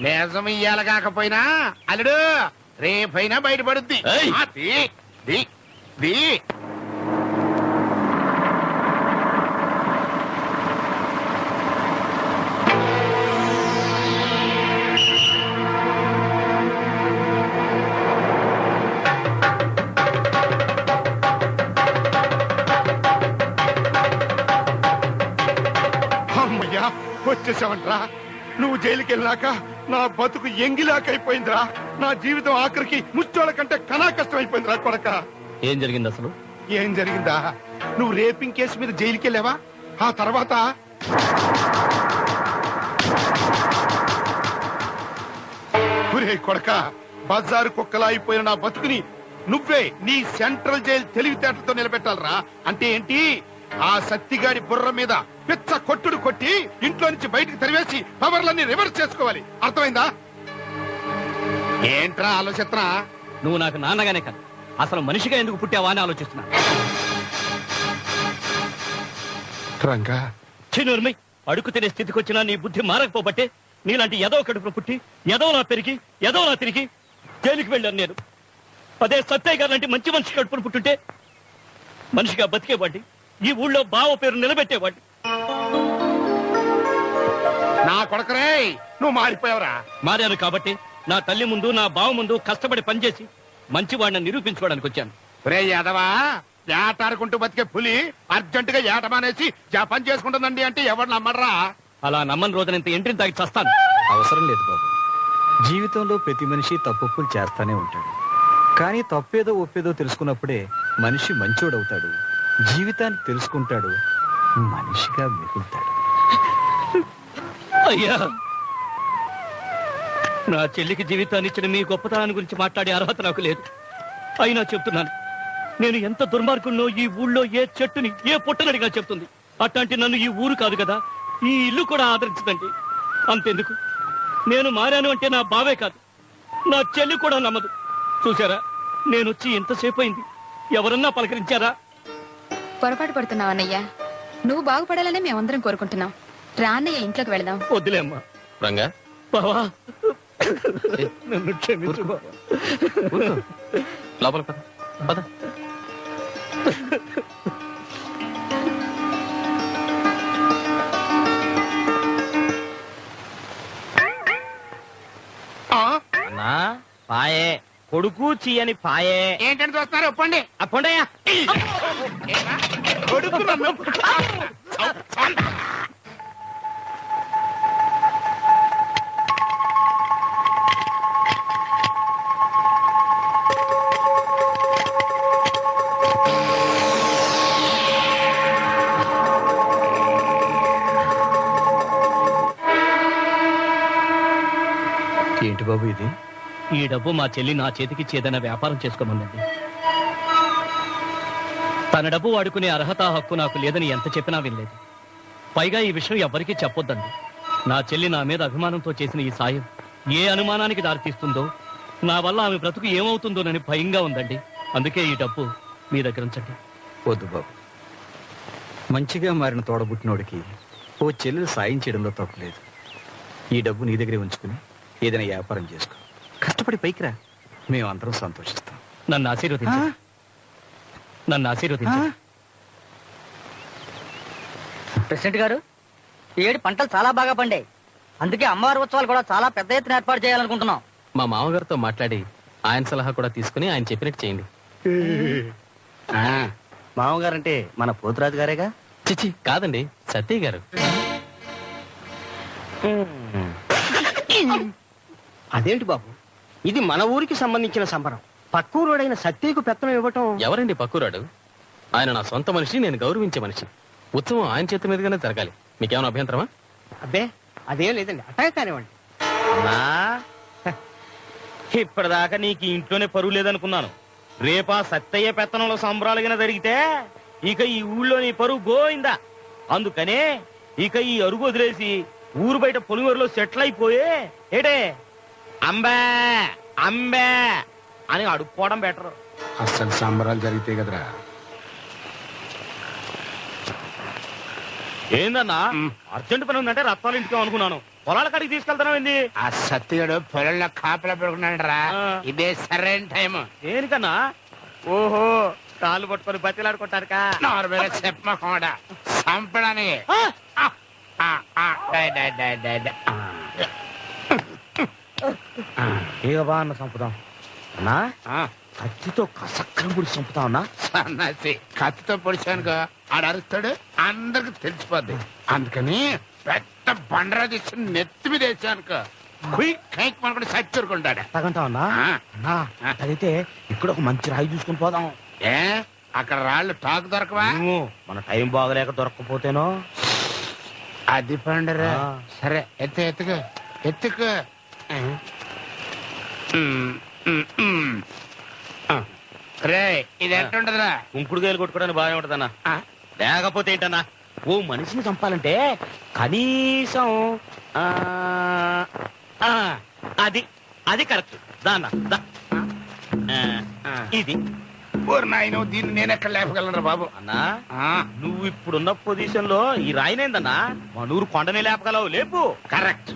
నిజం ఇయ్యాల కాకపోయినా అల్లుడు రేపైనా బయటపడుద్ది. అమ్మయ్యా వచ్చేసావంట్రా. నువ్వు జైలుకి వెళ్ళాక నా బతుకు ఎంగిలాకైపోయిందిరా. నా జీవితం ఆఖరికి ముచ్చోళ్ళ కంటే కనా కష్టం అయిపోయిందిరా కొడక. ఏం జరిగింది అసలు? ఏం జరిగిందా? నువ్వు రేపింగ్ కేసు మీద జైలుకి వెళ్ళావా? ఆ తర్వాత కొడక బజారు కుక్కలా అయిపోయిన నా బతుకుని నువ్వే నీ సెంట్రల్ జైలు తెలివితేటలతో నిలబెట్టాలరా. అంటే ఏంటి? ఆ సత్తిగాడి బుర్ర మీద పిచ్చ కొట్టుడు కొట్టి ఇంట్లో నుంచి బయటకు తరివేసి పవర్లన్నీ రివర్స్ చేసుకోవాలి. అర్థమైందా? ఏంట్రా ఆలోచిస్తున్నా? నువ్వు నాకు నాన్నగానే కాదు, అసలు మనిషిగా ఎందుకు పుట్టావా అని ఆలోచిస్తున్నా. రంగా చిన్నూర్మి అడుగు తినే స్థితికి వచ్చినా నీ బుద్ధి మారకపోబట్టే నీలాంటి ఎదవ కడుపులో పుట్టి ఎదవలా పెరిగి ఎదవలా తిరిగి జైలుకి వెళ్ళాను నేను. అదే సత్యయ్య గారు లాంటి మంచి మనిషి కడుపును పుట్టుంటే మనిషిగా బతికేవాడి, ఈ ఊళ్ళో బావ పేరు నిలబెట్టేవాడి. నా కొడకరే నువ్వు మారిపోయావురా. మారాను కాబట్టి నా తల్లి ముందు నా బావ ముందు కష్టపడి పనిచేసి మంచివాడిని నిరూపించుకోవడానికి వచ్చాను. రే యాదవా, ఏటాడుకుంటూ బతికే పులి అర్జెంటుగా ఏట మానేసి జపం చేసుకుంటుందండి అంటే ఎవరు నమ్మడరా? అలా నమ్మని రోజున ఇంత ఎంట్రీని తాగి చస్తాను. అవసరం లేదు బాబు, జీవితంలో ప్రతి మనిషి తప్పులు చేస్తానే ఉంటాడు. కానీ తప్పేదో ఒప్పేదో తెలుసుకున్నప్పుడే మనిషి మంచోడవుతాడు, జీవితాన్ని తెలుసుకుంటాడు, మనిషిగా మిగులుతాడు. అయ్యా, నా చెల్లికి జీవితాన్ని ఇచ్చిన మీ గొప్పతనాన్ని గురించి మాట్లాడే అర్హత నాకు లేదు. అయినా చెప్తున్నాను, నేను ఎంత దుర్మార్గుల్లో ఈ ఊళ్ళో ఏ చెట్టుని ఏ పుట్టనడిగా చెప్తుంది. అట్లాంటి నన్ను ఈ ఊరు కాదు కదా, ఈ ఇల్లు కూడా ఆదరించదండి. అంతెందుకు, నేను మారాను అంటే నా బావే కాదు, నా చెల్లి కూడా నమ్మదు. చూసారా, నేను వచ్చి ఎంతసేపు అయింది, ఎవరన్నా పలకరించారా? పొరపాటు పడుతున్నావు అన్నయ్య. నువ్వు బాగుపడాలని మేమందరం కోరుకుంటున్నాం. రా అన్నయ్య, ఇంట్లోకి వెళదాం. వద్దులే అమ్మా. రంగా బావా, నన్ను క్షమించు బావా. లోపల పద పద. అన్నా పాయే కొడుకు చీయని పాయే. ఏంటని చూస్తున్నారు? ఒప్పండి అప్పండయ్యా. కొడుకు నన్ను ఏంటి బాబు ఇది? ఈ డబ్బు మా చెల్లి నా చేతికి ఏదైనా వ్యాపారం చేసుకోమందండి. తన డబ్బు వాడుకునే అర్హత హక్కు నాకు లేదని ఎంత చెప్పినా వినలేదు. పైగా ఈ విషయం ఎవ్వరికీ చెప్పొద్దండి. నా చెల్లి నా మీద అభిమానంతో చేసిన ఈ సాయం ఏ అనుమానానికి దారితీస్తుందో, నా వల్ల ఆమె బ్రతుకు ఏమవుతుందోనని భయంగా ఉందండి. అందుకే ఈ డబ్బు మీ దగ్గర ఉంచండి. వద్దు బాబు, మంచిగా మారిన తోడబుట్టినోడికి ఓ చెల్లెలు సాయం చేయడంలో తప్పులేదు. ఈ డబ్బు నీ దగ్గరే ఉంచుకుని ఏదైనా వ్యాపారం చేసుకో, కష్టపడి పైకి రా, మేమందరం సంతోషిస్తాం. నన్ను ఆశీర్వదించండి. నన్ను ఆశీర్వదించండి. ప్రెసిడెంట్ గారు, ఈ ఏడు పంటలు చాలా బాగా పండాయి. అందుకే అమ్మవారి ఉత్సవాలు కూడా చాలా పెద్ద ఎత్తున ఏర్పాటు చేయాలనుకుంటున్నాం. మా మామగారితో మాట్లాడి ఆయన సలహా కూడా తీసుకుని ఆయన చెప్పినట్టు చేయండి. మామగారంటే మన పోతురాజు గారేగా? చిచి కాదండి, సత్య గారు. అదేంటి బాబు, ఇది మన ఊరికి సంబంధించిన సంబరం. పక్కూరోడైన సత్యకు పెత్తనం ఇవ్వటం. ఎవరండి పక్కూరాడు? ఆయన నా సొంత మనిషి, నేను గౌరవించే మనిషి. ఉత్సవం ఆయన చేతి మీదుగానే జరగాలి. మీకేమైనా అభ్యంతరమా? అబ్బే అదేం లేదండి, అటాక్ కానివ్వండి. అన్నా, ఇప్పటిదాకా నీకు ఇంట్లోనే పరువు లేదనుకున్నాను. రేపా సత్తయ్య పెత్తనంలో సంబరాలుగిన జరిగితే ఇక ఈ ఊళ్ళో నీ పరువు గోయిందా. అందుకనే ఇక ఈ అరుగు వదిలేసి ఊరు బయట పొలిమేరులో సెటిల్ అయిపోయే ఏటే అంబే అంబే అని అడుక్కోవడం బెటర్. అసలు సంబరాలు జరిగితే కదరా. ఏందన్నా అర్జెంట్ పని ఉందంటే రత్నాలు ఇంటికి అనుకున్నాను. పొలాల కాడికి తీసుకెళ్తాను ఏంది? ఆ సత్యగాడు పొలంలో కాపలా పెడుకున్నాడు రా. ఇదే సరైన టైం. దేనికన్నా? ఓహో, కాళ్ళు పట్టుకొని బతిలాడుకుంటారుకా? నార్మల్గా చెప్పకుండా చంపడానికి. ఇక బా అన్న చంపుదాం అన్నా. కత్తితో కసక్కరం పొడి చంపుతావు అన్నా. సన్నాసి కత్తితో పొడిచానుకో ఆడు అరుస్తాడు, అందరికి తెలిసిపోద్ది. అందుకని పెద్ద బండరా తీసి నెత్తి మీద వేసానుకో కైక్ మనకుండా సచ్చురుకుంటాడు. తగంటావు అన్నా? అయితే ఇక్కడ ఒక మంచి రాయి చూసుకుని పోదాం. ఏ అక్కడ రాళ్ళు టాకు దొరకవా? మన టైం బాగలేక దొరకకపోతేనో. అది పండరా. సరే ఎత్తుకు ఎత్తుకు. రే ఇది ఎట్టుంటదిరా? కుంకుడుకాయలు కొట్టుకోవడానికి బాగానే ఉంటదన్నా. లేకపోతే ఏంటన్నా, ఓ మనిషిని చంపాలంటే కనీసం అది అది కరెక్ట్. దాన్న ఇది నాయన దీన్ని నేను ఎక్కడ లేపగలరా బాబు? అన్నా, నువ్వు ఇప్పుడున్న పొజిషన్ లో ఈ రాయినేందన్నా మనూరు కొండనే లేపగలవు. లేపు. కరెక్ట్.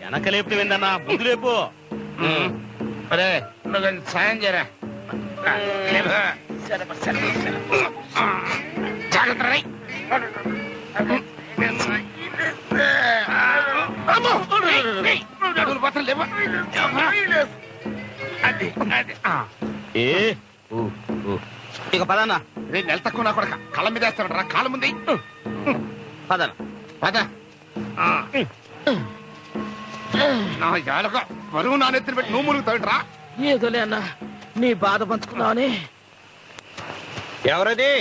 వెనక లేపు ఏందన్నా, ముందు లేపు. అరే నువ్వు సాయం చేయరా. జాగ్రత్త రై. ఇక పదన్నా. రేపు నెల తక్కువ నా కొడక కళ్ళ మీద వేస్తాడు రా. కాళ్ళ ముందు పదనా పద. నా యాలక బరువు నా నెత్తిన పెట్టి నువ్వు మునుగుతాడు రా. ఏదోలే అన్నా, నీ బాధ పంచుకున్నావని. ఎవరది?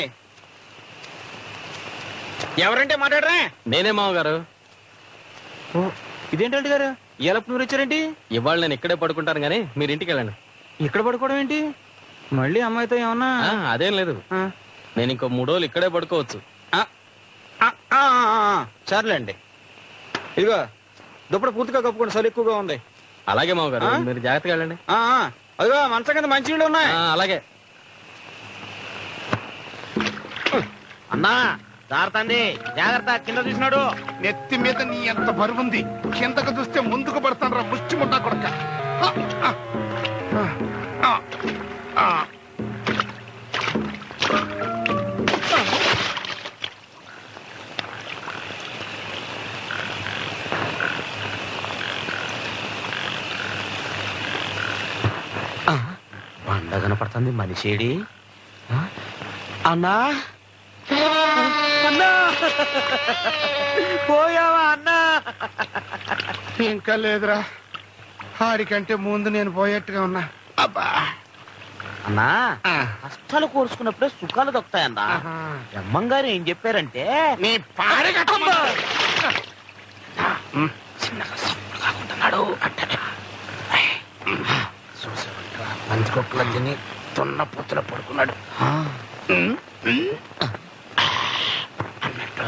ఎవరంటే మాట్లాడరా? నేనే మామగారు. ఇదేంటి గారు ఎలపు నూరు వచ్చారేంటి? ఇవాళ నేను ఇక్కడే పడుకుంటాను గానీ మీరు ఇంటికి వెళ్ళండి. ఇక్కడ పడుకోవడం ఏంటి? మళ్ళీ అమ్మాయితో ఏమన్నా? అదేం లేదు, నేను ఇంకో 3 రోజులు ఇక్కడే పడుకోవచ్చు. సర్లేండి. ఇదిగో దుప్పటి పూర్తిగా కప్పుకోండి, చలి ఎక్కువగా ఉంది. అలాగే మామగారు, మీరు జాగ్రత్తగా వెళ్ళండి. అదిగో మంచం కింద మంచి నీళ్ళు ఉన్నాయి. అలాగే అన్నా. జాగ్రత్త, జాగ్రత్త. కింద చూసినాడు. నెత్తి మీద నీ ఎంత బరువుంది. కిందకు చూస్తే ముందుకు పడతాను రా ముష్టి ముట్టా కొడక. అతన్ని మనిషేడి అన్నా అన్నా పోయావా అన్నా? ఇంకా లేదురా, ఆడికంటే ముందు నేను పోయేట్టుగా ఉన్నా. అబ్బా అన్నా, కష్టాలు కోరుచుకున్నప్పుడే సుఖాలు దొక్కుతాయన్నా. బ్రహ్మంగారు ఏం చెప్పారంటే నీ పాడి చిన్నగా సప్పుడు కాకుంటున్నాడు అంటే పంచుకొక్కల తిని తొన్న పొత్తుల పడుకున్నాడు అన్నట్టు.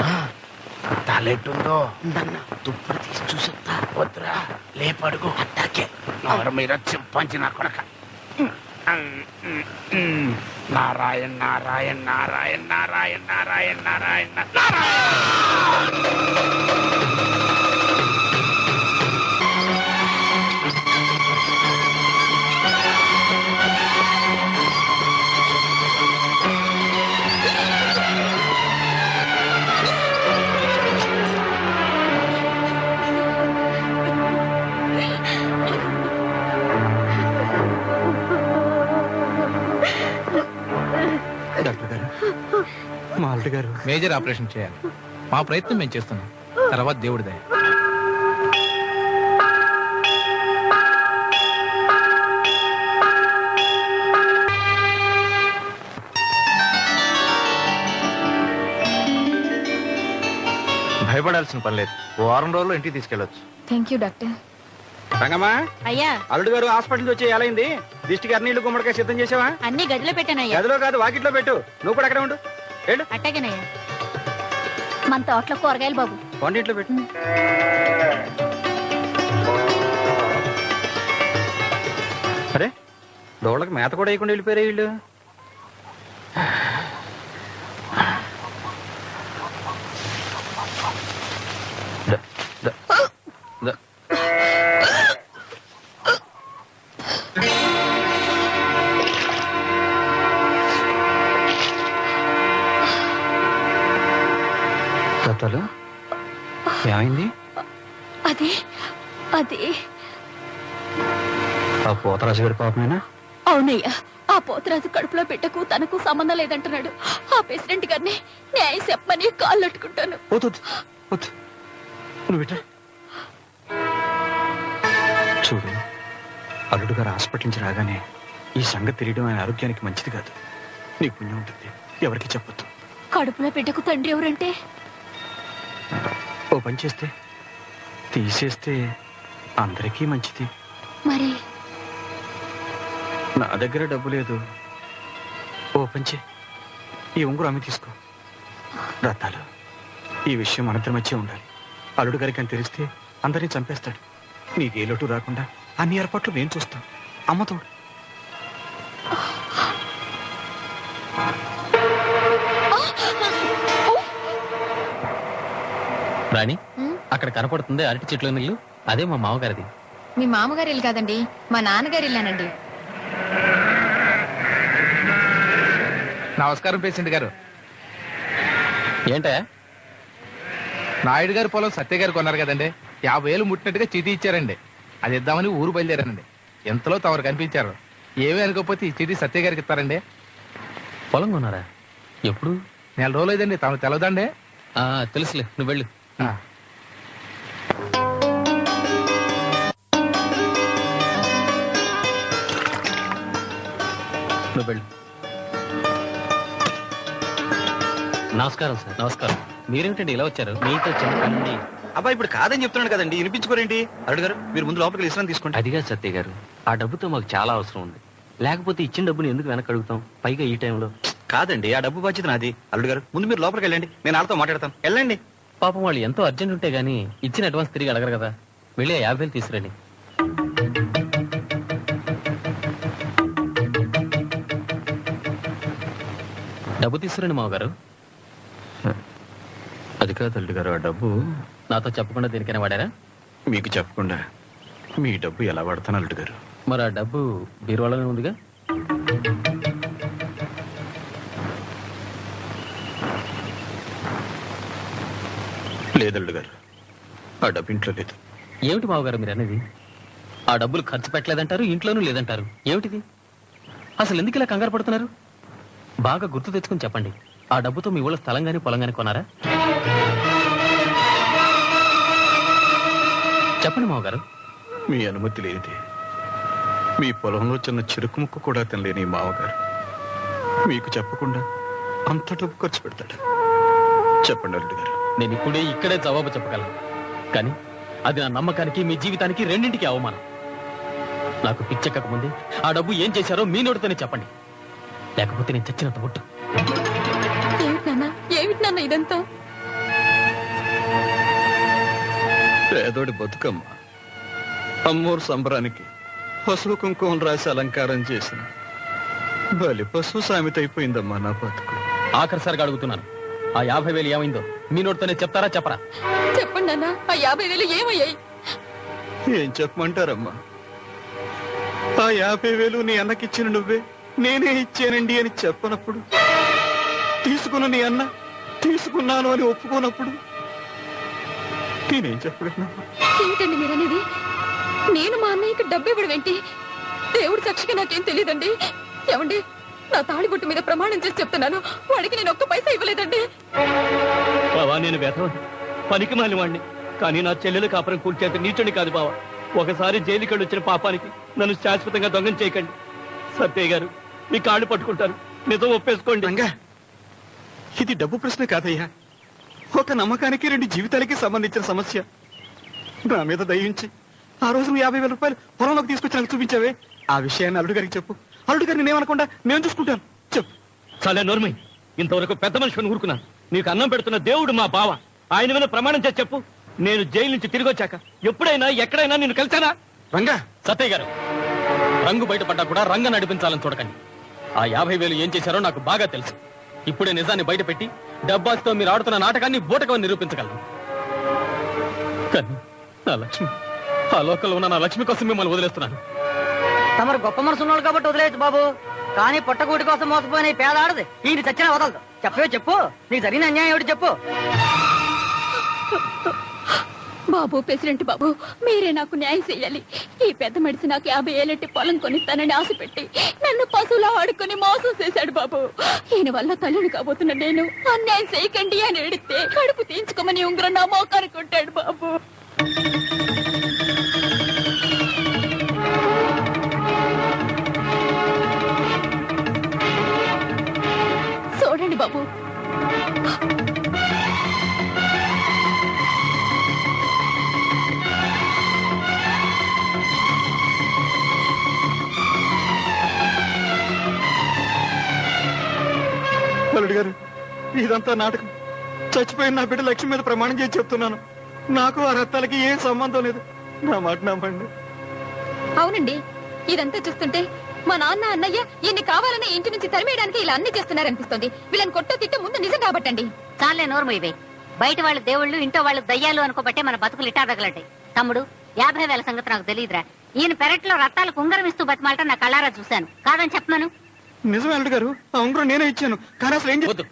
తలెట్టుందో దుప్పటి తీసి చూసొస్తా. వద్దురా, లేపడుగు. అట్టాకే నోరు మీద చింపంచి నా కొడక. నారాయణ నారాయణ నారాయణ నారాయణ నారాయణ నారాయణ డాక్టర్ గారు, మా అల్లుడు గారు మేజర్ ఆపరేషన్ చేయాలి. మా ప్రయత్నం మేము చేస్తున్నాం, తర్వాత దేవుడి దయ. భయపడాల్సిన పని లేదు. వారం రోజుల్లో ఇంటికి తీసుకెళ్ళొచ్చు. Thank you doctor. రంగమ్మా, అయ్యా అల్లుడు గారు హాస్పిటల్ వచ్చి ఎలా అయింది? దిష్టికి అన్నీళ్ళు గుమ్మడికాయ సిద్ధం చేసావా? అన్ని గదిలో పెట్టానయ్యా. గదిలో కాదు, వాకిట్లో పెట్టు. నువ్వు కూడా అక్కడే ఉండు. వెళ్ళు. అట్టాగేనయ్యా. మన తోటలో కూరగాయలు బాబు. వంటింట్లో పెట్టు. అరే, దోళ్ళకి మేత కూడా వేయకుండా వెళ్ళిపోయారు వీళ్ళు. దత్తాలు, ఏమైంది? అది అది ఆ పోతరాజు గారి పాపమేనా? అవునయ్యా, ఆ పోతరాజు కడుపులో పెట్టకు తనకు సంబంధం లేదంటున్నాడు. ఆ ప్రెసిడెంట్ గారిని న్యాయం చెప్పమని కాళ్ళు అట్టుకుంటాను. నువ్వు ఇట్లా చూడు, అల్లుడు గారు హాస్పిటల్ నుంచి రాగానే ఈ సంగతి తెలియడం ఆయన ఆరోగ్యానికి మంచిది కాదు. నీకు పుణ్యం ఉంటుంది, ఎవరికి చెప్పొద్దు. కడుపులో పెట్టకు తండ్రి ఎవరంటే? ఓ పని చేస్తే తీసేస్తే అందరికీ మంచిది. మరి నా దగ్గర డబ్బు లేదు. ఓ పంచి, ఈ ఉంగురు అమ్మి తీసుకో. రత్తాలు, ఈ విషయం మనందరి మధ్య ఉండాలి. అల్లుడు గారికి అని తెలిస్తే అందరినీ చంపేస్తాడు. నీకే లోటు రాకుండా అన్ని ఏర్పాట్లు నేను చూస్తాను. అమ్మతోడు. రాణి, అక్కడ కనపడుతుంది అరటి చెట్లు ఇల్లు, అదే మా మామగారిది. మీ మామగారి ఇల్లు కాదండి, మా నాన్నగారి ఇల్లానండి. నమస్కారం పేషెంట్ గారు. ఏంటా? నాయుడు గారి పొలం సత్య గారు కొన్నారు కదండి, 50,000 ముట్టినట్టుగా చీటీ ఇచ్చారండి. అది ఇద్దామని ఊరు బయలుదేరానండి. ఎంతలో తమరు కనిపించారు. ఏమీ అనుకోకపోతే ఈ చీటీ సత్య గారికి ఇస్తారండి. పొలం కొన్నారా? ఎప్పుడు? 4 రోజులు అయిందండి. తమకు తెలవదండి? తెలుసులే, నువ్వు వెళ్ళు. నువ్వు వెళ్ళు. నమస్కారం సార్. నమస్కారం. మీరేమిటండి ఇలా వచ్చారు? మీతో చిన్న పని. అబ్బా, ఇప్పుడు కాదని చెప్తున్నాడు కదండి, వినిపించుకోరేంటి? అల్లుడు గారు, మీరు ముందు లోపలికి విశ్రాంతి తీసుకోండి. అదిగా సత్య గారు, ఆ డబ్బుతో మాకు చాలా అవసరం ఉంది. లేకపోతే ఇచ్చిన డబ్బుని ఎందుకు వెనక్కి అడుగుతాం, పైగా ఈ టైంలో? కాదండి, ఆ డబ్బు బాధ్యత నాది. అల్లుడు గారు, ముందు మీరు లోపలికి వెళ్ళండి, నేను వాళ్ళతో మాట్లాడతాను. వెళ్ళండి. పాపం వాళ్ళు ఎంతో అర్జెంట్ ఉంటే గానీ ఇచ్చిన అడ్వాన్స్ తిరిగి అడగరు కదా. వెళ్ళి ఆ 50,000 తీసుకురండి. డబ్బు తీసుకురండి మామగారు. అది కాదు అల్లుడు గారు, ఆ డబ్బు నాతో చెప్పకుండా దేనికైనా వాడారా? మీకు చెప్పకుండా మీ డబ్బు ఎలా వాడతాను అల్లుడు గారు? మరి ఆ డబ్బు బీరువాలోనే ఉందిగా. లేదల్లుడు గారు, ఆ డబ్బు ఇంట్లో లేదు. ఏమిటి మావగారు మీరు అనేది? ఆ డబ్బులు ఖర్చు పెట్టలేదంటారు, ఇంట్లోనూ లేదంటారు. ఏమిటిది? అసలు ఎందుకు ఇలా కంగారు పడుతున్నారు? బాగా గుర్తు తెచ్చుకుని చెప్పండి, ఆ డబ్బుతో మీ ఊళ్ళో స్థలం గాని పొలం గాని కొనారా? చెప్పండి మావగారు. మీ అనుమతి లేనిది మీ పొలంలో చిన్న చెరుకు ముక్క కూడా తినలేని ఈ మావగారు మీకు చెప్పకుండా అంత డబ్బు ఖర్చు పెడతాడు. చెప్పండి అల్లుడు గారు. నేను ఇప్పుడే ఇక్కడే జవాబు చెప్పగలను, కానీ అది నా నమ్మకానికి మీ జీవితానికి రెండింటికి అవమానం. నాకు పిచ్చెక్కక ముందే ఆ డబ్బు ఏం చేశారో మీ నోటితోనే చెప్పండి, లేకపోతే నేను చచ్చినంత ఒట్టు. ఏమిటి నాన్న ఇదంతా? పేదోడి బతుకమ్మ అమ్మోరు సంబరానికి పశువు కుంకుమం రాసి అలంకారం చేసిన బలి పశువు సామెత అయిపోయిందమ్మా నా బతుకు. ఆఖరిసారిగా అడుగుతున్నాను, ఆ 50,000 ఏమైందో మీ నోటితోనే చెప్తారా చెప్పరా? చెప్పండి నాన్న, ఆ 50,000 ఏమయ్యాయి? ఏం చెప్పమంటారమ్మా? ఆ 50,000 నీ అన్నకిచ్చిన నువ్వే నేనే ఇచ్చానండి అని చెప్పనప్పుడు, తీసుకున్న నీ అన్న తీసుకున్నాను అని ఒప్పుకోనప్పుడు నేనేం చెప్పగలను? ఏంటండి మీరనేది? నేను మా అన్నయ్యకి డబ్బు ఇవ్వడం ఏంటి? దేవుడి సాక్షిగా నాకేం తెలియదండి. ఏమండి, నా తాళిబొట్టు మీద ప్రమాణం చేసి చెప్తున్నాను, వాడికి నేను ఒక్క పైసా ఇవ్వలేదండి. బావా, నేను వెధవని పనికి మాలి వాడిని, కానీ నా చెల్లెలు కాపురం కూల్చేంత నీచుని కాదు బావా. ఒకసారి జైలుకి వచ్చిన పాపానికి నన్ను శాశ్వతంగా దొంగం చేయకండి. సత్యయ్య గారు, మీ కాళ్ళు పట్టుకుంటారు, నిజం ఒప్పేసుకోండి. ఇది డబ్బు ప్రశ్న కాదయ్యా, ఒక నమ్మకానికి 2 జీవితాలకి సంబంధించిన సమస్య. నా మీద దయించి ఆ రోజు నువ్వు 50,000 రూపాయలు పొలంలోకి తీసుకొచ్చి నాకు చూపించావే, ఆ విషయాన్ని అల్లుడు గారికి చెప్పు. అల్లుడు గారిని నేనేమనకుండా నేను చూసుకుంటాను. చెప్పు. చాలా నోర్మై, ఇంతవరకు పెద్ద మనిషిని ఊరుకున్నాను. నీకు అన్నం పెడుతున్న దేవుడు మా బావ, ఆయన మీద ప్రమాణం చేసి చెప్పు. నేను జైలు నుంచి తిరిగి వచ్చాక ఎప్పుడైనా ఎక్కడైనా నిన్ను కలిసానా? రంగా. సత్యయ్య గారు, రంగు బయటపడ్డా కూడా రంగ నడిపించాలని చూడకండి. ఆ 50,000 ఏం చేశారో నాకు బాగా తెలుసు. ఇప్పుడే నిజాన్ని బయట పెట్టి డబ్బాస్తో మీరు ఆడుతున్న నాటకాన్ని బూటకమని నిరూపించగలను. కానీ నా లక్ష్మి, ఆ లోకల్లో ఉన్న నా లక్ష్మి కోసం మిమ్మల్ని వదిలేస్తున్నాను. తమరు గొప్ప మనసు ఉన్నాడు కాబట్టి వదిలేయచ్చు బాబు, కానీ పొట్టకూటి కోసం మోసపోయిన ఈ పేద ఆడది ఈయన చచ్చినా వదలదు. చెప్పవే చెప్పు, నీకు జరిగిన అన్యాయం ఏమిటి చెప్పు. బాబు, ప్రెసిడెంట్ బాబు, మీరే నాకు న్యాయం చేయాలి. ఈ పెద్ద మనిషి నాకు 50,000 పొలం కొనిస్తానని ఆశ పెట్టి నన్ను పశువులా ఆడుకుని మోసం చేశాడు బాబు. ఈయన వల్ల తల్లిని కాబోతున్న నేను అన్యాయం చేయకండి అని ఎడితే కడుపు తీయించుకోమని ఉంగరం నా మోకారు కొట్టాడు బాబు. చూడండి బాబు, అల్లుడు గారు, ఇదంతా నాటకం. చచ్చిపోయిన నా బిడ్డ లక్ష్మి మీద ప్రమాణం చేసి చెప్తున్నాను, నాకు ఆ రక్తాలకి ఏం సంబంధం లేదు. నా మాట నమ్మండి. అవునండి, ఇదంతా చూస్తుంటే మా నాన్న అన్నయ్య ఈయన్ని కావాలని ఇంటి నుంచి తరిమేయడానికి ఇలా అన్ని చేస్తున్నారనిపిస్తుంది. వీళ్ళని కొట్టో తిట్టే ముందు నిజం కాబట్టండి. చాలే నోరు ఇవే. బయట వాళ్ళ దేవుళ్ళు, ఇంట్లో వాళ్ళు దయ్యాలు అనుకోబట్టే మన బతుకులు ఇట్టా తగలటాయి. తమ్ముడు, 50,000 సంగతి నాకు తెలియదురా. ఈయన పెరట్లో రక్తాలకు ఉంగరం ఇస్తూ బతిమాలట నా కళ్ళారా చూశాను. కాదని చెప్పను. నిజమే అల్లుడు గారు, ఆ ఉంగరం నేనే ఇచ్చాను. కానీ అసలు ఏం వద్దు,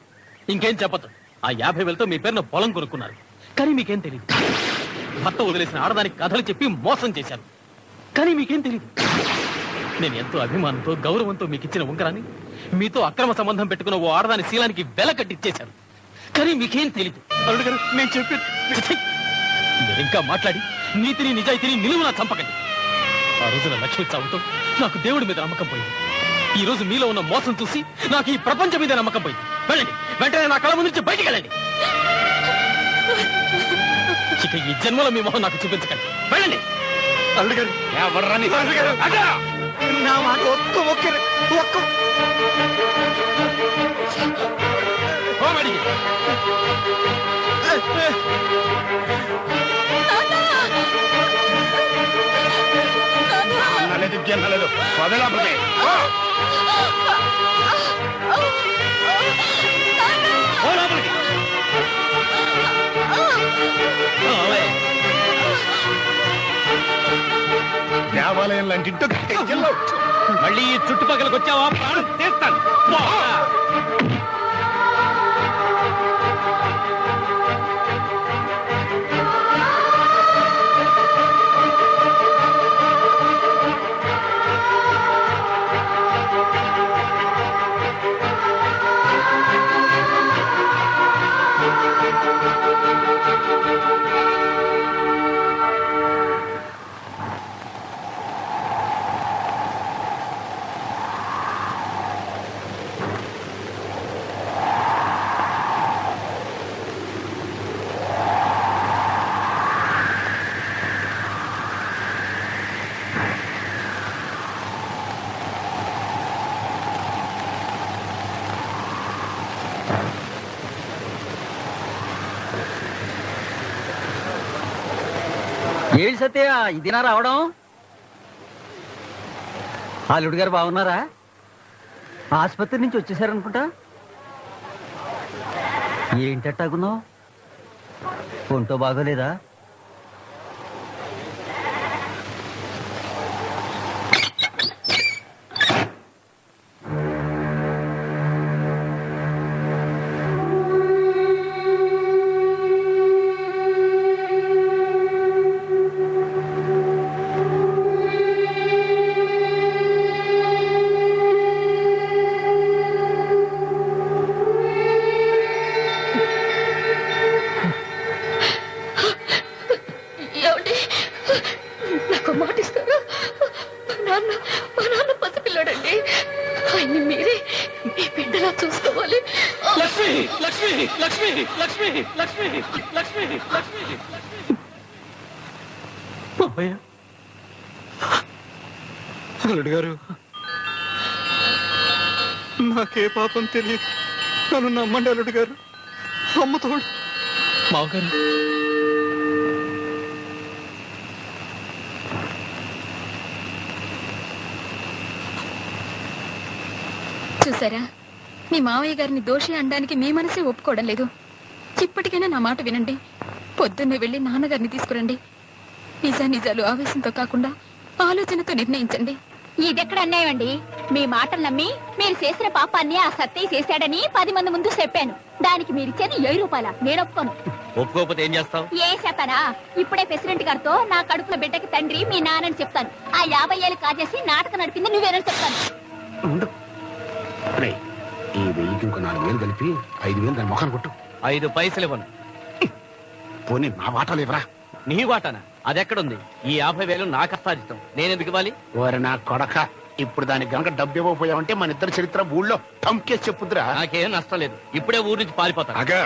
ఇంకేం చెప్పదు. ఆ 50,000తో మీ పేరున పొలం కొనుక్కున్నారు, కానీ మీకేం తెలియదు. భర్త వదిలేసిన ఆడదానికి కథలు చెప్పి మోసం చేశారు, కానీ మీకేం తెలియదు. నేను ఎంతో అభిమానంతో గౌరవంతో మీకు ఇచ్చిన ఉంగరాన్ని మీతో అక్రమ సంబంధం పెట్టుకున్న ఓ ఆడదాని శీలానికి వెల కట్టిచ్చేశారు, కానీ మీకేం తెలియదు. అల్లుడు గారు, నేను చెప్పి మీరు ఇంకా మాట్లాడి నీతిని నిజాయితీని నిలువునా చంపకండి. ఆ రోజున లక్ష్మి చావుతో నాకు దేవుడి మీద నమ్మకం పోయింది. ఈ రోజు మీలో ఉన్న మోసం చూసి నాకు ఈ ప్రపంచం మీద నమ్మకం పోయింది. వెళ్ళండి, వెంటనే నా కళ్ళ ముందు నుంచి బయటికి వెళ్ళండి. ఇక ఈ జన్మలో మీ మొహం నాకు చూపించకండి. వెళ్ళండి. అల్లుడు గారు, నా మాట ఒక్క లేదు వదలే. దేవాలయం లాంటి మళ్ళీ ఈ చుట్టుపక్కలకు వచ్చావా ప్రాణం తీస్తాను. ఏంటి సత్య ఇదినా రావడం? అల్లుడు గారు బాగున్నారా? ఆసుపత్రి నుంచి వచ్చేసారనుకుంటా. ఏంటట్టాగున్నావు? ఒంటో బాగోలేదా? అల్లుడు గారు, నాకే పాపం తెలియదు, నన్ను నమ్మండి అల్లుడు గారు. అమ్మతోడు మావగారు. చూసారా, మీ మావయ్య గారిని దోషి అనడానికి మీ మనసే ఒప్పుకోవడం లేదు. ఇప్పటికైనా నా మాట వినండి. పొద్దున్నే వెళ్ళి నాన్నగారిని తీసుకురండి. నిజాలు ఆవేశంతో కాకుండా ఆలోచనతో నిర్ణయించండి. ఇదెక్కడ అన్యాయం అండి? మీ మాటలు నమ్మి మీరు చేసిన పాపాన్ని ఆ సత్తయ్య చేశాడని 10 మంది ముందు చెప్పాను. దానికి మీరిచ్చేది 7 రూపాయల. నేను ఒప్పుకోను. ఒప్పుకోకపోతే ఏం చేస్తావు? ఏ చేస్తానా? ఇప్పుడే ప్రెసిడెంట్ గారితో నా కడుపుల బిడ్డకి తండ్రి మీ నాన్నని చెప్తాను. ఆ 50 ఏళ్ళు కాజేసి నాటకం నడిపింది నువ్వేనని చెప్తాను. ఈ 1000కి ఇంకో 4000 కలిపి 5000 దాని మొఖాన్ని కొట్టు. 5 పైసలు ఇవ్వను. పోనీ నా వాటాలు ఇవ్వరా? నీ వాటానా? అదెక్కడుంది? ఈ 50,000 నాకు కష్టాజితం. నేనెందుకు ఇవ్వాలి? ఓరి నా కొడక, ఇప్పుడు దానికి గనక డబ్బు ఇవ్వకపోయావంటే మన ఇద్దరు చరిత్ర ఊళ్ళో టంకేసి చెప్పుద్దురా. నాకేం నష్టం లేదు. ఇప్పుడే ఊరి నుంచి పారిపోతాను. అగా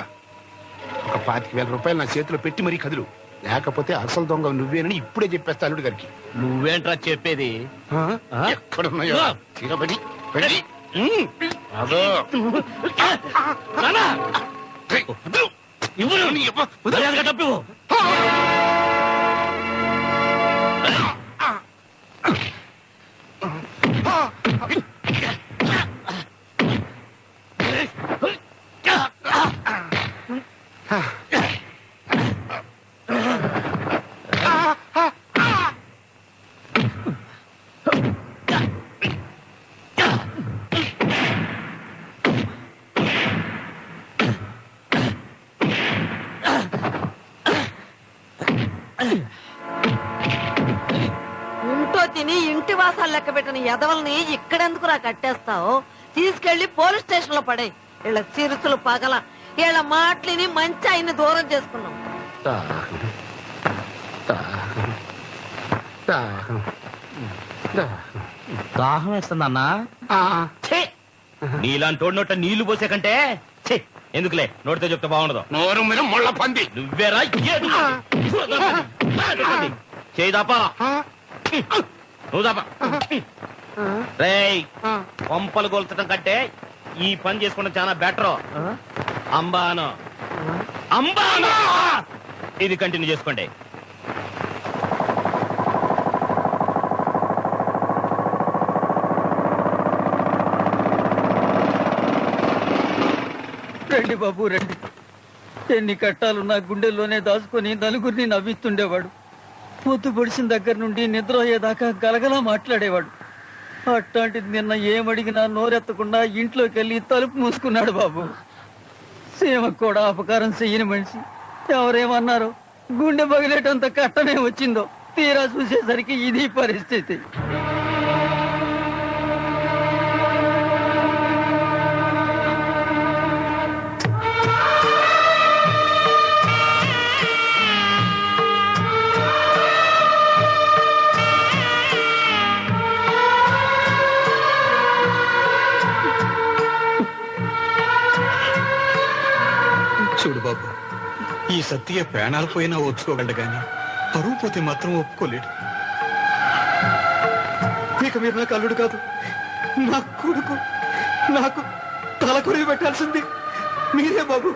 ఒక 25,000 రూపాయలు నా చేతిలో పెట్టి మరీ కదులు, లేకపోతే అసలు దొంగ నువ్వేనని ఇప్పుడే చెప్పేస్తా అల్లుడు గారికి. నువ్వేంట్రా చెప్పేది? ఎక్కడున్నాయో తీరబడి వెళ్ళి. అదో డబ్బు ఇంట్లో తిని ఇంటి వాసాలు లెక్క పెట్టిన ఎదవల్ని ఇక్కడెందుకురా కట్టేస్తావు? తీసుకెళ్లి పోలీస్ స్టేషన్ లో పడే. వీళ్ళ చిరుసులు పగల, వీళ్ళ మాటలిని మంచి ఆయన్ని దూరం చేసుకున్నాం. దాహం వేస్తుందన్నా. నీలాంటి నోట నీళ్లు పోసే కంటే ఎందుకులే, నోటితో చెప్తే బాగుండదు. నోరు మీద ముళ్ళ పంది నువ్వేరా చేదాపా నువ్వు దాపా. రేయ్, పంపలు కొల్చడం కంటే ఈ పని చేసుకోవడం చాలా బెటర్. అంబాను అంబాను ఇది కంటిన్యూ చేసుకోండి. రండి బాబు రండి. ఎన్ని కట్టాలు నా గుండెల్లోనే దాచుకొని నలుగురిని నవ్విస్తుండేవాడు. పొద్దు పొడిచిన దగ్గర నుండి నిద్ర అయ్యేదాకా గలగలా మాట్లాడేవాడు. అట్లాంటిది నిన్న ఏమడిగినా నోరెత్తకుండా ఇంట్లోకి వెళ్ళి తలుపు మూసుకున్నాడు బాబు. సీమకు కూడా అపకారం చెయ్యని మనిషి. ఎవరేమన్నారో గుండె పగిలేటంత కట్టమే వచ్చిందో, తీరా చూసేసరికి ఇది పరిస్థితి. చూడు బాబు, ఈ సత్య ప్రాణాలు పోయినా ఒప్పుకోగలడు గాని పరువు పోతే మాత్రం ఒప్పుకోలేడు. ఇక మీరు నాకు అల్లుడు కాదు, నా కొడుకు. నాకు తల కొరివి పెట్టాల్సింది మీరే బాబు.